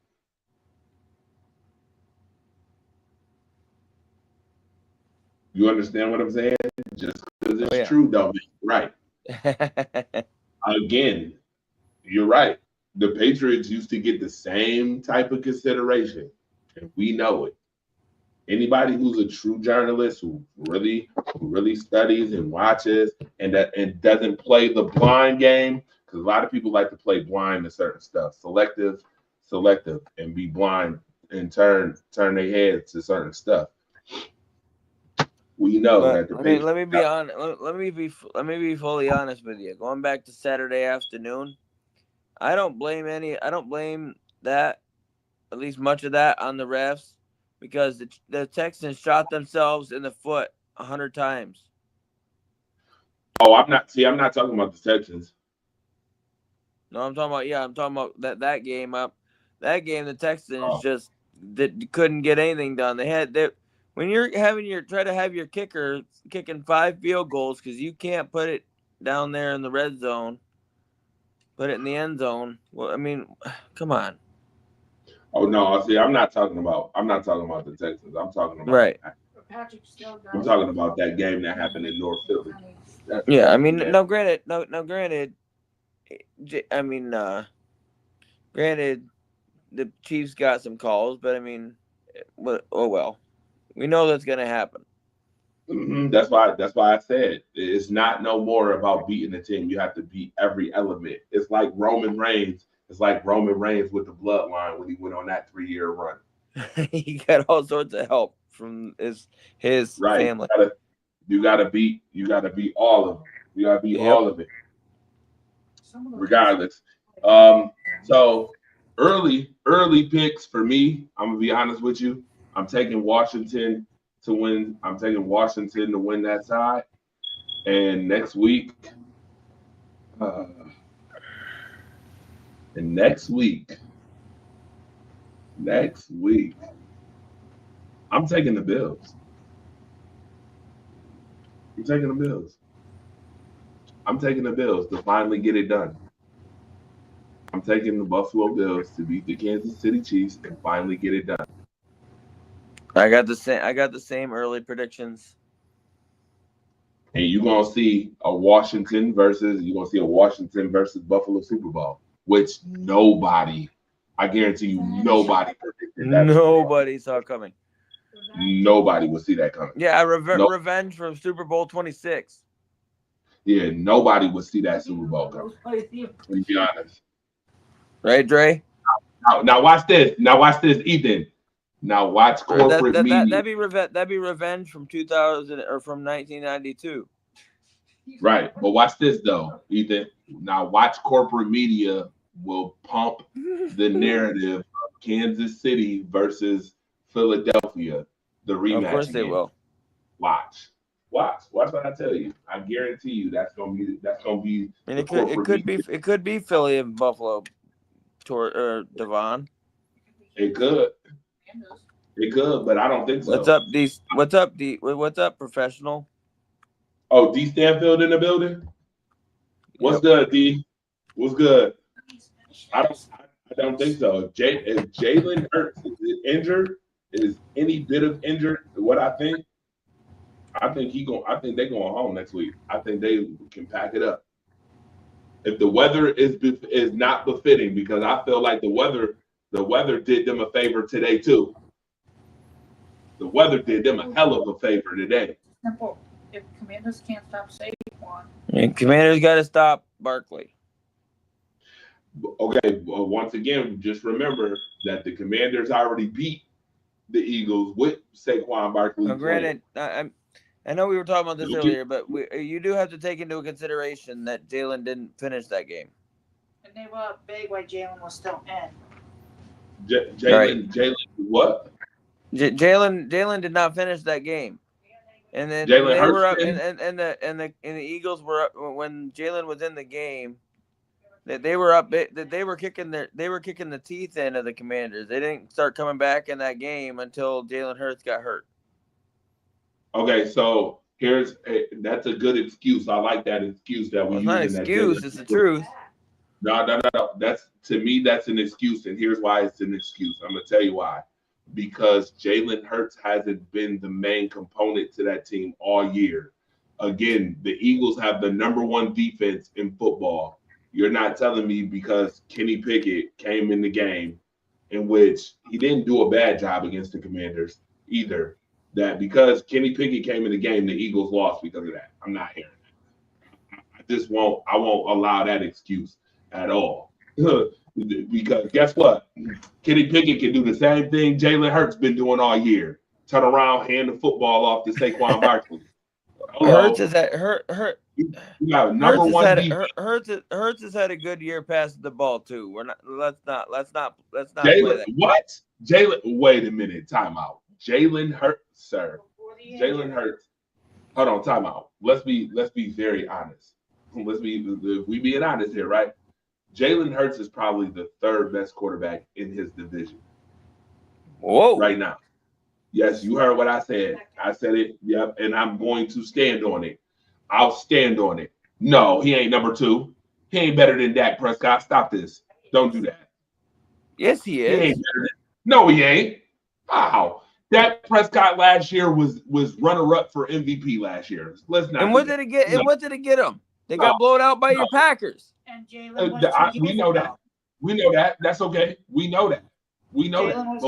Speaker 3: You understand what I'm saying? Just because it's true don't mean it's right. Again, you're right. The Patriots used to get the same type of consideration, and we know it. Anybody who's a true journalist who really studies and watches and doesn't play the blind game, because a lot of people like to play blind to certain stuff, selective, and be blind and turn their heads to certain stuff. We know that the Patriots.
Speaker 6: Let me be honest. Let me be fully honest with you. Going back to Saturday afternoon, I don't blame that, at least much of that, on the refs. Because the Texans shot themselves in the foot 100 times.
Speaker 3: Oh, I'm not talking about the Texans.
Speaker 6: No, I'm talking about that game up. That game, the Texans just couldn't get anything done. When you're try to have your kicker kicking 5 field goals because you can't put it down there in the red zone, put it in the end zone. Well, I mean, come on.
Speaker 3: Oh no! See, I'm not talking about the Texans. I'm talking about
Speaker 6: right.
Speaker 3: I'm talking about that game that happened in North Philly.
Speaker 6: Yeah, I mean, granted, I mean, granted, the Chiefs got some calls, but I mean, oh well, we know that's gonna happen.
Speaker 3: That's why I said it's not no more about beating the team. You have to beat every element. It's like Roman Reigns. It's like Roman Reigns with the bloodline when he went on that 3-year run.
Speaker 6: He got all sorts of help from his family.
Speaker 3: You gotta beat all of them. You gotta beat all of it. Regardless. So early picks for me, I'm gonna be honest with you. I'm taking Washington to win. I'm taking Washington to win that side. And next week, I'm taking the Bills. I'm taking the Bills to finally get it done. I'm taking the Buffalo Bills to beat the Kansas City Chiefs and finally get it done.
Speaker 6: I got the same early predictions.
Speaker 3: And you're gonna see a Washington versus Buffalo Super Bowl, which I guarantee you, nobody predicted that.
Speaker 6: Nobody saw it coming.
Speaker 3: Nobody would see that coming.
Speaker 6: Yeah, revenge from Super Bowl 26.
Speaker 3: Yeah, nobody would see that Super Bowl coming. To be honest.
Speaker 6: Right, Dre?
Speaker 3: Now watch this. Ethan. Now watch corporate media.
Speaker 6: That'd be revenge from 2000 or from 1992.
Speaker 3: Right, but watch this though, Ethan. Now watch corporate media will pump the narrative of Kansas City versus Philadelphia, the rematch.
Speaker 6: Of course they will.
Speaker 3: Watch what I tell you. I guarantee you that's gonna be.
Speaker 6: And it could be Philly and Buffalo, Devon.
Speaker 3: It could, but I don't think so.
Speaker 6: What's up, professional?
Speaker 3: Oh, D Stanfield in the building. What's good, D? What's good? I don't think so. If Jalen Hurts is injured, is any bit of injured, what I think they going home next week. I think they can pack it up. If the weather is not befitting, because I feel like the weather did them a favor today too. The weather did them a hell of a favor today.
Speaker 9: Simple. If Commanders can't stop Saquon,
Speaker 6: And Commanders got to stop Barkley.
Speaker 3: Okay, well, once again, just remember that the Commanders already beat the Eagles with Saquon Barkley.
Speaker 6: Now, granted, I know we were talking about this earlier, but you do have to take into consideration that Jalen didn't finish that game.
Speaker 9: and they were up big while Jalen was still in.
Speaker 3: Jalen, what?
Speaker 6: Jalen did not finish that game, and then
Speaker 3: Jalen
Speaker 6: they
Speaker 3: Hurts
Speaker 6: were up,
Speaker 3: did?
Speaker 6: and the Eagles were up when Jalen was in the game. They were up. They were kicking the teeth in of the Commanders. They didn't start coming back in that game until Jalen Hurts got hurt.
Speaker 3: Okay, so that's a good excuse. I like that excuse that we
Speaker 6: Well, it's
Speaker 3: use.
Speaker 6: not an excuse. It's the truth.
Speaker 3: No. That's, to me, that's an excuse, and here's why it's an excuse. I'm gonna tell you why. Because Jalen Hurts hasn't been the main component to that team all year. Again, the Eagles have the #1 defense in football. You're not telling me because Kenny Pickett came in the game, in which he didn't do a bad job against the Commanders either, that because Kenny Pickett came in the game, the Eagles lost because of that. I'm not hearing that. I won't allow that excuse at all. Because guess what? Kenny Pickett can do the same thing Jalen Hurts been doing all year. Turn around, hand the football off to Saquon Barkley.
Speaker 6: Hurts is at Hurt.
Speaker 3: You got #1 defense.
Speaker 6: Hurts has had a good year passing the ball too. Let's not play
Speaker 3: Jalen,
Speaker 6: that.
Speaker 3: what? Jalen, wait a minute. Time out. Jalen Hurts, sir. Jalen Hurts. Hold on, time out. Let's be very honest. We being honest here, right? Jalen Hurts is probably the 3rd best quarterback in his division.
Speaker 6: Whoa.
Speaker 3: Right now. Yes, you heard what I said. I said it, yep, and I'm going to stand on it. I'll stand on it. No, he ain't #2. He ain't better than Dak Prescott. Stop this. Don't do that.
Speaker 6: Yes, he
Speaker 3: He
Speaker 6: is.
Speaker 3: ain't better than. No, he ain't. How? Dak Prescott last year was runner-up for MVP last year. Let's not.
Speaker 6: And what did it get?
Speaker 3: No.
Speaker 6: And what did it get him? They got blown out by your Packers.
Speaker 9: And Jalen was
Speaker 3: We know that. We know that. That's okay. We know that. We know that.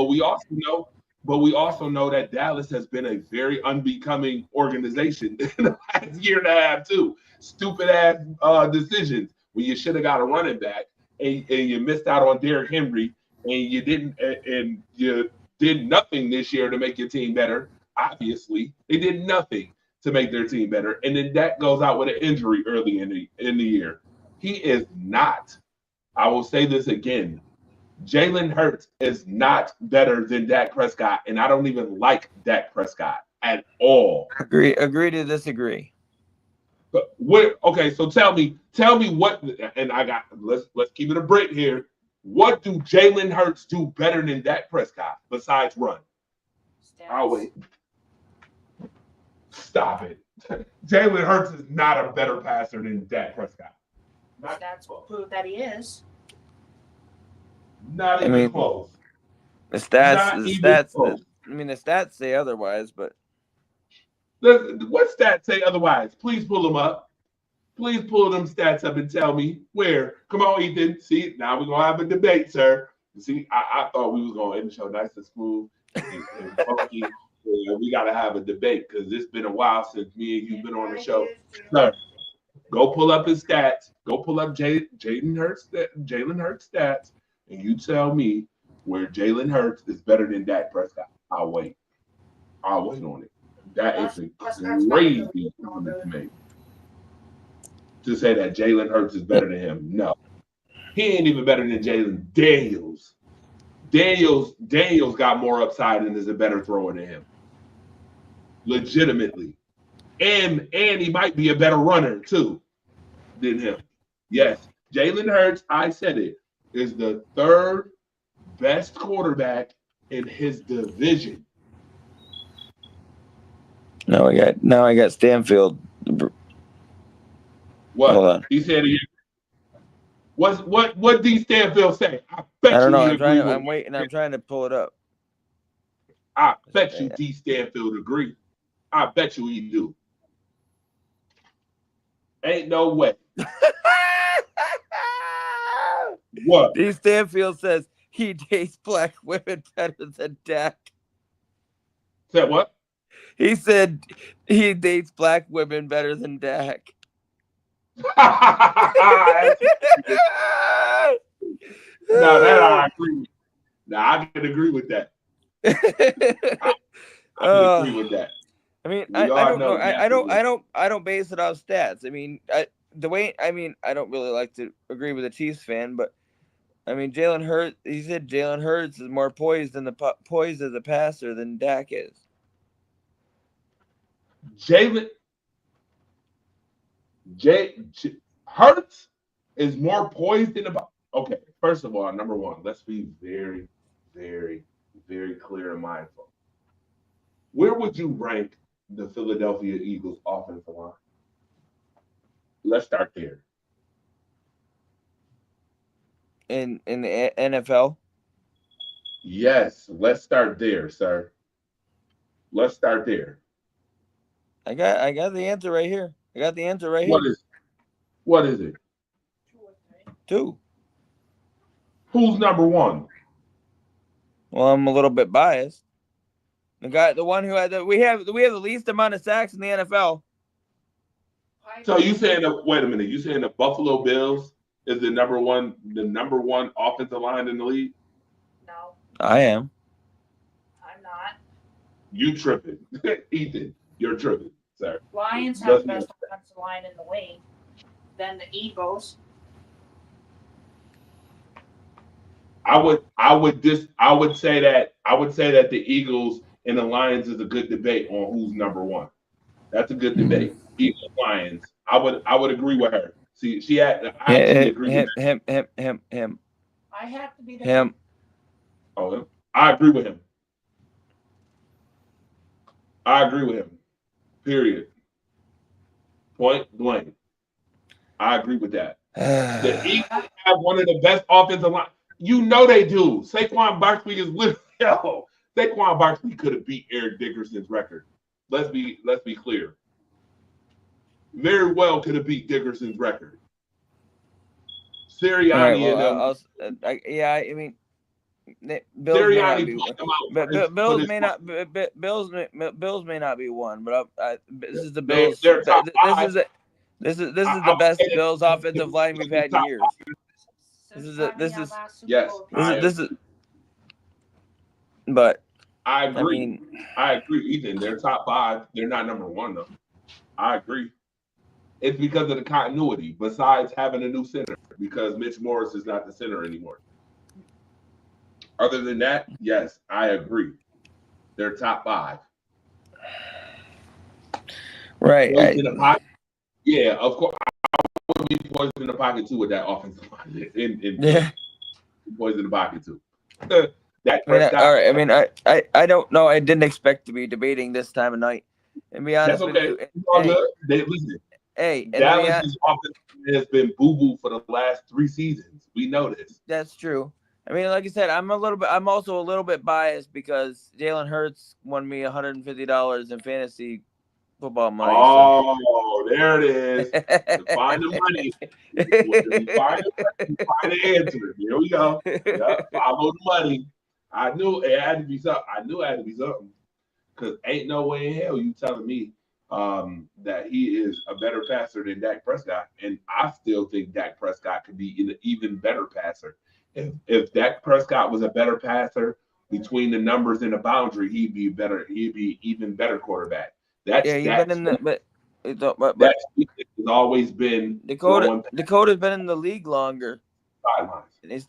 Speaker 3: But we also know that Dallas has been a very unbecoming organization in the last year and a half too. Stupid ass decisions when you should have got a running back and you missed out on Derrick Henry and you did nothing this year to make your team better. Obviously, they did nothing to make their team better, and then Dak goes out with an injury early in the year. He is not. I will say this again. Jalen Hurts is not better than Dak Prescott, and I don't even like Dak Prescott at all.
Speaker 6: Agree to disagree.
Speaker 3: But okay, so tell me what, and let's keep it a break here. What do Jalen Hurts do better than Dak Prescott besides run? I'll wait. Stop it. Jalen Hurts is not a better passer than Dak Prescott.
Speaker 9: That's proof that he is.
Speaker 3: Not even close.
Speaker 6: The stats.
Speaker 3: Close.
Speaker 6: The stats say otherwise, but
Speaker 3: What stats say otherwise? Please pull them up. Please pull them stats up and tell me where. Come on, Ethan. See, now we're gonna have a debate, sir. See, I thought we was gonna end the show nice and smooth and funky. We gotta have a debate because it's been a while since me and you've been on the show. Sir, go pull up his stats. Go pull up Jalen Hurts stats, and you tell me where Jalen Hurts is better than Dak Prescott. I'll wait on it. That is a crazy comment to make. To say that Jalen Hurts is better than him. No. He ain't even better than Jalen Daniels. Daniels got more upside and is a better thrower than him. Legitimately. And he might be a better runner too than him. Yes. Jalen Hurts, I said it, is the 3rd best quarterback in his division.
Speaker 6: now I got Stanfield.
Speaker 3: What?
Speaker 6: Hold on.
Speaker 3: He said he. What D. Stanfield say? I bet
Speaker 6: I don't
Speaker 3: you
Speaker 6: know.
Speaker 3: he agree with
Speaker 6: I'm waiting. I'm trying to pull it up.
Speaker 3: I bet you D. Stanfield agree. I bet you he do. Ain't no way. What?
Speaker 6: D. Stanfield says he dates black women better than Dak.
Speaker 3: Said what?
Speaker 6: He said he dates black women better than Dak.
Speaker 3: No, that I agree with. Now I can agree with that. I can agree with that.
Speaker 6: I mean,
Speaker 3: We
Speaker 6: I
Speaker 3: all
Speaker 6: don't know.
Speaker 3: know
Speaker 6: I don't base it off stats. I mean, I don't really like to agree with a Chiefs fan, but I mean, Jalen Hurts. He said Jalen Hurts is more poised as a passer than Dak is.
Speaker 3: Hurts is more poised than about. Okay, first of all, number one, let's be very, very, very clear and mindful. Where would you rank the Philadelphia Eagles offensive line? Let's start there.
Speaker 6: In the NFL?
Speaker 3: Yes, let's start there, sir. Let's start there.
Speaker 6: I got the answer right here. I got the answer right here.
Speaker 3: What is it?
Speaker 6: 2.
Speaker 3: Who's number one?
Speaker 6: Well, I'm a little bit biased. The one who had we have the least amount of sacks in the NFL.
Speaker 3: So you saying that? Wait a minute. You saying the Buffalo Bills is the number one offensive line in the league?
Speaker 9: No,
Speaker 6: I am.
Speaker 9: I'm not.
Speaker 3: You tripping, Ethan? You're tripping, sir.
Speaker 9: Lions have the best offensive line in the league. Then the Eagles.
Speaker 3: I would say that the Eagles and the Lions is a good debate on who's number one. That's a good debate. Eagles, Lions. I would agree with her. See, I actually agree with
Speaker 6: him.
Speaker 9: I have to be the
Speaker 6: Him.
Speaker 3: Oh, I agree with him. I agree with him. Period. Point blank. I agree with that. The Eagles have one of the best offensive line. You know they do. Saquon Barkley is literally Saquon Barkley could have beat Eric Dickerson's record. Let's be clear. Very well could have beat Dickerson's record. Sirianni
Speaker 6: Bills may not be one, but this is the Bills. This is the best Bills offensive line we've had in years. But
Speaker 3: I agree. I agree, Ethan. They're top 5. They're not number 1 though. I agree. It's because of the continuity. Besides having a new center, because Mitch Morris is not the center anymore. Other than that, yes, I agree. They're top 5.
Speaker 6: Right.
Speaker 3: Yeah, of course. I would be poised in the pocket too with that offensive line. Poised in the pocket too.
Speaker 6: All right. I mean, I don't know. I didn't expect to be debating this time of night. And be honest
Speaker 3: with you. It's all good. Listen. Dallas's offense has been boo-boo for the last 3 seasons. We know this.
Speaker 6: That's true. I mean, like I said, I'm also a little bit biased because Jalen Hurts won me $150 in fantasy football money.
Speaker 3: Oh, so. There it is. Find the money. Find the answer. Here we go. Yep. Follow the money. I knew it had to be something. Because ain't no way in hell you telling me that he is a better passer than Dak Prescott. And I still think Dak Prescott could be an even better passer. If Dak Prescott was a better passer between the numbers and the boundary, he'd be even better quarterback. That's has always been
Speaker 6: Dakota's been in the league longer. And he's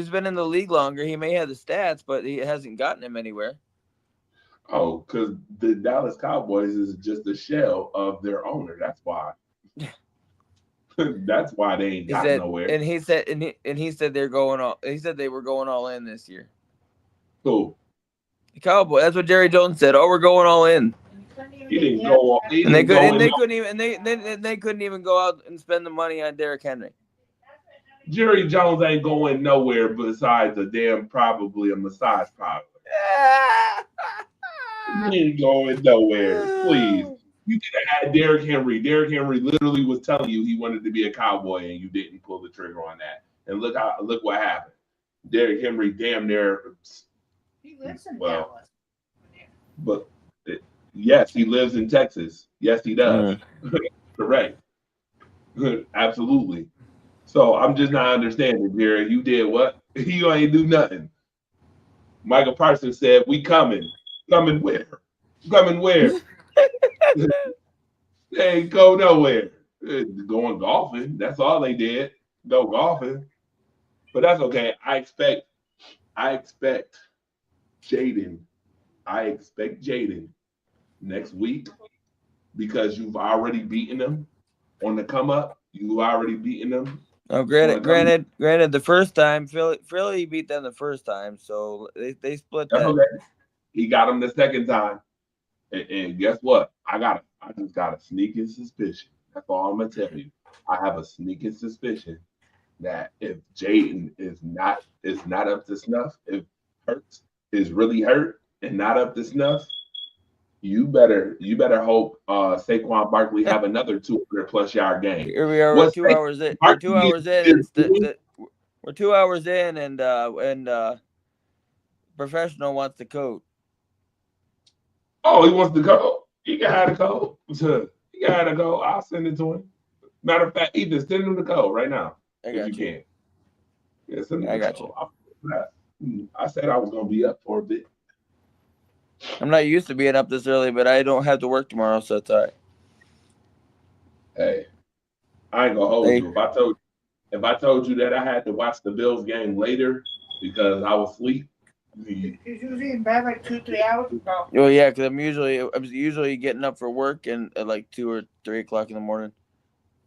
Speaker 6: been in the league longer. He may have the stats, but he hasn't gotten him anywhere.
Speaker 3: Oh, because the Dallas Cowboys is just a shell of their owner. That's why. That's why they ain't got nowhere.
Speaker 6: And he said they're going all. He said they were going all in this year.
Speaker 3: Who?
Speaker 6: The Cowboys. That's what Jerry Jones said. Oh, we're going all in.
Speaker 9: Couldn't even
Speaker 3: He
Speaker 9: get
Speaker 3: didn't
Speaker 9: the
Speaker 3: go off.
Speaker 9: extra-
Speaker 3: He
Speaker 6: And they
Speaker 3: didn't
Speaker 6: could,
Speaker 3: go
Speaker 6: and
Speaker 3: in.
Speaker 6: they couldn't even, they couldn't even go out and spend the money on Derrick Henry.
Speaker 3: Jerry Jones ain't going nowhere besides probably a massage parlor. He ain't going nowhere. Please. You could have had Derrick Henry. Derrick Henry literally was telling you he wanted to be a Cowboy, and you didn't pull the trigger on that. And look what happened. Derrick Henry damn near.
Speaker 9: He lives in
Speaker 3: Well,
Speaker 9: Dallas.
Speaker 3: but yes, he lives in Texas. Yes, he does. Correct. Absolutely. So I'm just not understanding, Jerry. You did what? You ain't do nothing. Michael Parsons said, "We coming. Coming where? Coming where? They ain't go nowhere. Going golfing. That's all they did. Go golfing. But that's okay. I expect Jaden. I expect Jaden next week because you've already beaten them on the come up. You've already beaten them.
Speaker 6: Oh, granted, the first time Philly beat them the first time, so they split
Speaker 3: That's
Speaker 6: that.
Speaker 3: okay. He got him the second time. And guess what? I just got a sneaking suspicion. That's all I'm gonna tell you. I have a sneaking suspicion that if Jaden is not up to snuff, if Hurts is really hurt and not up to snuff, you better hope Saquon Barkley have another 200+ yard game.
Speaker 6: Here we are. We're 2 hours in. We're 2 hours in. We're 2 hours in, and professional wants the code.
Speaker 3: Oh, he wants to go. He got to go. He got to go. I'll send it to him. Matter of fact, Ethan, send him the code right now if you can. Yeah, send him
Speaker 6: I
Speaker 3: the
Speaker 6: got
Speaker 3: code.
Speaker 6: you.
Speaker 3: I said I was gonna be up for a bit.
Speaker 6: I'm not used to being up this early, but I don't have to work tomorrow, so it's all right.
Speaker 3: Hey, I ain't gonna hold you. If I told you that I had to watch the Bills game later because I was asleep.
Speaker 9: He's usually in bed like 2-3 hours ago.
Speaker 6: Oh yeah, because I'm usually getting up for work and at like 2 or 3 o'clock in the morning.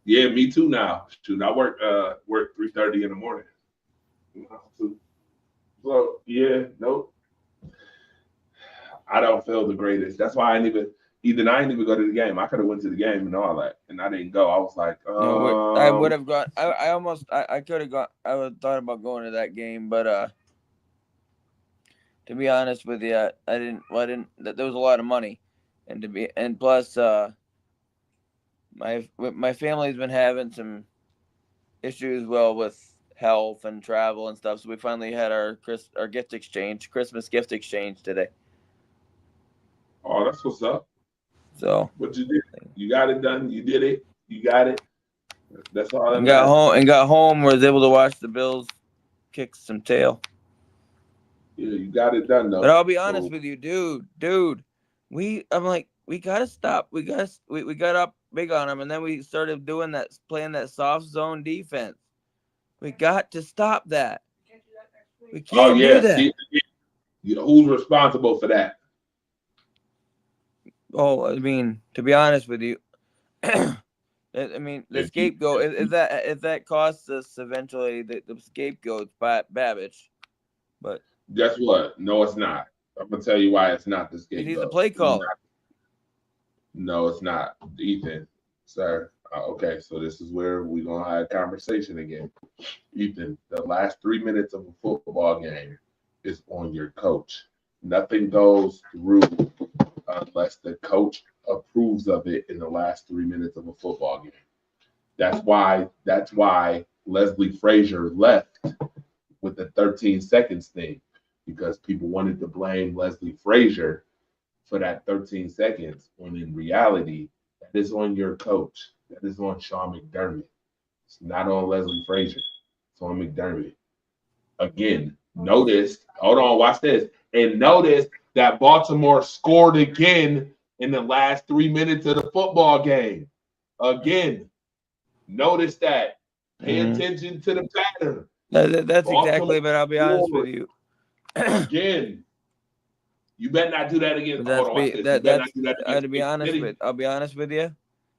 Speaker 3: Yeah, me too now. Shoot, I work 3:30 in the morning. So yeah, nope. I don't feel the greatest. That's why I didn't even go to the game. I could have went to the game and all that, and I didn't go. I was like,
Speaker 6: I would have gone. I could have gone. I would have thought about going to that game, but to be honest with you, I didn't. There was a lot of money, and plus, my family's been having some issues, with health and travel and stuff. So we finally had our gift exchange, Christmas gift exchange today.
Speaker 3: Oh, that's what's up.
Speaker 6: So
Speaker 3: what you did, you got it done. You did it. You got it. That's all.
Speaker 6: And got home. Was able to watch the Bills kick some tail.
Speaker 3: Yeah, you got it done though.
Speaker 6: But I'll be honest with you, dude. I'm like, we gotta stop. We got up big on them, and then we started playing that soft zone defense. We got to stop that. We can't do that.
Speaker 3: Who's responsible for that?
Speaker 6: Oh, I mean, to be honest with you, I mean, the scapegoat. If that costs us eventually, the scapegoat's Babbage. But
Speaker 3: guess what? No, it's not. I'm gonna tell you why it's not the scapegoat.
Speaker 6: He's a play caller.
Speaker 3: No, it's not, Ethan, sir. Okay, so this is where we're gonna have a conversation again. Ethan, the last 3 minutes of a football game is on your coach. Nothing goes through unless the coach approves of it in the last 3 minutes of a football game. That's why Leslie Frazier left with the 13 seconds thing, because people wanted to blame Leslie Frazier for that 13 seconds, when in reality, that is on your coach. That is on Sean McDermott. It's not on Leslie Frazier. It's on McDermott. Again, notice, hold on, watch this. And notice that Baltimore scored again in the last 3 minutes of the football game. Again, notice that. Pay attention to the pattern.
Speaker 6: That's exactly, but I'll be honest with you.
Speaker 3: Again, you better not do that again.
Speaker 6: I'll be honest with you.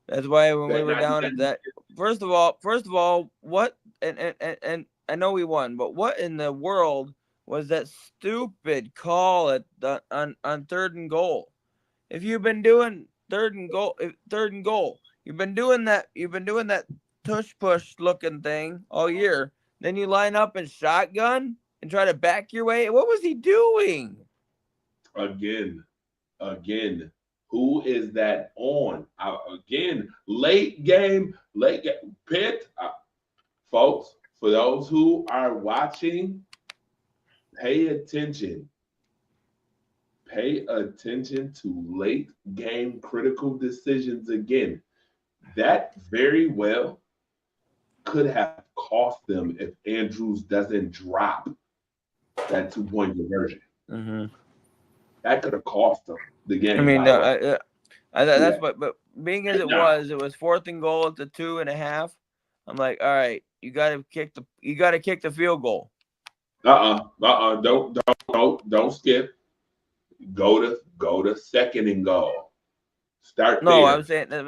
Speaker 6: That's why when we were down at that, first of all, what and I know we won, but what in the world was that stupid call on 3rd and goal? if you've been doing third and goal, you've been doing that tush push looking thing all year. Then you line up and shotgun and try to back your way. What was he doing?
Speaker 3: Again, who is that on? Again, late game, Pitt. Folks, for those who are watching, pay attention. Pay attention to late game critical decisions again. That very well could have cost them if Andrews doesn't drop that 2-point conversion.
Speaker 6: Mm-hmm.
Speaker 3: That could have cost them the game.
Speaker 6: I mean, that's
Speaker 3: Yeah.
Speaker 6: but being as it was 4th and goal at the 2.5. I'm like, all right, you got to kick the field goal.
Speaker 3: Don't skip. Go to 2nd and goal. Start.
Speaker 6: No,
Speaker 3: there.
Speaker 6: I was saying that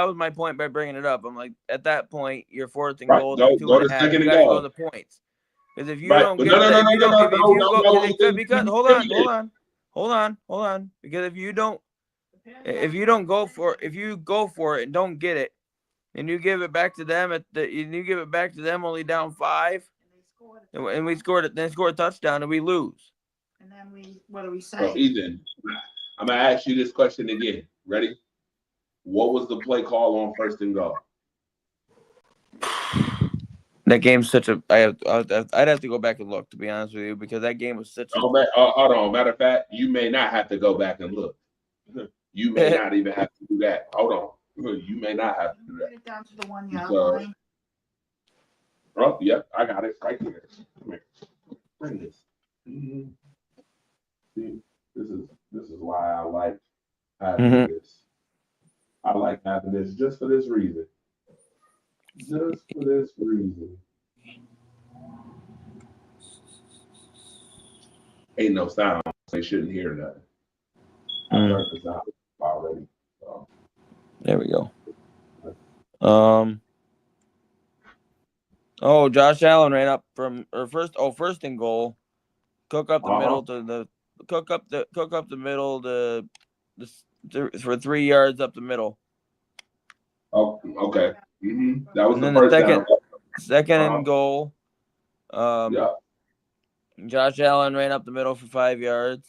Speaker 6: was my point by bringing it up. I'm like, at that point, you're 4th and
Speaker 3: Right,
Speaker 6: goal
Speaker 3: go-
Speaker 6: to
Speaker 3: go to
Speaker 6: 2.5.
Speaker 3: second
Speaker 6: You
Speaker 3: and
Speaker 6: got to
Speaker 3: goal.
Speaker 6: go to the points. Because if you
Speaker 3: Right,
Speaker 6: don't
Speaker 3: but
Speaker 6: get
Speaker 3: no.
Speaker 6: hold on. Because if you go for it and don't get it, and you give it back to them only down 5, and we score a touchdown and we lose.
Speaker 9: And then what do we say?
Speaker 3: So Ethan, I'm gonna ask you this question again. Ready? What was the play call on 1st and goal?
Speaker 6: That game's such a. I'd have to go back and look, to be honest with you, because that game was such a.
Speaker 3: Hold on. Matter of fact, you may not have to go back and look. You may not even have to do that. Hold on. You may not have to do that.
Speaker 9: Get it down to the 1 yard
Speaker 3: So-
Speaker 9: line.
Speaker 3: Oh, yep, I got it right here. Come here. Bring this. Mhm. See, this is why I like having this. I like having this just for this reason. Just for this reason. Ain't no sound. They shouldn't hear nothing. I turned this out already. So.
Speaker 6: There we go. Oh, Josh Allen ran up first and goal. Cook up the middle for 3 yards up the middle.
Speaker 3: Oh, okay. That was
Speaker 6: And
Speaker 3: the
Speaker 6: then
Speaker 3: first
Speaker 6: the
Speaker 3: down.
Speaker 6: second and goal.
Speaker 3: Yeah.
Speaker 6: Josh Allen ran up the middle for 5 yards,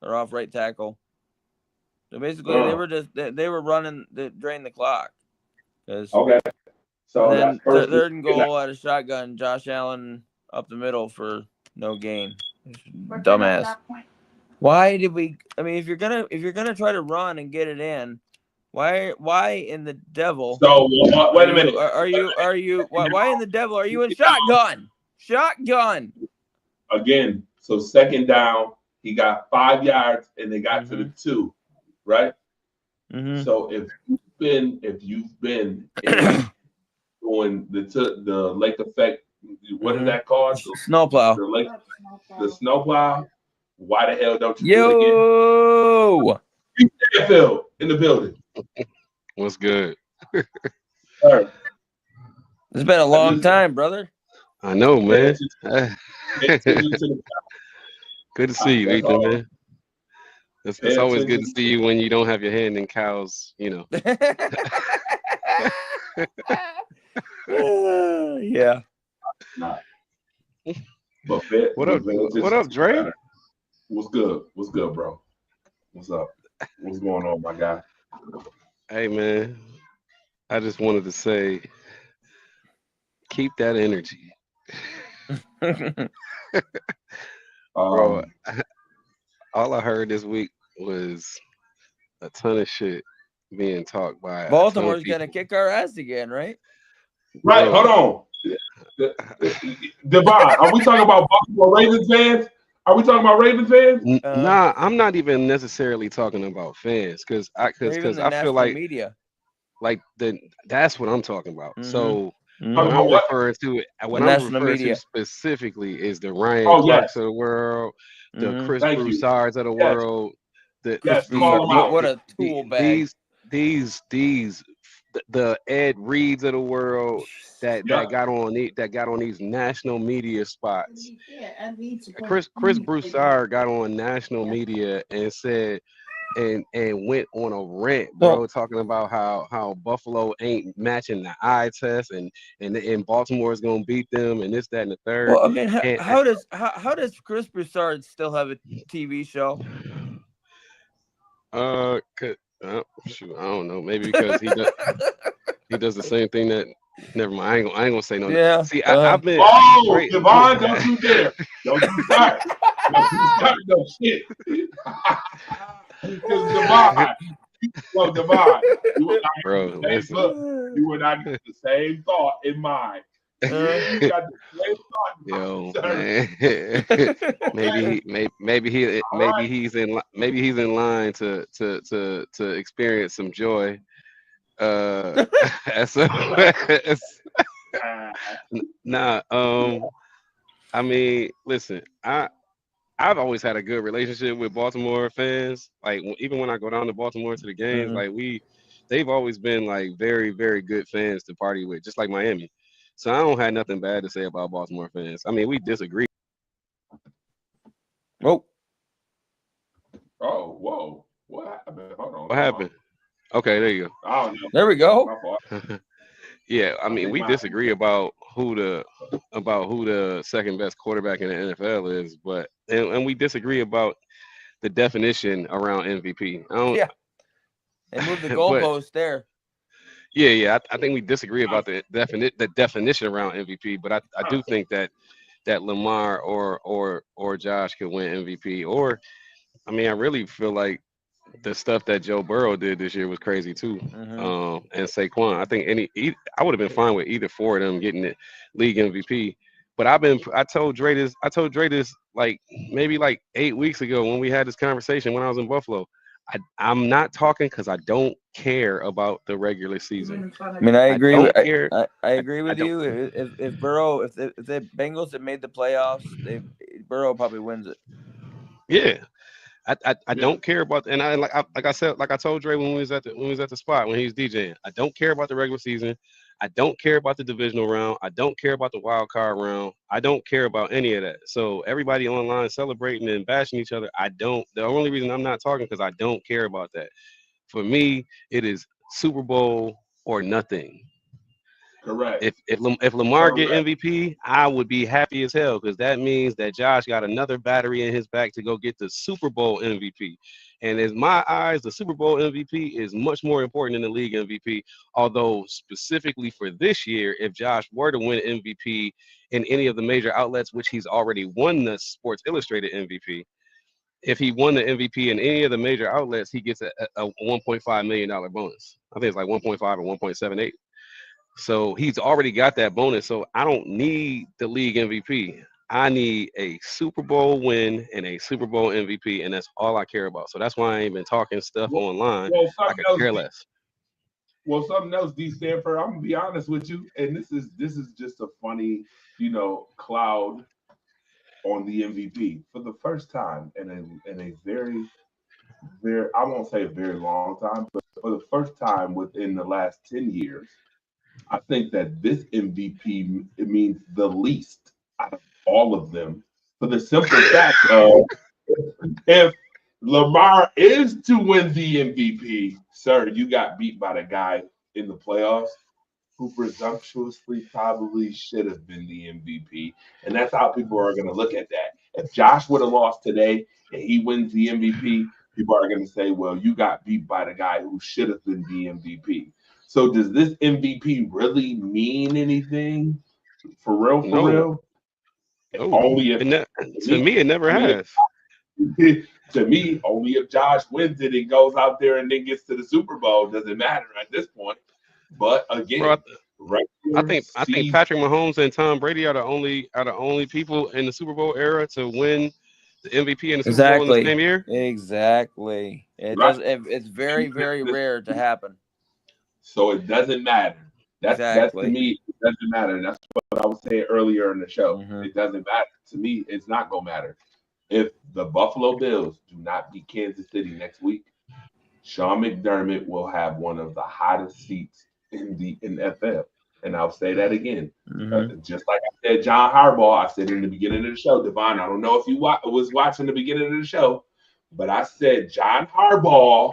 Speaker 6: or off right tackle. So basically, they were running drain the clock.
Speaker 3: Okay. So
Speaker 6: and then
Speaker 3: that's first.
Speaker 6: third and goal at a shotgun. Josh Allen up the middle for no gain.
Speaker 9: But then at
Speaker 6: Dumbass.
Speaker 9: that point,
Speaker 6: Why did we? I mean, if you're gonna try to run and get it in, why in the devil?
Speaker 3: So wait a minute.
Speaker 6: Are you? Why in the devil are you in shotgun? Shotgun.
Speaker 3: Again, so 2nd down, he got 5 yards, and they got to the 2, right?
Speaker 6: Mm-hmm.
Speaker 3: So if you've been doing the lake effect, what is that called?
Speaker 6: Snowplow.
Speaker 3: The snowplow. Why the hell don't you
Speaker 6: Yo.
Speaker 3: do it again? In the building.
Speaker 10: What's good?
Speaker 3: Sir,
Speaker 6: It's been a long time, brother.
Speaker 10: I know, man.
Speaker 3: pay attention to the-
Speaker 10: Good to see you,
Speaker 3: That's
Speaker 10: Ethan,
Speaker 3: all.
Speaker 10: man. It's always good to see you when you don't have your hand in Cal's,
Speaker 6: Yeah.
Speaker 3: Nah. But Fed,
Speaker 10: What up, Dre?
Speaker 3: What's good? What's good, bro? What's up? What's going on, my guy?
Speaker 10: Hey, man. I just wanted to say, keep that energy. Bro, all I heard this week was a ton of shit being talked by
Speaker 6: Baltimore's gonna kick our ass again, right?
Speaker 3: Right, hold on. Devon, are we talking about Baltimore Ravens fans? Are we talking about Ravens fans?
Speaker 10: Nah, I'm not even necessarily talking about fans because I feel like
Speaker 6: media.
Speaker 10: That's what I'm talking about.
Speaker 6: Mhm.
Speaker 10: So
Speaker 6: Mhm.
Speaker 10: what I'm referring to,
Speaker 6: national media.
Speaker 10: specifically is the Ryan
Speaker 3: Oh,
Speaker 10: Clarks
Speaker 3: yes.
Speaker 10: of the world, the
Speaker 6: Mhm.
Speaker 10: Chris
Speaker 3: Thank you.
Speaker 10: Broussards of the
Speaker 3: Yes.
Speaker 10: world, the
Speaker 3: Yes, call them out.
Speaker 6: What a tool bag.
Speaker 10: the Ed Reeds of the world that
Speaker 3: Yeah.
Speaker 10: got on these national media spots.
Speaker 9: yeah, and needs to
Speaker 10: Chris Broussard got on national media and said and went on a rant, bro, talking about how Buffalo ain't matching the eye test and Baltimore is gonna beat them and this, that, and the third.
Speaker 6: Well, I mean, how does Chris Broussard still have a TV show?
Speaker 10: Shoot, I don't know. Maybe because he does the same thing that. Never mind. I ain't gonna say no.
Speaker 6: Yeah.
Speaker 10: See, I've been.
Speaker 3: Oh, Devon, don't you dare! Don't you start! Don't you start no shit. Because Devon, you were not the same thought in mind. You got the same thought.
Speaker 10: Yo, man. maybe he's in line to experience some joy. I mean, listen, I've always had a good relationship with Baltimore fans. Like even when I go down to Baltimore to the games, they've always been like very, very good fans to party with, just like Miami. So I don't have nothing bad to say about Baltimore fans. I mean, we disagree.
Speaker 3: Oh, whoa. What happened? Hold on.
Speaker 10: What happened? Okay, there you go.
Speaker 3: I don't know.
Speaker 6: There we go.
Speaker 10: Yeah, I mean, we disagree about who the second best quarterback in the NFL is, but and we disagree about the definition around MVP.
Speaker 6: They moved the goalpost there.
Speaker 10: Yeah. I think we disagree about the definition around MVP, but I do think that Lamar or Josh could win MVP. Or, I mean, I really feel like the stuff that Joe Burrow did this year was crazy too. And Saquon, I think I would have been fine with either four of them getting the league MVP. But I told Dre this like maybe like 8 weeks ago when we had this conversation when I was in Buffalo. I'm not talking because I don't care about the regular season.
Speaker 6: I mean, I agree. I agree with you. If Burrow, if the Bengals had made the playoffs, Burrow probably wins it.
Speaker 10: Yeah. I don't care about, and like I told Dre when we was at the spot when he was DJing. I don't care about the regular season. I don't care about the divisional round. I don't care about the wild card round. I don't care about any of that. So everybody online celebrating and bashing each other, I don't. The only reason I'm not talking because I don't care about that. For me, it is Super Bowl or nothing.
Speaker 3: Correct.
Speaker 10: If Lamar get MVP, I would be happy as hell because that means that Josh got another battery in his back to go get the Super Bowl MVP. And in my eyes, the Super Bowl MVP is much more important than the league MVP. Although specifically for this year, if Josh were to win MVP in any of the major outlets, which he's already won the Sports Illustrated MVP, if he won the MVP in any of the major outlets, he gets a $1.5 million bonus. I think it's like 1.5 or 1.78. So he's already got that bonus. So I don't need the league MVP. I need a Super Bowl win and a Super Bowl MVP, and that's all I care about. So that's why I ain't been talking stuff online. I could care less.
Speaker 3: Well, something else, D. Stanford. I'm gonna be honest with you, and this is just a funny, cloud on the MVP for the first time in a very, very, I won't say a very long time, but for the first time within the last 10 years. I think that this MVP, it means the least out of all of them for the simple fact of if Lamar is to win the MVP, sir, you got beat by the guy in the playoffs who presumptuously probably should have been the MVP. And that's how people are going to look at that. If Josh would have lost today and he wins the MVP, people are going to say, well, you got beat by the guy who should have been the MVP. So does this MVP really mean anything? For real?
Speaker 10: No.
Speaker 3: Only if
Speaker 10: to me, it never has.
Speaker 3: To me, only if Josh wins it and goes out there and then gets to the Super Bowl, doesn't matter at this point. But again,
Speaker 10: I think Patrick Mahomes and Tom Brady are the only people in the Super Bowl era to win the MVP and the Super Bowl in the same year.
Speaker 6: Exactly. It's very, very rare to happen.
Speaker 3: So it doesn't matter. That's to me, it doesn't matter. That's what I was saying earlier in the show. It doesn't matter. To me, it's not gonna matter. If the Buffalo Bills do not beat Kansas City next week, Sean McDermott will have one of the hottest seats in the NFL. And I'll say that again. Just like I said, John Harbaugh, I said in the beginning of the show, Devon, I don't know if you was watching the beginning of the show, but I said John Harbaugh,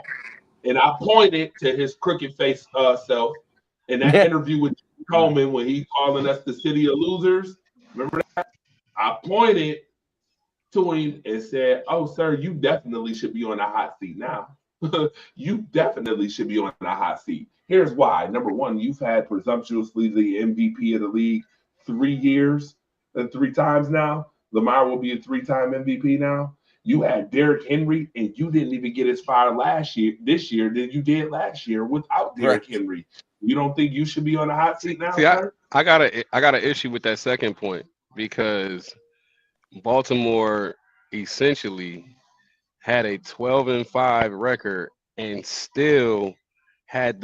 Speaker 3: and I pointed to his crooked face self in that interview with Coleman when he calling us the city of losers. Remember that? I pointed to him and said, "Oh, sir, you definitely should be on the hot seat now. You definitely should be on the hot seat. Here's why. Number one, you've had presumptuously the MVP of the league 3 years and 3 times now. Lamar will be a 3-time MVP now. You had Derrick Henry, and you didn't even get as far this year than you did last year without Derrick Henry. You don't think you should be on the hot seat now,
Speaker 10: See,
Speaker 3: sir?"
Speaker 10: I got an issue with that second point because Baltimore essentially had a 12-5 record and still had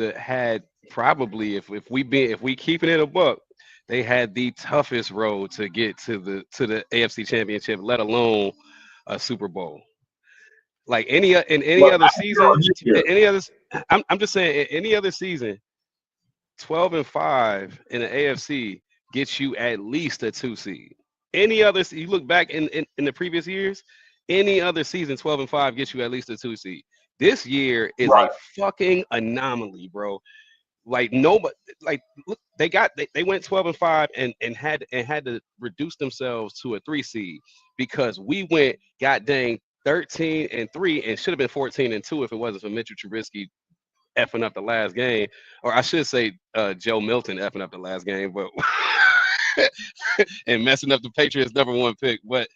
Speaker 10: probably if we keeping it a buck, they had the toughest road to get to the AFC Championship, let alone a Super Bowl. Like any other season, I'm just saying any other season, 12-5 in the AFC gets you at least a 2 seed. Any other, you look back in the previous years, any other season, 12-5 gets you at least a 2 seed. This year is a fucking anomaly, bro. Like nobody, like look, they went 12-5 and had to reduce themselves to a 3 seed because we went god dang 13-3 and should have been 14-2 if it wasn't for Mitchell Trubisky effing up the last game, or I should say Joe Milton effing up the last game, but and messing up the Patriots' #1 pick. But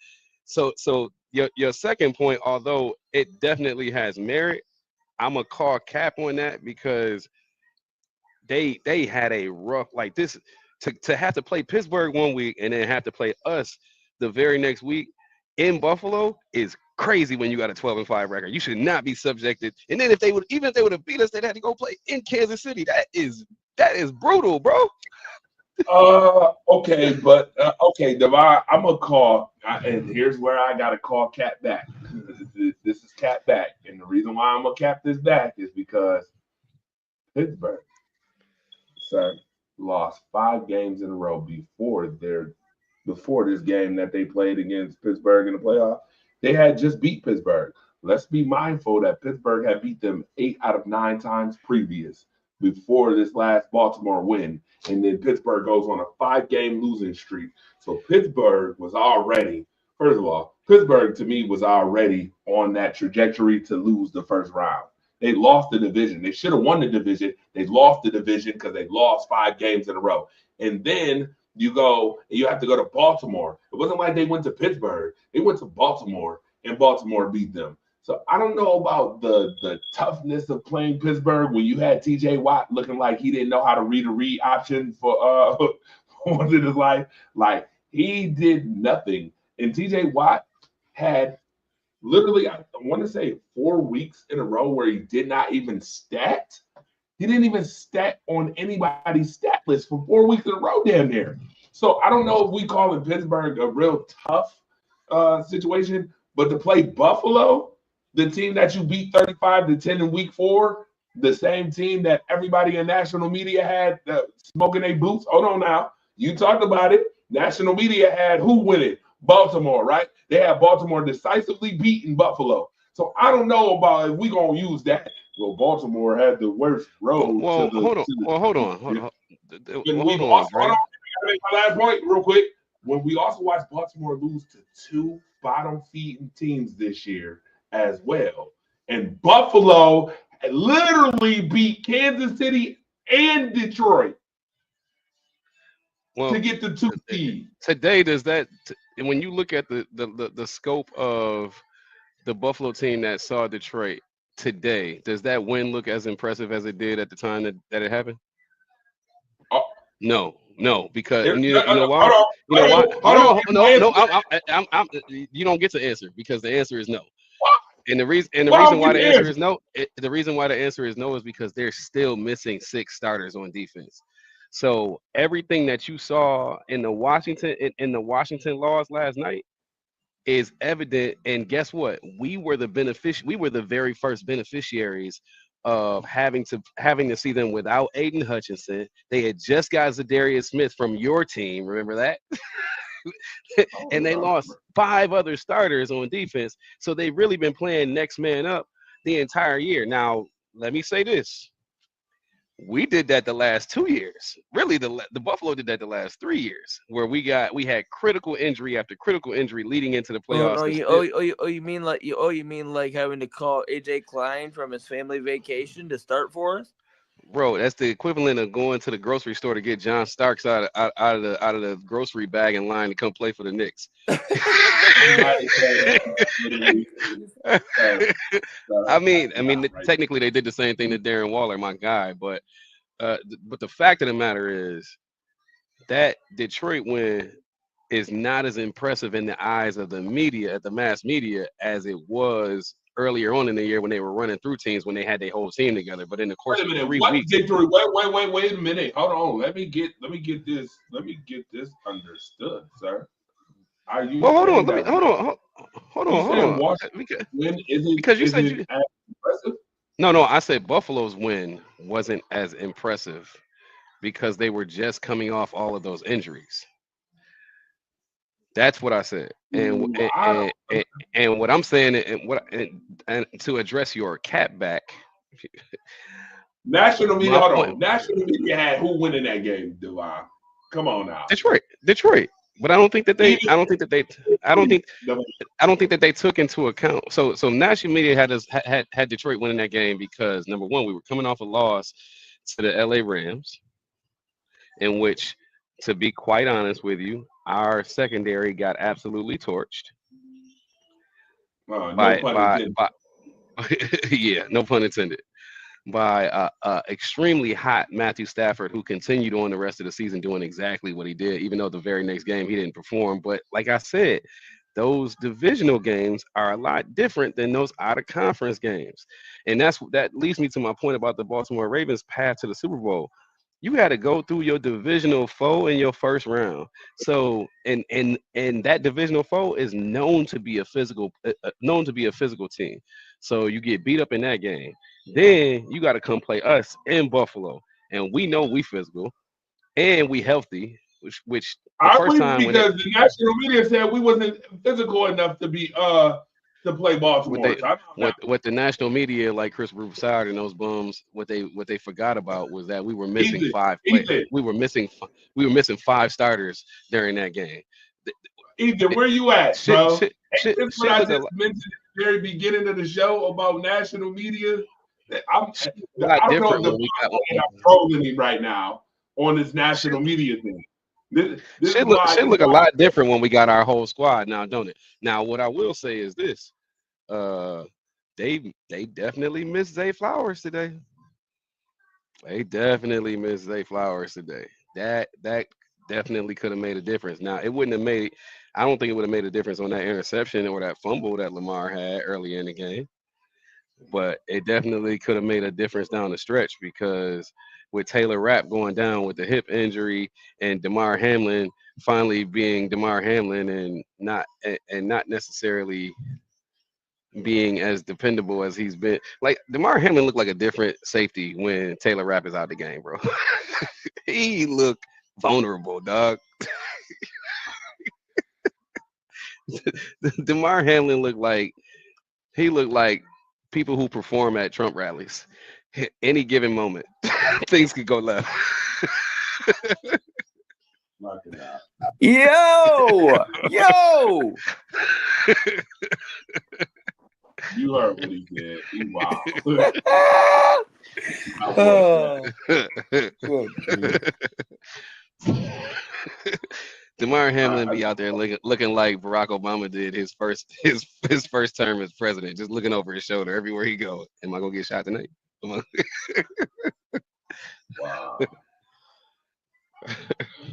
Speaker 10: so your second point, although it definitely has merit, I'm gonna call cap on that because they had a rough like this to have to play Pittsburgh one week and then have to play us the very next week in Buffalo is crazy when you got a 12-5 record. You should not be subjected. And then if they would have beat us, they'd have to go play in Kansas City. That is brutal, bro.
Speaker 3: Okay, but okay, Devon, I'm gonna call, and here's where I gotta call Cat back. This is Cat back, and the reason why I'm gonna cap this back is because Pittsburgh, sir, lost 5 games in a row before this game that they played against Pittsburgh in the playoff. They had just beat Pittsburgh. Let's be mindful that Pittsburgh had beat them 8 out of 9 times previous before this last Baltimore win. And then Pittsburgh goes on a 5-game losing streak. So Pittsburgh was already, first of all, Pittsburgh to me was already on that trajectory to lose the first round. They lost the division. They should have won the division. They lost the division because they lost 5 games in a row. And then you have to go to Baltimore. It wasn't like they went to Pittsburgh. They went to Baltimore, and Baltimore beat them. So I don't know about the toughness of playing Pittsburgh when you had T.J. Watt looking like he didn't know how to read a read option for once in his life. Like, he did nothing. And T.J. Watt had literally, I want to say 4 weeks in a row where he did not even stat. He didn't even stat on anybody's stat list for 4 weeks in a row damn near. So I don't know if we call it Pittsburgh a real tough situation, but to play Buffalo, the team that you beat 35-10 in week 4, the same team that everybody in national media had smoking their boots. Hold on now. You talked about it. National media had who winning? Baltimore, right? They had Baltimore decisively beating Buffalo. So I don't know about if we're going to use that. Well, Baltimore had the worst road.
Speaker 10: Hold on.
Speaker 3: My last point real quick. When we also watched Baltimore lose to 2 bottom-feeding teams this year as well. And Buffalo literally beat Kansas City and Detroit to get the 2 seed.
Speaker 10: Today, does that when you look at the scope of the Buffalo team that saw Detroit today, does that win look as impressive as it did at the time that it happened? No, because you know why? You don't get to answer because the answer is no. And the reason why the answer is no, the reason why the answer is no is because they're still missing 6 starters on defense. So everything that you saw in the Washington loss last night is evident. And guess what? We were the very first beneficiaries of having to see them without Aiden Hutchinson. They had just got Zadarius Smith from your team. Remember that? and they lost 5 other starters on defense. So they've really been playing next man up the entire year. Now, let me say this. We did that the last 2 years. Really, the Buffalo did that the last 3 years, where we had critical injury after critical injury leading into the playoffs.
Speaker 6: You mean like having to call AJ Klein from his family vacation to start for us?
Speaker 10: Bro, that's the equivalent of going to the grocery store to get John Starks out of the grocery bag in line to come play for the Knicks. I mean, technically they did the same thing to Darren Waller, my guy, but the fact of the matter is that Detroit win is not as impressive in the eyes of the media, at the mass media, as it was earlier on in the year when they were running through teams when they had their whole team together. But in the course of 3 weeks,
Speaker 3: wait a minute. Hold on. Let me get this understood, sir. Are you?
Speaker 10: Well, hold on. Because you said
Speaker 3: impressive?
Speaker 10: No. I said Buffalo's win wasn't as impressive because they were just coming off all of those injuries. That's what I said, and what I'm saying, and to address your cat back,
Speaker 3: national media. Hold on, national media had who winning that game, Devon? Come on now,
Speaker 10: Detroit. But I don't think that they took into account. So national media had Detroit winning that game because number one, we were coming off a loss to the LA Rams, in which, to be quite honest with you, our secondary got absolutely torched. Yeah, no pun intended. By extremely hot Matthew Stafford, who continued on the rest of the season doing exactly what he did, even though the very next game he didn't perform. But like I said, those divisional games are a lot different than those out-of-conference games. And that leads me to my point about the Baltimore Ravens' path to the Super Bowl. You had to go through your divisional foe in your first round. So, and that divisional foe is known to be a physical team. So you get beat up in that game. Then you got to come play us in Buffalo, and we know we physical and we healthy. Which the first time
Speaker 3: because the national media said we wasn't physical enough to be to play Baltimore.
Speaker 10: What the national media, like Chris Broussard and those bums, what they forgot about was that we were missing we were missing 5 starters during that game.
Speaker 3: Ethan, where you at, bro? What I just mentioned at the very beginning of the show about national media. I don't know if I'm trolling him right now on this national media thing. This
Speaker 10: look a lot different when we got our whole squad now, don't it? Now, what I will say is this: they definitely missed Zay Flowers today. That definitely could have made a difference. Now, it wouldn't have made. I don't think it would have made a difference on that interception or that fumble that Lamar had early in the game. But it definitely could have made a difference down the stretch because with Taylor Rapp going down with the hip injury and Damar Hamlin finally being Damar Hamlin and not necessarily being as dependable as he's been. Like Damar Hamlin looked like a different safety when Taylor Rapp is out of the game, bro. He looked vulnerable, dog. Damar Hamlin looked like people who perform at Trump rallies. Any given moment, things could go left.
Speaker 6: Yo!
Speaker 3: You heard what he said. He wild.
Speaker 10: Damar Hamlin be out there looking like Barack Obama did his first term as president, just looking over his shoulder everywhere he goes. Am I gonna get shot tonight? Wow.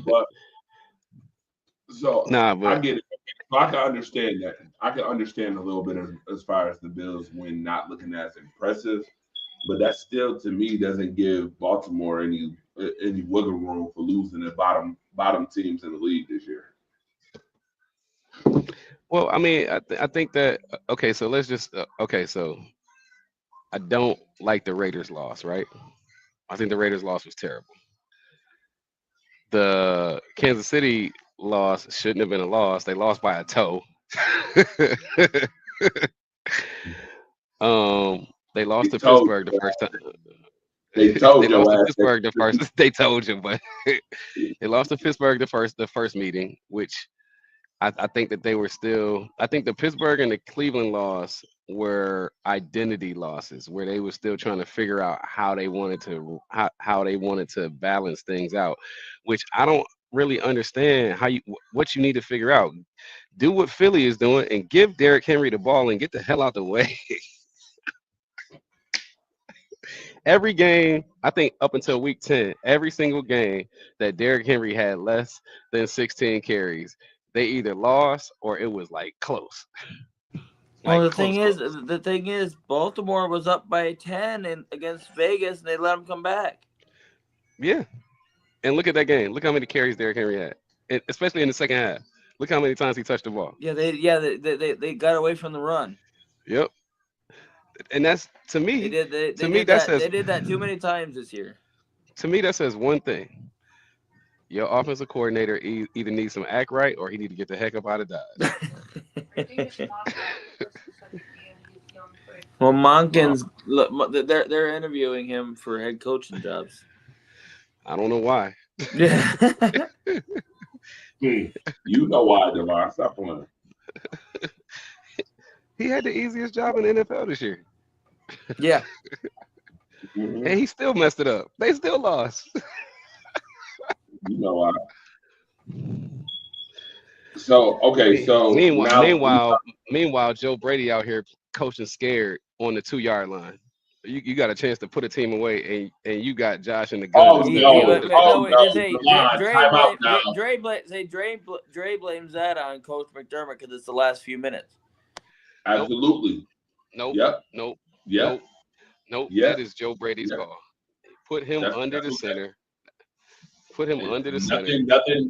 Speaker 3: But
Speaker 10: I
Speaker 3: get it. So I can understand that. I can understand a little bit as far as the Bills win not looking as impressive, but that still to me doesn't give Baltimore any wiggle room for losing the bottom teams in the league this year.
Speaker 10: Well, I mean, I think that okay. So let's just So I don't like the Raiders' loss, right? I think the Raiders' loss was terrible. The Kansas City loss shouldn't have been a loss. They lost by a toe. They lost to
Speaker 3: told
Speaker 10: Pittsburgh the
Speaker 3: you,
Speaker 10: first time.
Speaker 3: They told
Speaker 10: They
Speaker 3: your
Speaker 10: lost to
Speaker 3: ass.
Speaker 10: Pittsburgh the first. They told you, but they lost to Pittsburgh the first meeting, which I think that they were still. I think the Pittsburgh and the Cleveland loss were identity losses, where they were still trying to figure out how they wanted to balance things out, which I don't really understand what you need to figure out. Do what Philly is doing and give Derrick Henry the ball and get the hell out the way. Every game, I think up until week 10, every single game that Derrick Henry had less than 16 carries, they either lost or it was like close.
Speaker 6: Well,
Speaker 10: Like,
Speaker 6: the thing is, Baltimore was up by 10 against Vegas, and they let them come back.
Speaker 10: Yeah, and look at that game. Look how many carries Derrick Henry had, especially in the second half. Look how many times he touched the ball.
Speaker 6: Yeah, they got away from the run.
Speaker 10: Yep. And that's to me.
Speaker 6: They did that too many times this year.
Speaker 10: To me, that says one thing: your offensive coordinator either needs some act right, or he need to get the heck up out of Dodge.
Speaker 6: Well, Monken's they're interviewing him for head coaching jobs.
Speaker 10: I don't know why.
Speaker 6: Yeah.
Speaker 3: You know why, DeMar. Stop playing.
Speaker 10: He had the easiest job in the NFL this year.
Speaker 6: Yeah.
Speaker 3: Mm-hmm.
Speaker 10: And he still messed it up. They still lost.
Speaker 3: You know why. So, okay, so
Speaker 10: meanwhile, Joe Brady out here coaching scared on the 2-yard line. You got a chance to put a team away, and you got Josh in the gun.
Speaker 6: Dre blames that on Coach McDermott because it's the last few minutes.
Speaker 3: Absolutely.
Speaker 10: Nope.
Speaker 3: Yep.
Speaker 10: Nope.
Speaker 3: Yep.
Speaker 10: Nope.
Speaker 3: Yep.
Speaker 10: That is Joe Brady's
Speaker 3: Yep.
Speaker 10: call. Put him under the center. Put him under the center.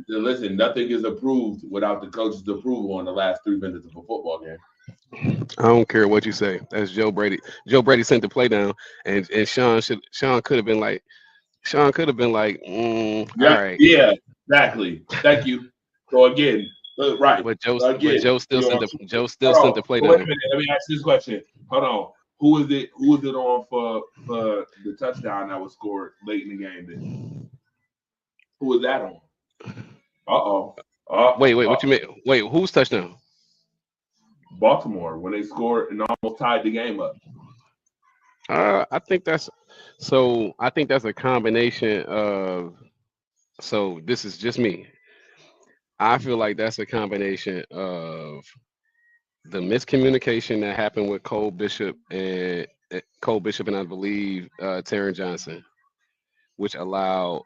Speaker 3: Listen, nothing is approved without the coach's approval in the last 3 minutes of a football game.
Speaker 10: I don't care what you say. That's Joe Brady. Joe Brady sent the play down, and Sean could have been like, all right.
Speaker 3: Yeah, exactly. Thank you. So again, right.
Speaker 10: But Joe still sent the play
Speaker 3: Wait
Speaker 10: down.
Speaker 3: a minute. Let me ask this question. Hold on. Who is it on for the touchdown that was scored late in the game? Then? Who was that on?
Speaker 10: Wait, what you mean? Wait, whose touchdown?
Speaker 3: Baltimore, when they scored and almost tied the game up.
Speaker 10: I think that's a combination of. So this is just me. I feel like that's a combination of the miscommunication that happened with Cole Bishop and I believe Taron Johnson, which allowed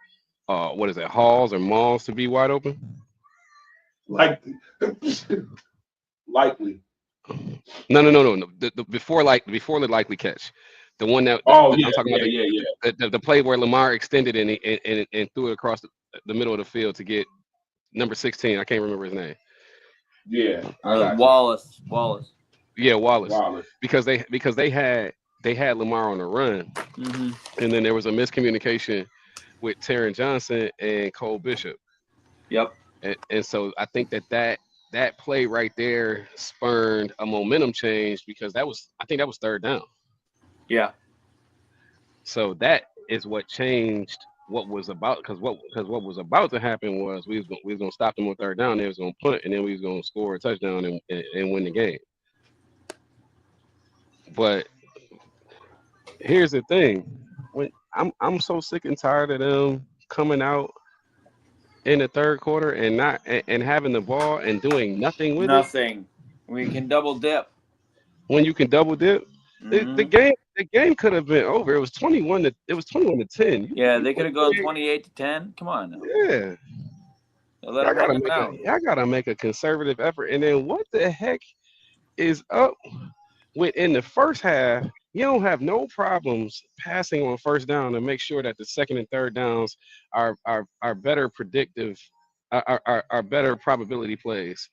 Speaker 10: Halls or Malls to be wide open.
Speaker 3: Likely.
Speaker 10: No. The before the likely catch, the one that I'm talking about. The play where Lamar extended and threw it across the middle of the field to get number 16. I can't remember his name.
Speaker 3: Yeah,
Speaker 6: Wallace.
Speaker 10: Yeah, Wallace. Because they had Lamar on the run, and then there was a miscommunication with Taron Johnson and Cole Bishop.
Speaker 6: Yep.
Speaker 10: And so I think that play right there spurred a momentum change because I think that was third down.
Speaker 6: Yeah.
Speaker 10: So that is what changed what was about because what was about to happen was we was gonna stop them on third down. They was gonna punt and then we was gonna score a touchdown and win the game. But here's the thing: when I'm so sick and tired of them coming out in the third quarter and having the ball and doing nothing with
Speaker 6: it. We can double dip.
Speaker 10: When you can double dip, the game could have been over. It was 21 to 10.
Speaker 6: Yeah, they could have gone 28-10. Come on now.
Speaker 10: Yeah. I gotta make a conservative effort. And then what the heck is up with in the first half? You don't have no problems passing on first down to make sure that the second and third downs are better predictive, are better probability plays.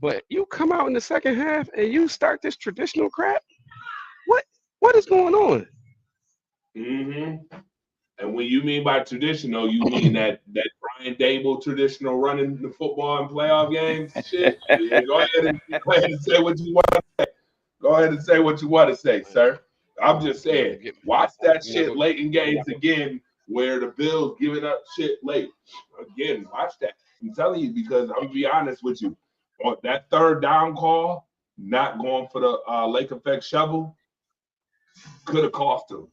Speaker 10: But you come out in the second half and you start this traditional crap. What is going on?
Speaker 3: And when you mean by traditional, you mean that Brian Dable traditional running the football and playoff games shit. Yeah, go ahead and say what you want to say. Go ahead and say what you want to say, sir. I'm just saying, watch that shit late in games again, where the Bills giving up shit late. Again, watch that. I'm telling you, because I'm gonna be honest with you, on that third down call, not going for the lake effect shovel, could have cost him.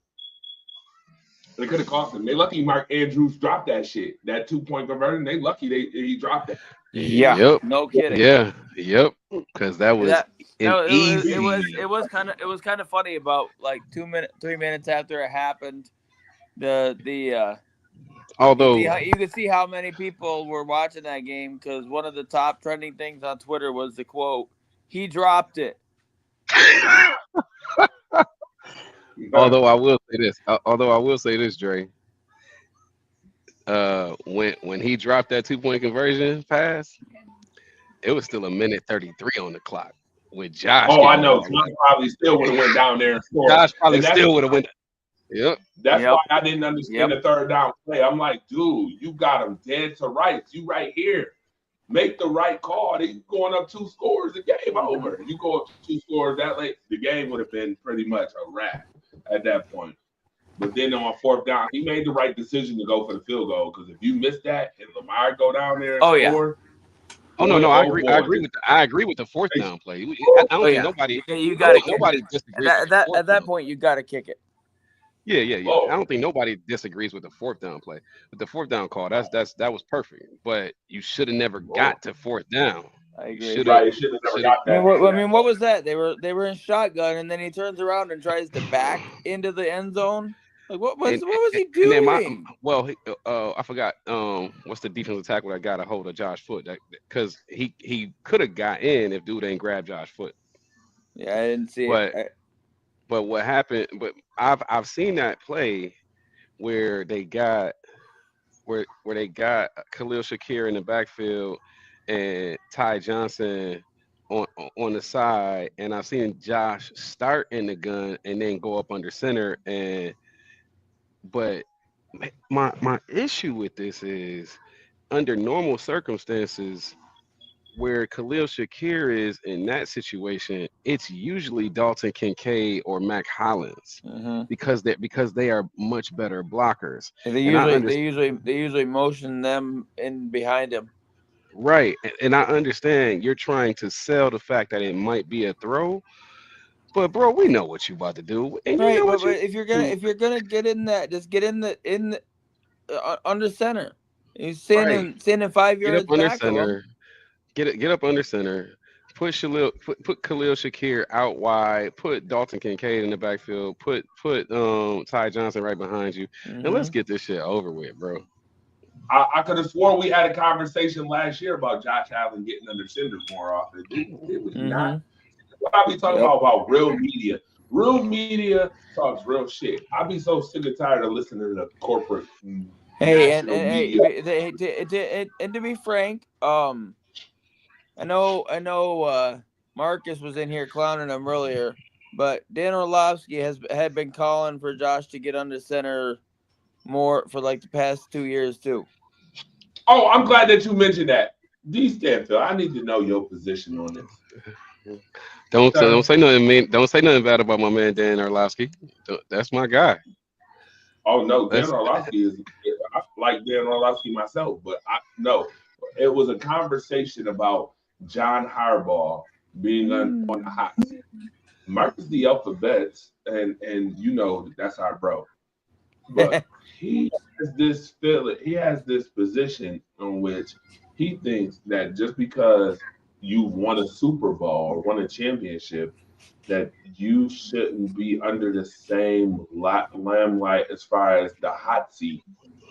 Speaker 3: They could have cost him. They lucky Mark Andrews dropped that shit. That 2-point conversion. They lucky he dropped that.
Speaker 6: Yeah.
Speaker 10: Yep.
Speaker 6: No kidding.
Speaker 10: Yeah. Yep. Because that was easy.
Speaker 6: It was kind of funny about like 3 minutes after it happened.
Speaker 10: Although
Speaker 6: you could see how many people were watching that game because one of the top trending things on Twitter was the quote, "He dropped it."
Speaker 10: Although I will say this, Dre. When he dropped that 2-point conversion pass, it was still 1:33 on the clock with Josh.
Speaker 3: Oh, I know. Josh probably still would have went down there and scored.
Speaker 10: Josh probably still would have went. Yep.
Speaker 3: That's why I didn't understand the third down play. I'm like, dude, you got him dead to rights. You right here. Make the right call. They going up 2 scores, the game over. You go up 2 scores that late, the game would have been pretty much a wrap at that point. But then on 4th down, he made the right decision to go for the field goal because if you miss that and Lamar go down there and score.
Speaker 10: Oh no, I agree. I agree with the 4th down play. I don't think nobody.
Speaker 6: You got to
Speaker 10: nobody disagrees.
Speaker 6: At that point, you got to kick it.
Speaker 10: Yeah. I don't think nobody disagrees with the 4th down play. But the 4th down call, that was perfect. But you should have never got to 4th down.
Speaker 6: I agree.
Speaker 3: Should have never got that.
Speaker 6: I mean, what was that? They were in shotgun, and then he turns around and tries to back into the end zone. Like what was he doing?
Speaker 10: I forgot. What's the defensive tackle that got a hold of Josh Foot? Because he could have got in if dude ain't grabbed Josh Foot.
Speaker 6: Yeah, I didn't see it.
Speaker 10: But what happened? But I've seen that play where they got Khalil Shakir in the backfield and Ty Johnson on the side, and I've seen Josh start in the gun and then go up under center. But my issue with this is under normal circumstances where Khalil Shakir is in that situation, it's usually Dalton Kincaid or Mac Hollins because they are much better blockers.
Speaker 6: And they usually motion them in behind him.
Speaker 10: Right, and I understand you're trying to sell the fact that it might be a throw, but bro, we know what you about to do. And
Speaker 6: right, you know but if you're gonna get in that, just get in the under center. You sending 5 yards back.
Speaker 10: Get up under center. Put Khalil Shakir out wide. Put Dalton Kincaid in the backfield. Put Ty Johnson right behind you, and let's get this shit over with, bro.
Speaker 3: I could have sworn we had a conversation last year about Josh Allen getting under center more often. It was not. What I be talking about real media. Real media talks real shit. I be so sick and tired of listening to the corporate.
Speaker 6: And to be frank, I know Marcus was in here clowning him earlier, but Dan Orlovsky had been calling for Josh to get under center more for like the past 2 years too.
Speaker 3: Oh, I'm glad that you mentioned that. D. Stanfield, I need to know your position on this.
Speaker 10: Don't say nothing mean. Don't say nothing bad about my man Dan Orlovsky. That's my guy.
Speaker 3: Oh no, Dan Orlovsky is. I like Dan Orlovsky myself, but it was a conversation about John Harbaugh being on the hot seat. Marcus the alphabets, and that's our bro. But he has this position in which he thinks that just because you won a Super Bowl or won a championship, that you shouldn't be under the same limelight as far as the hot seat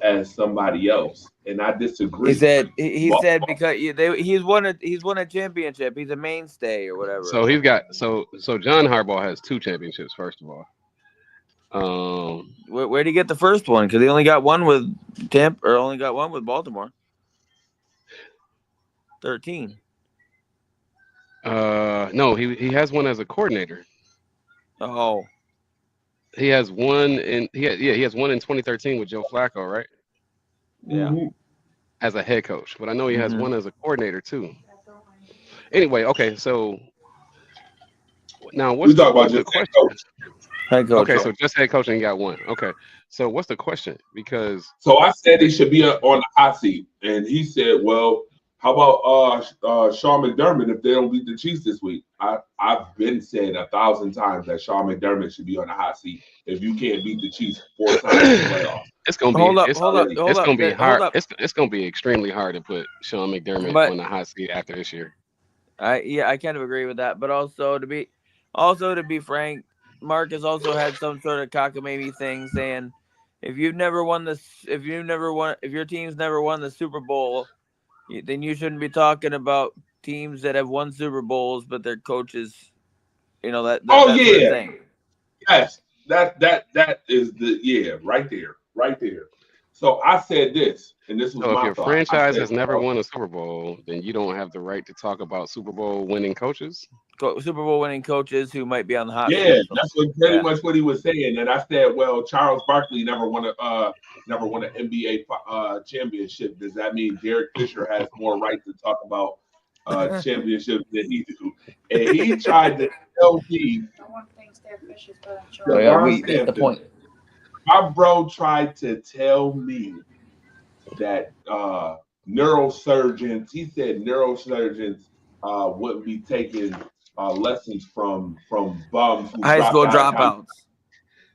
Speaker 3: as somebody else. And I disagree.
Speaker 6: He said because he's won a championship. He's a mainstay or whatever.
Speaker 10: So he's got so John Harbaugh has 2 championships. First of all,
Speaker 6: where did he get the first one? Because he only got one with Tampa, or only got one with Baltimore. 13.
Speaker 10: No, he has one as a coordinator.
Speaker 6: Oh.
Speaker 10: He has one he has one in 2013 with Joe Flacco, right?
Speaker 6: Yeah.
Speaker 10: As a head coach, but I know he has
Speaker 6: Mhm.
Speaker 10: one as a coordinator too. Anyway, okay, so now
Speaker 3: We talk about
Speaker 10: what's the
Speaker 3: just head
Speaker 10: question?
Speaker 3: coach.
Speaker 6: Head coach.
Speaker 10: Okay, so just head coaching, you got one. Okay, so what's the question? Because
Speaker 3: So I said he should be on the hot seat, and he said, "Well, how about Sean McDermott if they don't beat the Chiefs this week?" I've been said 1,000 times that Sean McDermott should be on the hot seat if you can't beat the Chiefs 4 times in the playoffs.
Speaker 10: it's gonna be
Speaker 6: Hold up,
Speaker 10: it's
Speaker 6: hold up,
Speaker 3: Already.
Speaker 6: hold
Speaker 10: it's
Speaker 6: up,
Speaker 10: gonna be
Speaker 6: th- hold
Speaker 10: hard.
Speaker 6: up.
Speaker 10: It's gonna be extremely hard to put Sean McDermott
Speaker 6: But
Speaker 10: on the hot seat after this year.
Speaker 6: I kind of agree with that. But also to be frank, Marcus also had some sort of cockamamie thing saying, if your team's never won the Super Bowl, then you shouldn't be talking about teams that have won Super Bowls, but their coaches, that
Speaker 3: Oh
Speaker 6: that sort of
Speaker 3: yeah,
Speaker 6: thing.
Speaker 3: yes, that is right there. So I said this, and this was
Speaker 10: So if
Speaker 3: my
Speaker 10: your
Speaker 3: thought. I
Speaker 10: franchise
Speaker 3: said,
Speaker 10: has never won a Super Bowl, then you don't have the right to talk about Super Bowl winning coaches.
Speaker 6: Super Bowl winning coaches who might be on the hot
Speaker 3: yeah,
Speaker 6: seat.
Speaker 3: that's pretty
Speaker 6: Yeah.
Speaker 3: much what he was saying. And I said, well, Charles Barkley never won an NBA championship. Does that mean Derek Fisher has more right to talk about championships than he do? And he tried to tell me
Speaker 9: No one thinks Derek Fisher's better than
Speaker 6: Oh,
Speaker 9: Charles.
Speaker 6: yeah,
Speaker 3: Ron
Speaker 6: we get the
Speaker 3: Stanton,
Speaker 6: point.
Speaker 3: my bro tried to tell me that neurosurgeons, he said neurosurgeons wouldn't be taking lessons from bums who
Speaker 6: High school
Speaker 3: dropped out of
Speaker 6: dropouts.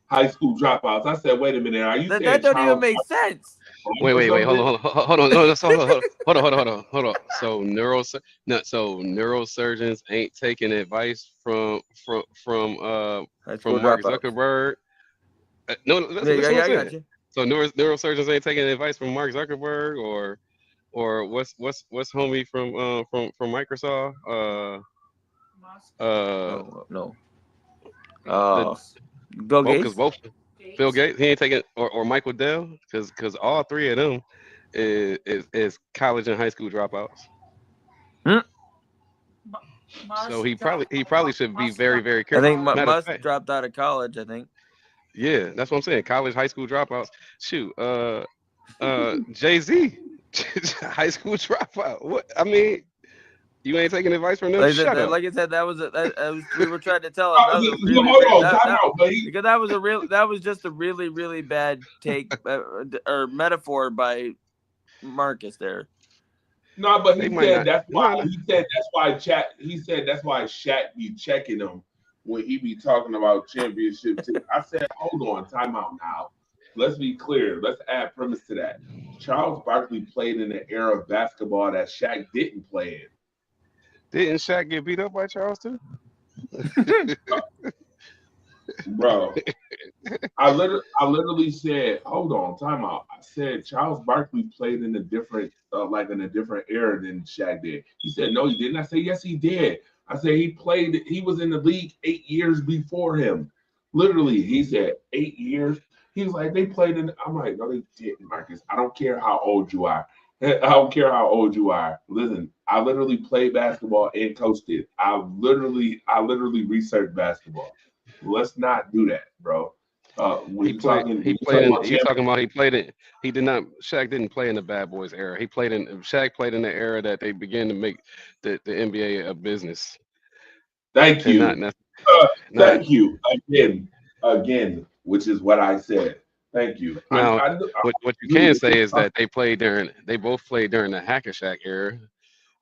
Speaker 3: high school dropouts. I said, wait a minute, are you
Speaker 6: That
Speaker 3: saying
Speaker 6: don't even
Speaker 3: Charles
Speaker 6: make sense.
Speaker 10: Wait,
Speaker 3: or
Speaker 10: hold
Speaker 3: something?
Speaker 10: on. No, hold on. So neurosurgeons ain't taking advice from
Speaker 6: High school
Speaker 10: Mark
Speaker 6: dropouts.
Speaker 10: Zuckerberg. No, that's
Speaker 6: Yeah,
Speaker 10: what
Speaker 6: I
Speaker 10: I'm saying.
Speaker 6: got you.
Speaker 10: So neurosurgeons ain't taking advice from Mark Zuckerberg or what's homie from Microsoft?
Speaker 6: No.
Speaker 10: The
Speaker 6: Bill
Speaker 10: because
Speaker 6: Gates.
Speaker 10: both Bill Gates, he ain't taking or Michael Dell because all three of them is college and high school dropouts. So he probably should be very, very
Speaker 6: I
Speaker 10: careful.
Speaker 6: think
Speaker 10: Matter of
Speaker 6: Musk
Speaker 10: fact,
Speaker 6: dropped out of college. I think.
Speaker 10: yeah, that's what I'm saying. College, high school dropouts. Shoot, Jay-Z, high school dropout. What? I mean, you ain't taking advice from them. Shut up.
Speaker 6: Like I said, we were trying to tell another really
Speaker 3: Hold on,
Speaker 6: that-
Speaker 3: time out, buddy.
Speaker 6: because that was just a really, really bad take or metaphor by Marcus there.
Speaker 3: No, but
Speaker 10: They
Speaker 3: he
Speaker 10: might
Speaker 3: said
Speaker 10: not.
Speaker 3: that's why
Speaker 10: No, no.
Speaker 3: he said that's why Shaq be checking him when he be talking about championships. I said, hold on, time out now. Let's be clear. Let's add premise to that. Charles Barkley played in an era of basketball that Shaq didn't play in.
Speaker 10: Didn't Shaq get beat up by Charles too?
Speaker 3: Bro, I literally said, hold on, time out. I said Charles Barkley played in a different era than Shaq did. He said, no, he didn't. I said, yes, he did. I said he was in the league 8 years before him. Literally, he said 8 years. He was like, they played in. I'm like, no, they didn't, Marcus. I don't care how old you are. I don't care how old you are. Listen, I literally played basketball and coached it. I literally researched basketball. Let's not do that, bro. When you talking
Speaker 10: about he played it. He did not. Shaq didn't play in the Bad Boys era. Shaq played in the era that they began to make the NBA a business.
Speaker 3: Thank you.
Speaker 10: Thank
Speaker 3: you again, which is what I said. Thank you.
Speaker 10: Now, what you can say is that they both played during the Hacker Shack era,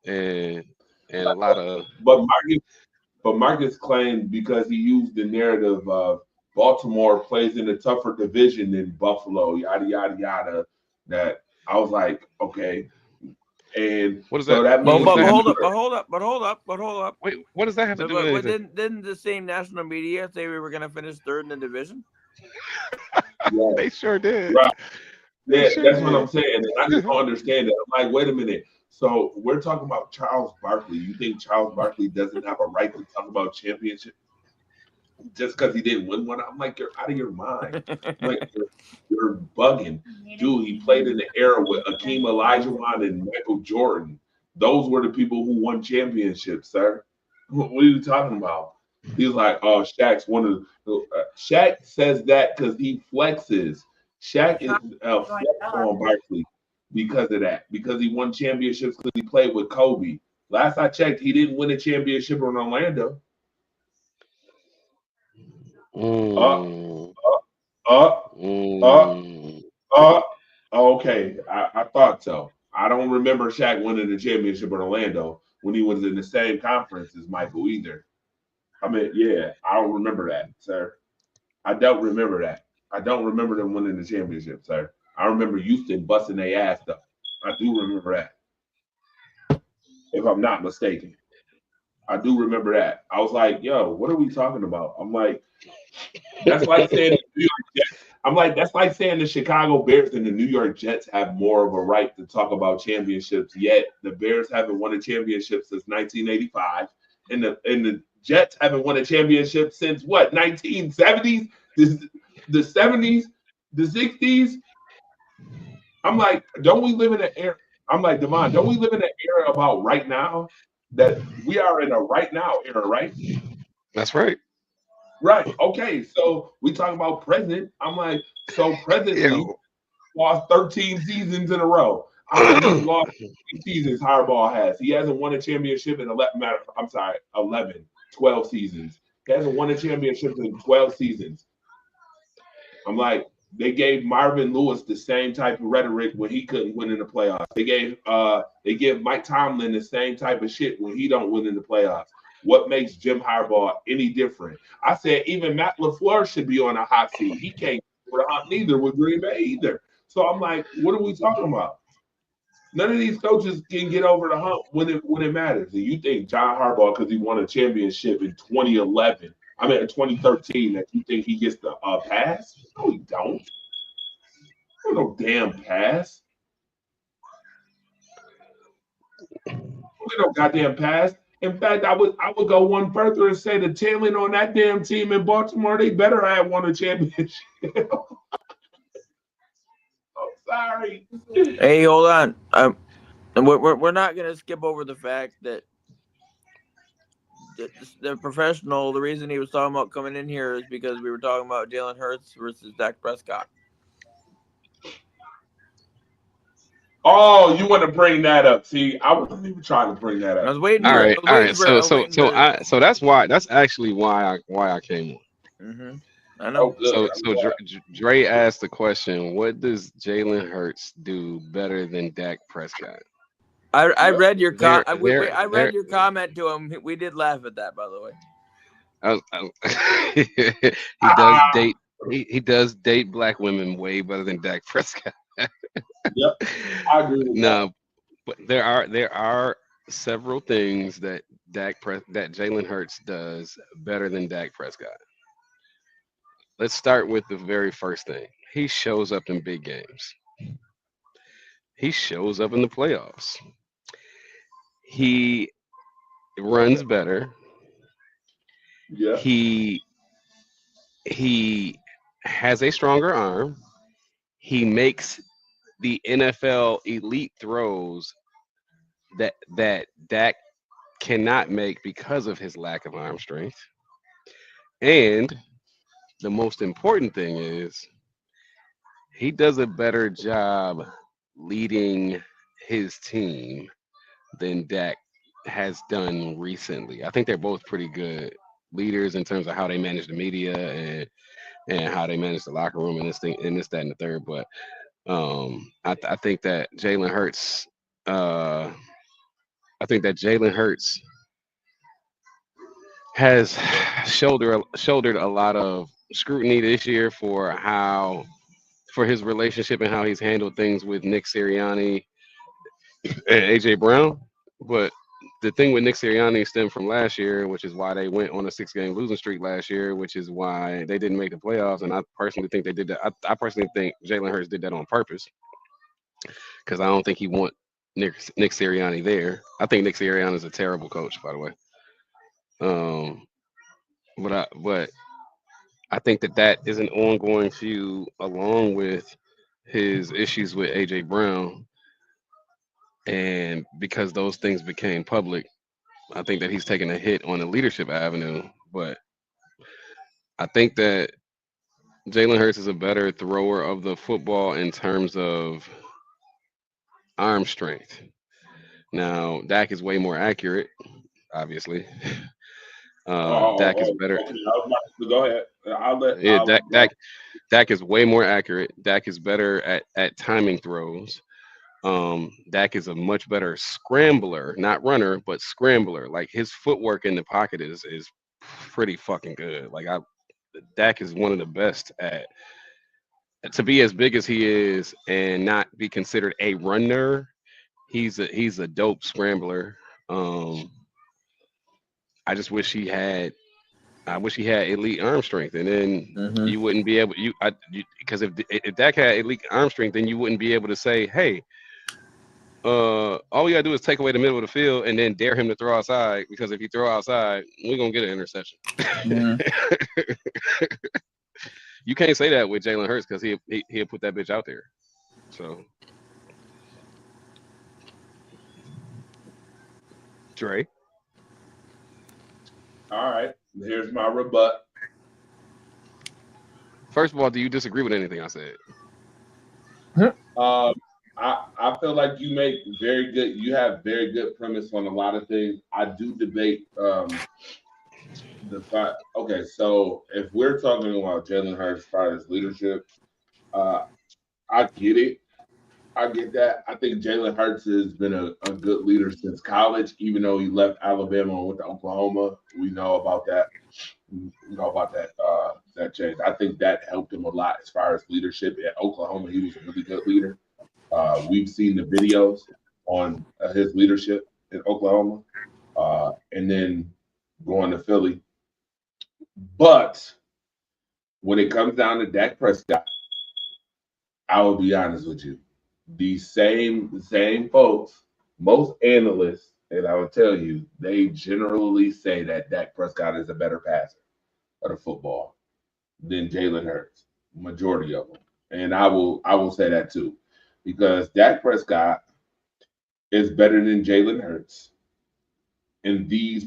Speaker 10: and a lot of.
Speaker 3: But Marcus claimed because he used the narrative of Baltimore plays in a tougher division than Buffalo, yada yada yada. That I was like, okay. And
Speaker 10: what is
Speaker 3: so that means
Speaker 6: but hold up.
Speaker 10: Wait, what does that have to do with anything?
Speaker 6: Didn't the same national media say we were going to finish third in the division?
Speaker 3: Yeah.
Speaker 10: They sure did.
Speaker 3: Right. Yeah, that's what I'm saying. And I just don't understand it. I'm like, wait a minute. So we're talking about Charles Barkley. You think Charles Barkley doesn't have a right to talk about championship just because he didn't win one? I'm like, you're out of your mind. Like you're bugging. Dude, he played in the era with Akeem Olajuwon and Michael Jordan. Those were the people who won championships, sir. What are you talking about? He's like, oh, Shaq's one of the. Shaq says that because he flexes. Shaq is flex on Barkley because of that, because he won championships because he played with Kobe. Last I checked, he didn't win a championship in Orlando. Okay, I thought so. I don't remember Shaq winning the championship in Orlando when he was in the same conference as Michael either. I mean, yeah, I don't remember that, sir. I don't remember that. I don't remember them winning the championship, sir. I remember Houston busting their ass though. I do remember that. If I'm not mistaken. I do remember that. I was like, yo, what are we talking about? I'm like, that's like saying the New York Jets. I'm like, that's like saying the Chicago Bears and the New York Jets have more of a right to talk about championships, yet the Bears haven't won a championship since 1985. And the Jets haven't won a championship since what, 1970s? The 70s, the 60s. I'm like, don't we live in an era? I'm like, Devon, don't we live in an era about right now? That we are in a right now era, right?
Speaker 10: That's right.
Speaker 3: Right. Okay. So we talk about present. I'm like, so presently lost 13 seasons in a row. I'm like, he's lost 3 seasons. Harbaugh has. He hasn't won a championship in 12 seasons. He hasn't won a championship in 12 seasons. I'm like, they gave Marvin Lewis the same type of rhetoric when he couldn't win in the playoffs. They give Mike Tomlin the same type of shit when he don't win in the playoffs. What makes Jim Harbaugh any different? I said even Matt LaFleur should be on a hot seat. He can't get over the hump neither with Green Bay either. So I'm like, what are we talking about? None of these coaches can get over the hump when it matters. And you think John Harbaugh, because he won a championship in 2013, that you think he gets the pass? No, he don't. No damn pass. No goddamn pass. In fact, I would go one further and say the talent on that damn team in Baltimore, they better have won a championship. I'm sorry.
Speaker 6: Hey, hold on. We're not gonna skip over the fact that the professional. The reason he was talking about coming in here is because we were talking about Jalen Hurts versus Dak Prescott.
Speaker 3: Oh, you want to bring that up? See, I wasn't even trying to bring that up.
Speaker 6: I was waiting.
Speaker 10: All right. So that's actually why I came on.
Speaker 6: Mm-hmm. I know.
Speaker 10: So Dre asked the question: what does Jalen Hurts do better than Dak Prescott?
Speaker 6: I read your I read your comment to him. We did laugh at that, by the way.
Speaker 10: He does date black women way better than Dak Prescott.
Speaker 3: Yep, I agree with
Speaker 10: no, but there are several things that Jalen Hurts does better than Dak Prescott. Let's start with the very first thing. He shows up in big games. He shows up in the playoffs. He runs better.
Speaker 3: Yeah.
Speaker 10: He has a stronger arm. He makes the NFL elite throws that Dak cannot make because of his lack of arm strength. And the most important thing is he does a better job leading his team than Dak has done recently. I think they're both pretty good leaders in terms of how they manage the media and how they manage the locker room and that, and the third. But I think that Jalen Hurts. I think that Jalen Hurts has shouldered a lot of scrutiny this year for his relationship and how he's handled things with Nick Sirianni and AJ Brown. But the thing with Nick Sirianni stemmed from last year, which is why they went on a 6-game losing streak last year, which is why they didn't make the playoffs. And I personally think they did that. I personally think Jalen Hurts did that on purpose because I don't think he want Nick Sirianni there. I think Nick Sirianni is a terrible coach, by the way. But I think that is an ongoing feud along with his issues with AJ Brown. And because those things became public, I think that he's taken a hit on the leadership avenue. but I think that Jalen Hurts is a better thrower of the football in terms of arm strength. Now, Dak is way more accurate, obviously. Dak is better.
Speaker 3: Okay. Go ahead.
Speaker 10: Yeah, Dak is way more accurate. Dak is better at timing throws. Dak is a much better scrambler, not runner, but scrambler. Like his footwork in the pocket is pretty fucking good. Dak is one of the best at to be as big as he is and not be considered a runner. He's a dope scrambler. I just wish he had. I wish he had elite arm strength, and then you wouldn't be able because if Dak had elite arm strength, then you wouldn't be able to say, hey, all we gotta do is take away the middle of the field and then dare him to throw outside, because if you throw outside, we're gonna get an interception. You can't say that with Jalen Hurts because he'll put that bitch out there. So Dre.
Speaker 3: All right. Here's my rebut.
Speaker 10: First of all, do you disagree with anything I said?
Speaker 3: I feel like you make very good. You have very good premise on a lot of things. I do debate the fact. Okay, so if we're talking about Jalen Hurts as far as leadership, I get it. I get that. I think Jalen Hurts has been a good leader since college, even though he left Alabama and went to Oklahoma. We know about that. We know about that change. I think that helped him a lot as far as leadership. At Oklahoma, he was a really good leader. We've seen the videos on his leadership in Oklahoma, and then going to Philly. But when it comes down to Dak Prescott, I will be honest with you. These same folks, most analysts, and I will tell you, they generally say that Dak Prescott is a better passer of the football than Jalen Hurts. Majority of them, and I will say that too, because Dak Prescott is better than Jalen Hurts in these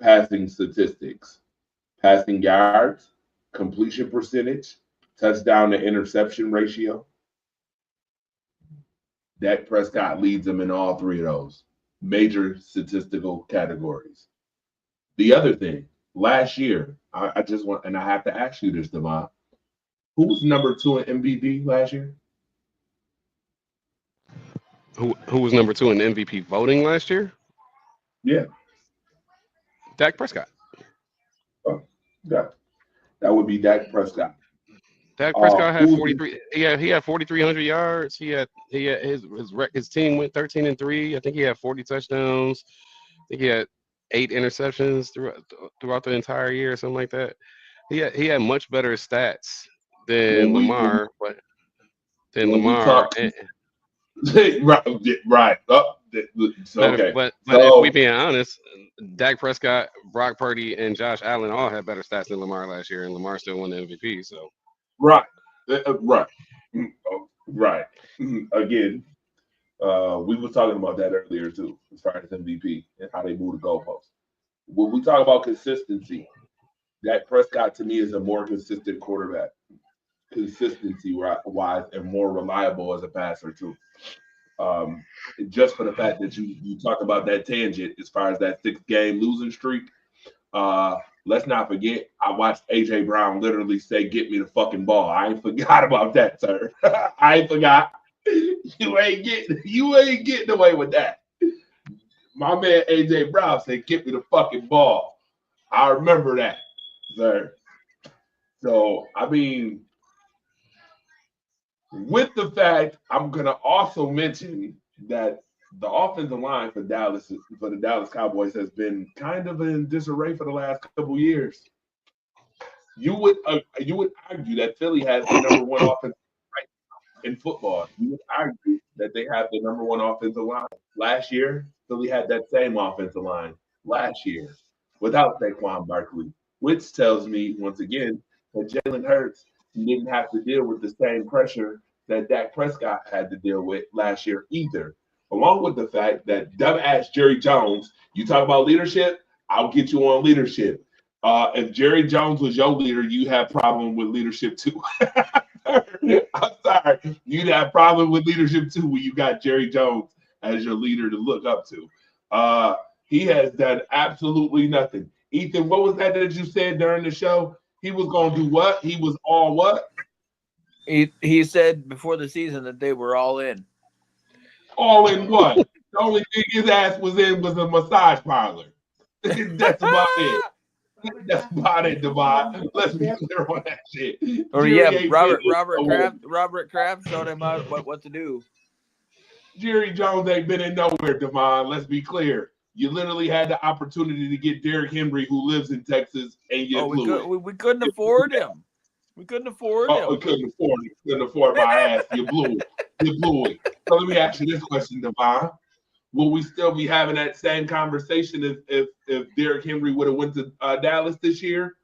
Speaker 3: passing statistics: passing yards, completion percentage, touchdown to interception ratio. Dak Prescott leads them in all three of those major statistical categories. The other thing, last year, I just want, and I have to ask you this, Devon, who was number 2 in MVP last year?
Speaker 10: Who was number 2 in MVP voting last year?
Speaker 3: Yeah.
Speaker 10: Dak Prescott.
Speaker 3: Oh, that would be Dak Prescott.
Speaker 10: Dak Prescott had 43. Yeah, he had 4,300 yards. He had his team went 13-3. I think he had 40 touchdowns. I think he had 8 interceptions throughout the entire year, or something like that. He had much better stats than Lamar, but Lamar.
Speaker 3: Right. Okay.
Speaker 10: But if we being honest, Dak Prescott, Brock Purdy, and Josh Allen all had better stats than Lamar last year, and Lamar still won the MVP. So.
Speaker 3: Right. Again, we were talking about that earlier too, as far as MVP and how they move the goalposts. When we talk about consistency, Dak Prescott to me is a more consistent quarterback, consistency-wise, and more reliable as a passer too. Just for the fact that you talk about that tangent as far as that 6-game losing streak. Let's not forget, I watched AJ Brown literally say, "Get me the fucking ball." I ain't forgot about that, sir. I ain't forgot. You ain't getting away with that. My man AJ Brown said, "Get me the fucking ball." I remember that, sir. So, I mean, with the fact, I'm gonna also mention that the offensive line for the Dallas Cowboys has been kind of in disarray for the last couple years. You would argue that Philly has the number 1 offensive line in football. You would argue that they have the number 1 offensive line. Last year, Philly had that same offensive line last year without Saquon Barkley, which tells me once again that Jalen Hurts didn't have to deal with the same pressure that Dak Prescott had to deal with last year either. Along with the fact that dumbass Jerry Jones, you talk about leadership, I'll get you on leadership. If Jerry Jones was your leader, you have problem with leadership too. I'm sorry, you'd have problem with leadership too when you got Jerry Jones as your leader to look up to. He has done absolutely nothing. Ethan, what was that you said during the show? He was going to do what? He was all what?
Speaker 6: He said before the season that they were all in.
Speaker 3: All in what? The only thing his ass was in was a massage parlor. That's about it. That's about it, Devon. Let's be clear on that shit.
Speaker 6: Or
Speaker 3: Jerry
Speaker 6: Robert Kraft showed him out what to do.
Speaker 3: Jerry Jones ain't been in nowhere, Devon. Let's be clear. You literally had the opportunity to get Derrick Henry, who lives in Texas, and you blew it.
Speaker 6: We couldn't afford him. We couldn't afford him.
Speaker 3: We couldn't afford it. Couldn't afford my ass. You blew it. You blew it. So let me ask you this question, Devon. Will we still be having that same conversation if Derrick Henry would have went to Dallas this year?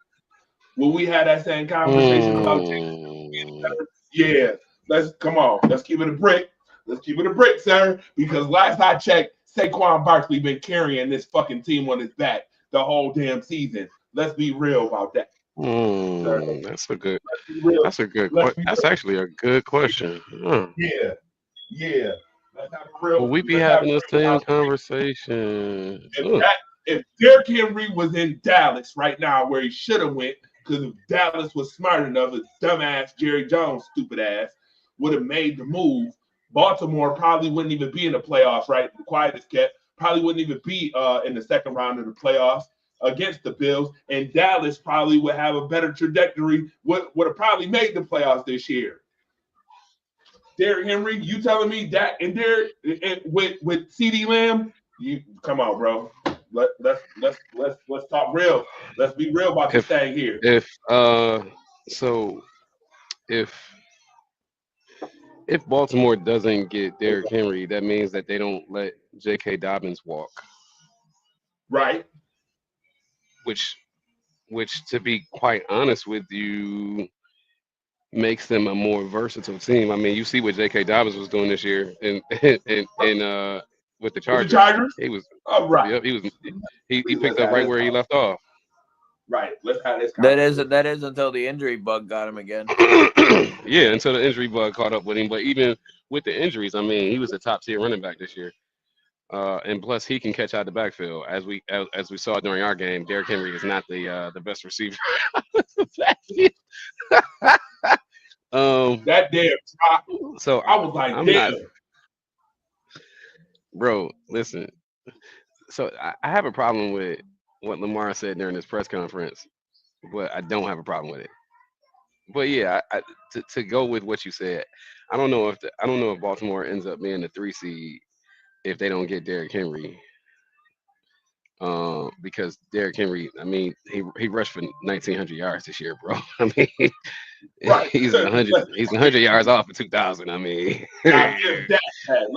Speaker 3: Will we have that same conversation about Yeah. Let's keep it a brick. Let's keep it a brick, sir. Because last I checked, Saquon Barkley been carrying this fucking team on his back the whole damn season. Let's be real about that.
Speaker 10: That's actually a good question.
Speaker 3: Yeah. Let's have a real.
Speaker 10: Will we be having the same conversation?
Speaker 3: If Derrick Henry was in Dallas right now, where he should have went, because if Dallas was smart enough, his dumbass Jerry Jones, stupid ass, would have made the move, Baltimore probably wouldn't even be in the playoffs, right? The quiet is kept. Probably wouldn't even be in the second round of the playoffs against the Bills, and Dallas probably would have a better trajectory. Would have probably made the playoffs this year. Derrick Henry, you telling me that and Derrick and with CeeDee Lamb? You come on, bro. Let's talk real. Let's be real about this thing here.
Speaker 10: If Baltimore doesn't get Derrick Henry, that means that they don't let J.K. Dobbins walk.
Speaker 3: Right.
Speaker 10: Which, to be quite honest with you, makes them a more versatile team. I mean, you see what J.K. Dobbins was doing this year, and with the Chargers. He was
Speaker 3: right.
Speaker 10: Yep, he picked up right where he left off.
Speaker 3: Right. Let's have this.
Speaker 6: That is until the injury bug got him again.
Speaker 10: Yeah, until the injury bug caught up with him. But even with the injuries, I mean, he was a top tier running back this year. And plus, he can catch out the backfield. As we saw during our game, Derrick Henry is not the best receiver.
Speaker 3: That damn top.
Speaker 10: So
Speaker 3: I was like, damn.
Speaker 10: Bro, listen. So I have a problem with what Lamar said during his press conference, but I don't have a problem with it. But yeah, to go with what you said, I don't know if Baltimore ends up being the 3 seed if they don't get Derrick Henry. Because Derrick Henry, I mean, he rushed for 1,900 yards this year, bro. I mean,
Speaker 3: right.
Speaker 10: he's 100 yards off of 2,000. I mean,
Speaker 3: let's have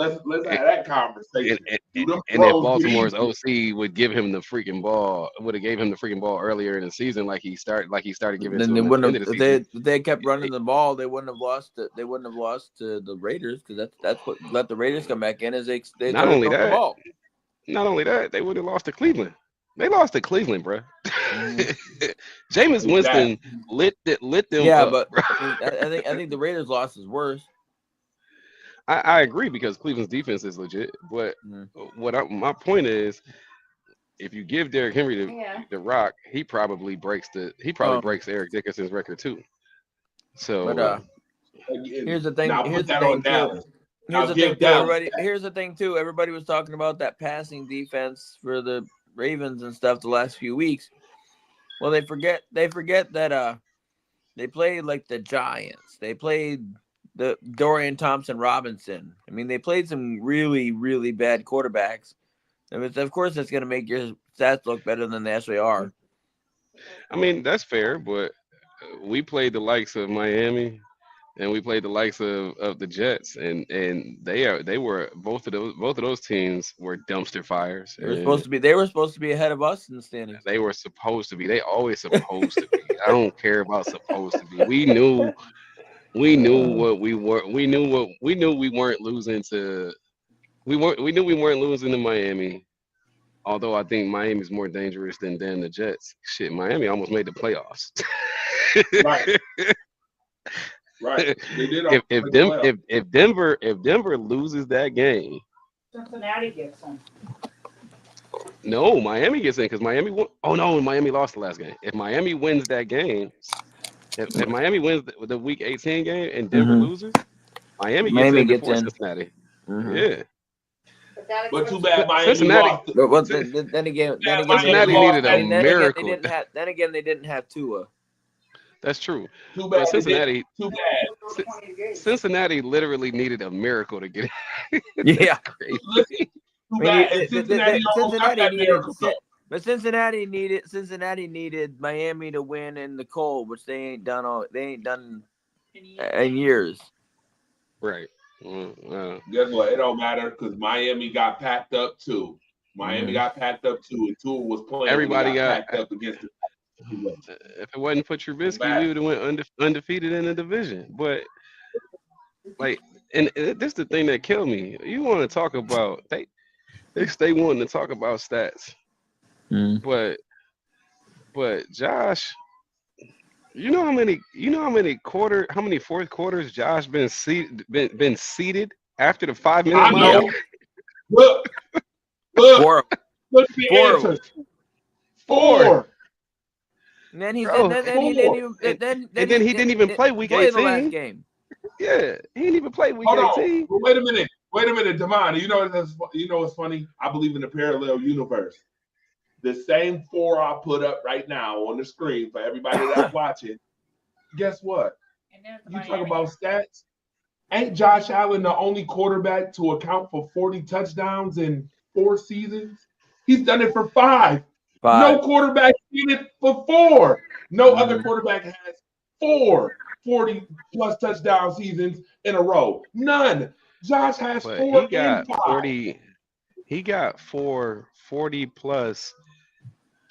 Speaker 3: that conversation.
Speaker 10: And if Baltimore's OC would give him the freaking ball, would have gave him the freaking ball earlier in the season, like he started giving it to him.
Speaker 6: If they kept running the ball, they wouldn't have lost. They wouldn't have lost to the Raiders, because that's what let the Raiders come back in as they
Speaker 10: not only
Speaker 6: the ball.
Speaker 10: Not only that, they would have lost to Cleveland. They lost to Cleveland, bro. Jameis Winston lit them.
Speaker 6: Yeah,
Speaker 10: up,
Speaker 6: but I think the Raiders' loss is worse.
Speaker 10: I agree, because Cleveland's defense is legit. But my point is, if you give Derrick Henry the rock, he probably breaks Eric Dickerson's record too. So,
Speaker 6: but here's the thing. Here's the thing too. Everybody was talking about that passing defense for the Ravens and stuff the last few weeks. Well, they forget that they played like the Giants. They played the Dorian Thompson-Robinson. I mean, they played some really, really bad quarterbacks. Of course, that's going to make your stats look better than they actually are.
Speaker 10: I mean, that's fair, but we played the likes of Miami. And we played the likes of the Jets, and they were both of those teams were dumpster fires.
Speaker 6: They were supposed to be ahead of us in the standings.
Speaker 10: They were supposed to be. They always supposed to be. I don't care about supposed to be. We knew what we were. We knew we weren't losing to. We knew we weren't losing to Miami. Although I think Miami's more dangerous than the Jets. Shit, Miami almost made the playoffs.
Speaker 3: Right. Right. They did almost
Speaker 10: if
Speaker 3: make the playoffs.
Speaker 10: if Denver loses that game,
Speaker 9: Cincinnati gets them.
Speaker 10: no, Miami gets in because Miami won. Oh no, Miami lost the last game. If Miami wins that game, if Miami wins the Week 18 game and Denver loses, Miami gets
Speaker 6: Miami
Speaker 10: in
Speaker 6: gets
Speaker 10: before
Speaker 6: in.
Speaker 10: Cincinnati.
Speaker 6: Mhm.
Speaker 10: Yeah.
Speaker 3: But too bad Miami
Speaker 10: Cincinnati-
Speaker 3: lost.
Speaker 6: But then again,
Speaker 10: Cincinnati
Speaker 3: Miami
Speaker 10: needed
Speaker 3: lost,
Speaker 10: a
Speaker 3: and
Speaker 10: miracle.
Speaker 6: Then again, they didn't have Tua.
Speaker 10: That's true.
Speaker 3: Too
Speaker 10: But
Speaker 3: bad.
Speaker 10: Cincinnati,
Speaker 3: Too bad.
Speaker 10: Cincinnati literally needed a miracle to get it.
Speaker 6: Yeah.
Speaker 10: Crazy.
Speaker 3: Too
Speaker 6: I mean,
Speaker 3: bad. And Cincinnati almost got that miracle.
Speaker 6: But Cincinnati needed Miami to win in the cold, which they ain't done in years.
Speaker 10: Right.
Speaker 3: Guess what? It don't matter because Miami got packed up too. Miami got packed up too, and Tua was playing.
Speaker 10: Everybody
Speaker 3: when he
Speaker 10: got
Speaker 3: packed up against.
Speaker 10: If it wasn't for Trubisky, we would have went undefeated in the division. But like, and this is the thing that killed me. You want to talk about they stay wanting to talk about stats, but Josh, you know how many fourth quarters Josh been seated after the 5 minute
Speaker 3: I know.
Speaker 10: mark?
Speaker 3: Look,
Speaker 6: Four.
Speaker 3: look at the answers. Four.
Speaker 6: And then he
Speaker 10: Bro,
Speaker 6: then
Speaker 10: he didn't even play week
Speaker 6: play
Speaker 10: 18.
Speaker 6: the last game.
Speaker 10: Yeah, he didn't even play week
Speaker 3: Hold
Speaker 10: 18.
Speaker 3: on. Wait a minute, Damon. You know what's funny? I believe in the parallel universe. The same four I put up right now on the screen for everybody that's watching. Guess what? You talk about stats. Ain't Josh Allen the only quarterback to account for 40 touchdowns in 4 seasons? He's done it for 5. No quarterback did it for 4. No other quarterback has 4 40-plus touchdown seasons in a row. None. Josh has 4
Speaker 10: He got 40. He got 4 40-plus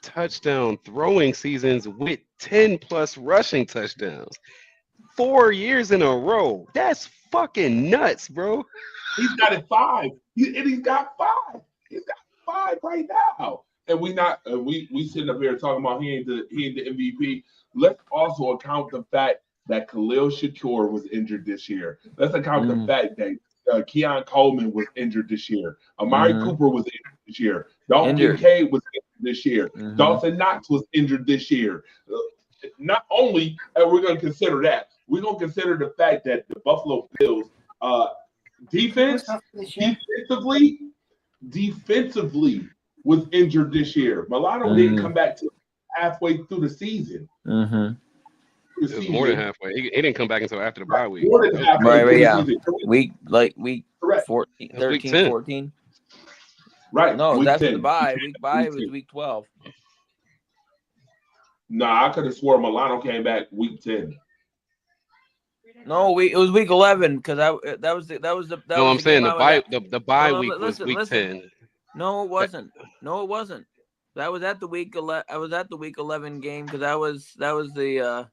Speaker 10: touchdown throwing seasons with 10-plus rushing touchdowns. 4 years in a row. That's fucking nuts, bro.
Speaker 3: He's got it 5. He's got 5. He's got 5 right now. And we sitting up here talking about he ain't the MVP. Let's also account the fact that Khalil Shakur was injured this year. Let's account the fact that Keon Coleman was injured this year. Amari Cooper was injured this year. Dalton Kincaid was injured this year. Dawson Knox was injured this year. Not only are we going to consider that, we're going to consider the fact that the Buffalo Bills defensively was injured this year. Milano didn't come back to halfway through the season.
Speaker 10: It was more than halfway. He didn't come back until after the bye week.
Speaker 3: More than halfway through the season.
Speaker 6: Week
Speaker 3: Correct.
Speaker 6: 14,
Speaker 10: That's week
Speaker 6: 13,
Speaker 10: 10.
Speaker 6: 14.
Speaker 3: Right.
Speaker 6: No,
Speaker 3: week
Speaker 6: that's
Speaker 3: 10.
Speaker 6: the bye. Week bye was week 12.
Speaker 3: Nah, I could have swore Milano came back week 10.
Speaker 6: No, it was week 11 because that was the
Speaker 10: I'm saying the bye
Speaker 6: No,
Speaker 10: week was
Speaker 6: listen,
Speaker 10: week
Speaker 6: listen.
Speaker 10: 10.
Speaker 6: No, it wasn't. No, it wasn't. That was at the week 11. I was at the week 11 game because that was the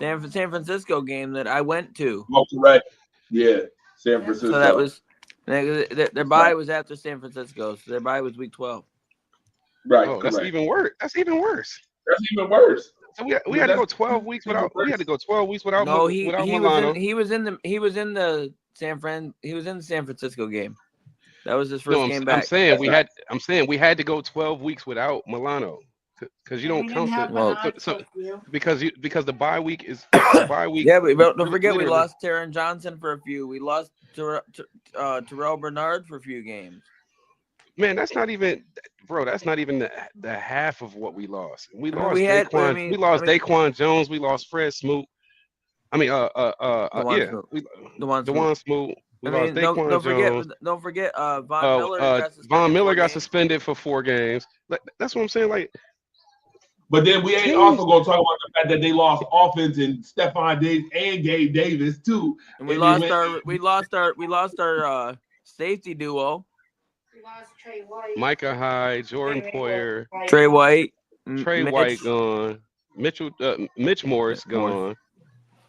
Speaker 6: San Francisco game that I went to.
Speaker 3: Oh, correct. Yeah, San Francisco.
Speaker 6: So that was their bye was after San Francisco. So their bye was week 12.
Speaker 3: Right.
Speaker 10: Oh,
Speaker 3: correct.
Speaker 10: that's even worse. That's even worse.
Speaker 3: That's even worse.
Speaker 10: So we had to go 12 weeks without. We had to go 12 weeks without.
Speaker 6: No,
Speaker 10: without
Speaker 6: he
Speaker 10: Milano.
Speaker 6: was in the San Francisco game. That was his first game back.
Speaker 10: I'm saying we had to go 12 weeks without Milano because you don't count because the bye week is the bye week.
Speaker 6: Yeah, but don't forget we lost Taron Johnson for a few. We lost Terrell Bernard for a few games.
Speaker 10: Man, that's not even, bro. That's not even the half of what we lost. We lost
Speaker 6: Daquan.
Speaker 10: We lost Daquan Jones. We lost Fred Smoot. I mean, Dewan Smoot. We lost Daquan Jones.
Speaker 6: Don't forget, Von Miller.
Speaker 10: Von Miller got suspended for 4 games. That's what I'm saying. Like,
Speaker 3: but then we ain't also gonna talk about the fact that they lost offense and Stephon Diggs and Gabe Davis too.
Speaker 6: And we lost our safety duo.
Speaker 9: We lost Trey White.
Speaker 10: Micah Hyde, Jordan Poyer,
Speaker 6: Trey White,
Speaker 10: White gone. Mitch Morris gone.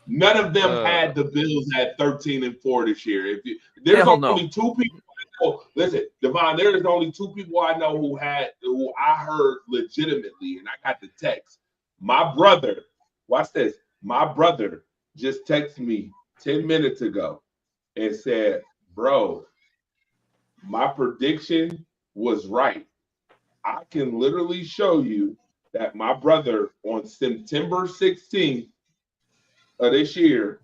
Speaker 3: None of them had the Bills at 13-4 this year. There's only 2 people listen, Devon, there is only two people I know who I heard legitimately, and I got the text. My brother, watch this. My brother just texted me 10 minutes ago and said, bro, my prediction was right. I can literally show you that my brother on September 16th of this year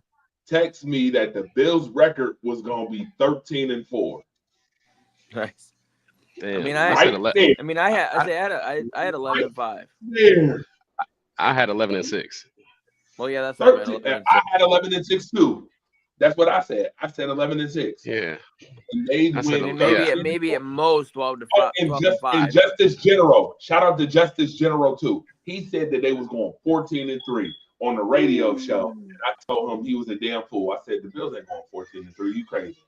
Speaker 3: texted me that the Bills record was going to be 13-4.
Speaker 6: Nice.
Speaker 10: Damn,
Speaker 6: I mean,
Speaker 10: I
Speaker 6: had 11-5.
Speaker 3: There.
Speaker 10: I had 11-6.
Speaker 6: Well, yeah, that's what
Speaker 3: I had 11-6 too. That's what I said. I said 11-6.
Speaker 10: Yeah.
Speaker 3: And they win.
Speaker 6: Maybe at most 12 to 5.
Speaker 3: And Justice General. Shout out to Justice General too. He said that they was going 14-3 on the radio show. And I told him he was a damn fool. I said the Bills ain't going 14-3. You crazy.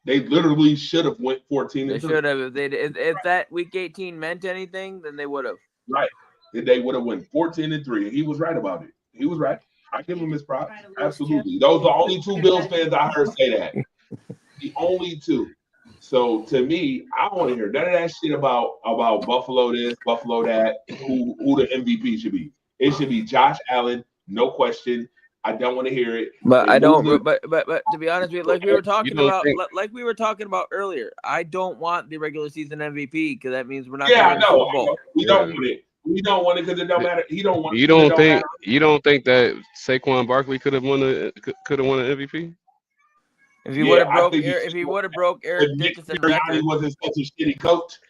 Speaker 3: They literally should have went 14-3.
Speaker 6: They should have. If that week 18 meant anything, then they would have.
Speaker 3: Right. They would have went 14-3. And he was right about it. He was right. I give him his props. Absolutely. Those are the only two Bills fans I heard say that. The only two. So to me, I don't want to hear none of that shit about Buffalo this, Buffalo that, who the MVP should be. It should be Josh Allen, no question. I don't want to hear it.
Speaker 6: But I don't. But to be honest with you, like we were talking about earlier, I don't want the regular season MVP because that means we're not.
Speaker 3: Yeah, I know. We don't want it. We don't want it because it don't matter. He don't want.
Speaker 10: You don't think that Saquon Barkley could have won an MVP?
Speaker 6: If he would have broke Eric Dickerson record,
Speaker 3: wasn't such a shitty coach.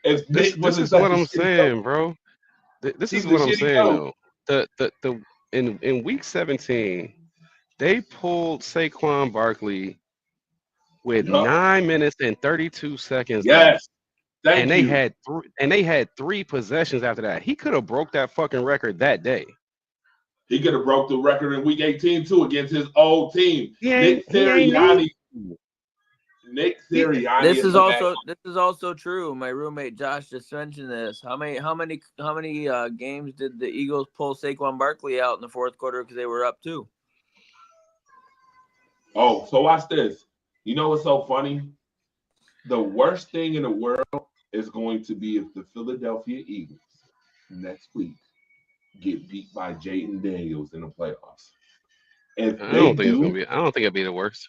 Speaker 10: This is what I'm saying, bro. This is what I'm saying though. In week 17, they pulled Saquon Barkley with 9 minutes and 32 seconds.
Speaker 3: Yes.
Speaker 10: And they had three possessions after that. He could have broke that fucking record that day.
Speaker 3: He could have broke the record in week 18 too against his old team. Nick Sirianni.
Speaker 6: This is also true. My roommate Josh just mentioned this. How many games did the Eagles pull Saquon Barkley out in the fourth quarter because they were up 2?
Speaker 3: Oh, so watch this. You know what's so funny? The worst thing in the world is going to be if the Philadelphia Eagles next week get beat by Jaden Daniels in the playoffs.
Speaker 10: I don't think it'll be the worst.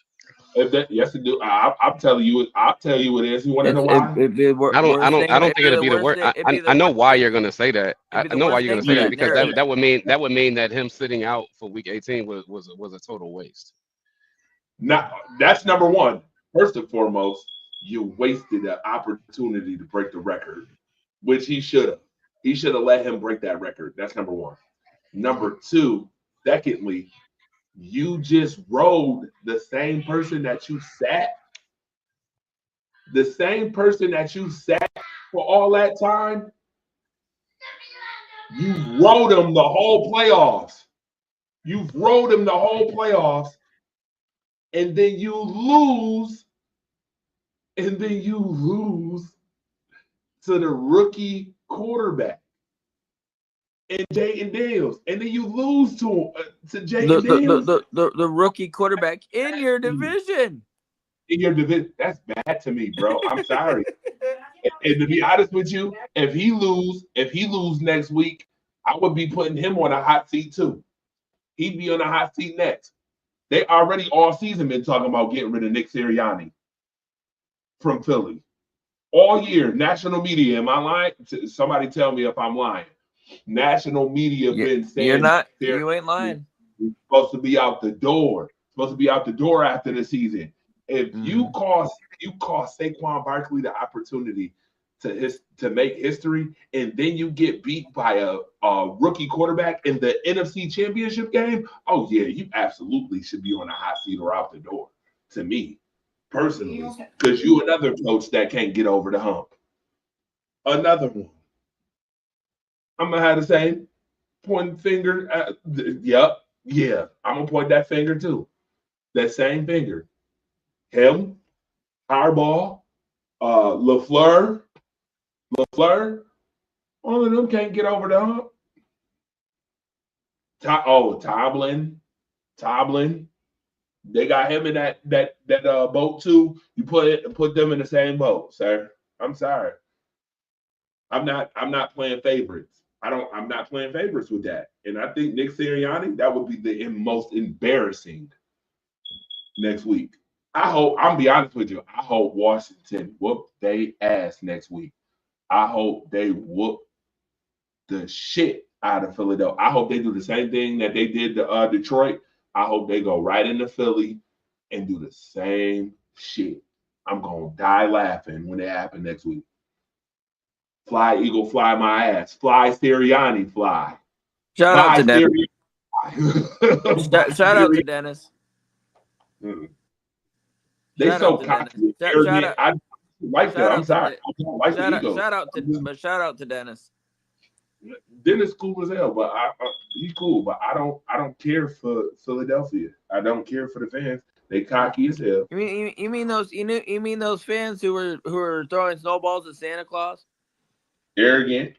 Speaker 3: Yes, it do. I'll tell you it is. You want to know why?
Speaker 10: I don't think it'll be the worst. I know why you're going to say that. I know why you're going to say that because that would mean that him sitting out for week 18 was a total waste.
Speaker 3: Now that's number one. First and foremost, you wasted an opportunity to break the record, which he should have. He should have let him break that record. That's number one. Number two, secondly, you just rode the same person that you sat. The same person that you sat for all that time. You rode him the whole playoffs. You've rode him the whole playoffs. And then you lose. And then you lose to the rookie quarterback and Jaden Daniels, and then you lose to Jaden Daniels,
Speaker 6: the rookie quarterback in your division.
Speaker 3: In your division, that's bad to me, bro. I'm sorry. And to be honest with you, if he lose next week, I would be putting him on a hot seat too. He'd be on a hot seat next. They already all season been talking about getting rid of Nick Sirianni from Philly. All year, national media. Am I lying? Somebody tell me if I'm lying. National media been saying
Speaker 6: you're not. You ain't lying.
Speaker 3: He's supposed to be out the door. Supposed to be out the door after the season. If you cost Saquon Barkley the opportunity to make history, and then you get beat by a rookie quarterback in the NFC Championship game, oh yeah, you absolutely should be on a hot seat or out the door. To me, personally, because you another coach that can't get over the hump. Another one. I'm gonna have the same pointing finger. Yep, yeah, I'm gonna point that finger too. That same finger. Him, Harbaugh, LaFleur, all of them can't get over the hump. Tomlin. They got him in that boat too. You put them in the same boat, sir. I'm sorry. I'm not playing favorites. I'm not playing favorites with that. And I think Nick Sirianni, that would be the most embarrassing next week. I'm be honest with you. I hope Washington whoop they ass next week. I hope they whoop the shit out of Philadelphia. I hope they do the same thing that they did to Detroit. I hope they go right into Philly and do the same shit. I'm gonna die laughing when it happens next week. Fly, Eagle, fly my ass. Fly, Sirianni, fly.
Speaker 6: Shout out to Dennis.
Speaker 3: Sirianni.
Speaker 6: Shout out to Dennis.
Speaker 3: They
Speaker 6: Shout
Speaker 3: so
Speaker 6: out to
Speaker 3: cocky.
Speaker 6: Dennis. Shout out-
Speaker 3: I like that. I'm sorry. I don't like the Eagles.
Speaker 6: Shout out to Dennis.
Speaker 3: Dennis cool as hell, but he's cool. But I don't care for Philadelphia. I don't care for the fans. They cocky as hell.
Speaker 6: You mean those fans who were throwing snowballs at Santa Claus?
Speaker 3: Arrogant,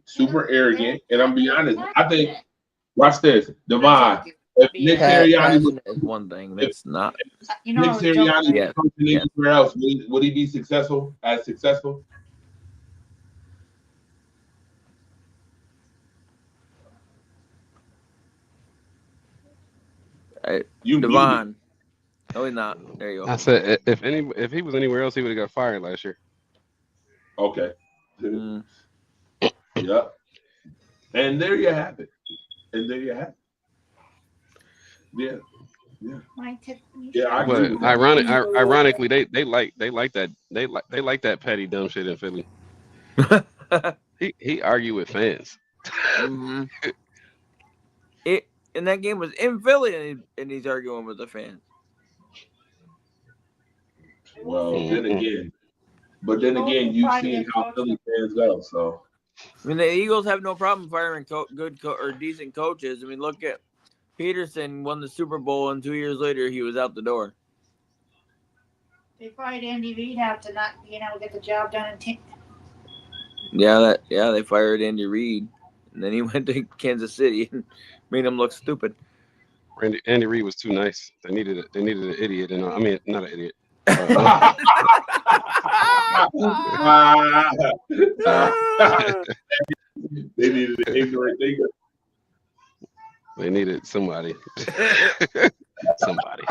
Speaker 3: super arrogant. And I'm being honest. I think. Watch this, Devon. If Nick Sirianni
Speaker 6: is one thing, that's not.
Speaker 9: You know,
Speaker 3: Nick Sirianni
Speaker 6: Yeah.
Speaker 3: coaching anywhere else, would he be successful? As successful? You
Speaker 6: Devon. No, he's not. There you go.
Speaker 10: I said if he was anywhere else, he would have got fired last year.
Speaker 3: Okay. Yep. And there you have it. Yeah. Yeah, I agree.
Speaker 10: But ironically, they like that petty dumb shit in Philly. he argued with fans.
Speaker 6: Mm-hmm. And that game was in Philly, and he's arguing with the fans.
Speaker 3: Well, then again, you've seen how Philly fans go. So,
Speaker 6: I mean, the Eagles have no problem firing good or decent coaches. I mean, look at Peterson won the Super Bowl, and 2 years later he was out the door.
Speaker 9: They fired Andy Reid after not being able to get the job done in
Speaker 6: They fired Andy Reid, and then he went to Kansas City and made him look stupid.
Speaker 10: Andy Reid was too nice. They needed an idiot, and I mean not an idiot.
Speaker 3: They needed an ignorant thinker.
Speaker 10: They needed somebody. Somebody.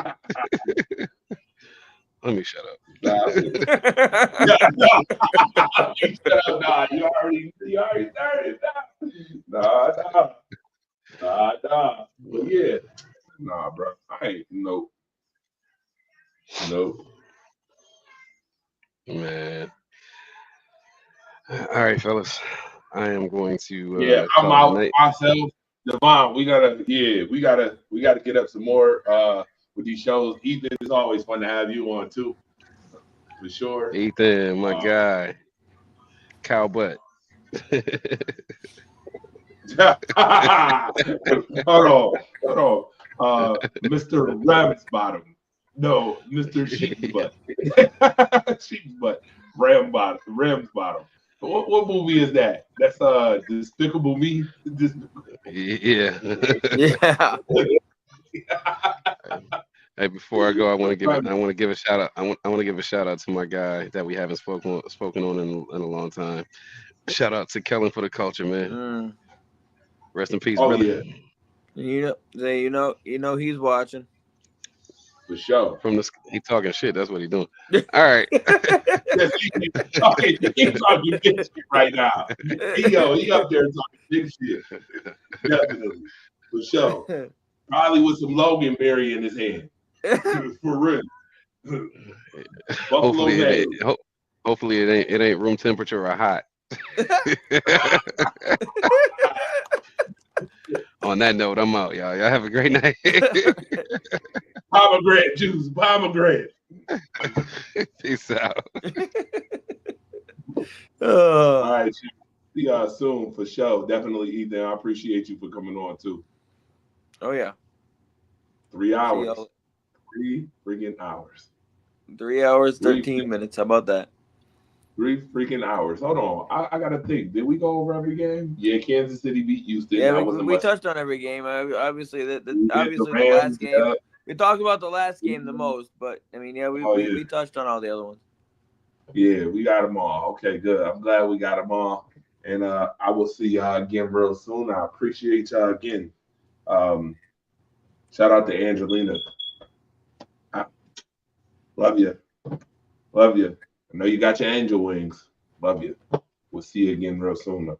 Speaker 10: Let me shut up.
Speaker 3: Shut up, nah. You already started. Nah. But yeah. Nah, bro. I ain't nope.
Speaker 10: Man. All right, fellas. I am going to
Speaker 3: I'm out myself. Devon, we gotta get up some more with these shows. Ethan, it's always fun to have you on too. For sure.
Speaker 10: Ethan, my guy. Cow butt.
Speaker 3: Hold on. Mr. Rabbit's Bottom. No, Mr. Sheep's Butt. Sheep's Butt. Ram's Bottom. What movie is that? That's Despicable Me.
Speaker 10: Yeah.
Speaker 6: Yeah.
Speaker 10: Hey, before I go, I want to give a shout out. I want to give a shout out to my guy that we haven't spoken on in a long time. Shout out to Kellen for the culture, man. Rest in peace, brother.
Speaker 6: Yeah. You know he's watching.
Speaker 3: For sure.
Speaker 10: He talking shit. That's what he doing. All right.
Speaker 3: He's talking big shit right now. He up there talking big shit. Definitely. For sure. Probably with some Loganberry in his hand. For real.
Speaker 10: Hopefully it ain't room temperature or hot. On that note, I'm out, y'all. Y'all have a great night.
Speaker 3: Pomegranate juice.
Speaker 10: Peace out.
Speaker 3: All right. See y'all soon for sure. Definitely, Ethan. I appreciate you for coming on too.
Speaker 6: Oh yeah.
Speaker 3: 3 hours. 3 freaking hours.
Speaker 6: 3 hours, 13 minutes. How about that?
Speaker 3: 3 freaking hours. Hold on. I gotta think. Did we go over every game? Yeah, Kansas City beat Houston.
Speaker 6: Yeah, we touched on every game. Obviously, the last game. We talked about the last game the most, but I mean, yeah, we touched on all the other ones.
Speaker 3: Yeah, we got them all. Okay, good. I'm glad we got them all. And I will see y'all again real soon. I appreciate y'all again. Shout out to Angelina. Love you. Love you. I know you got your angel wings. Love you. We'll see you again real soon.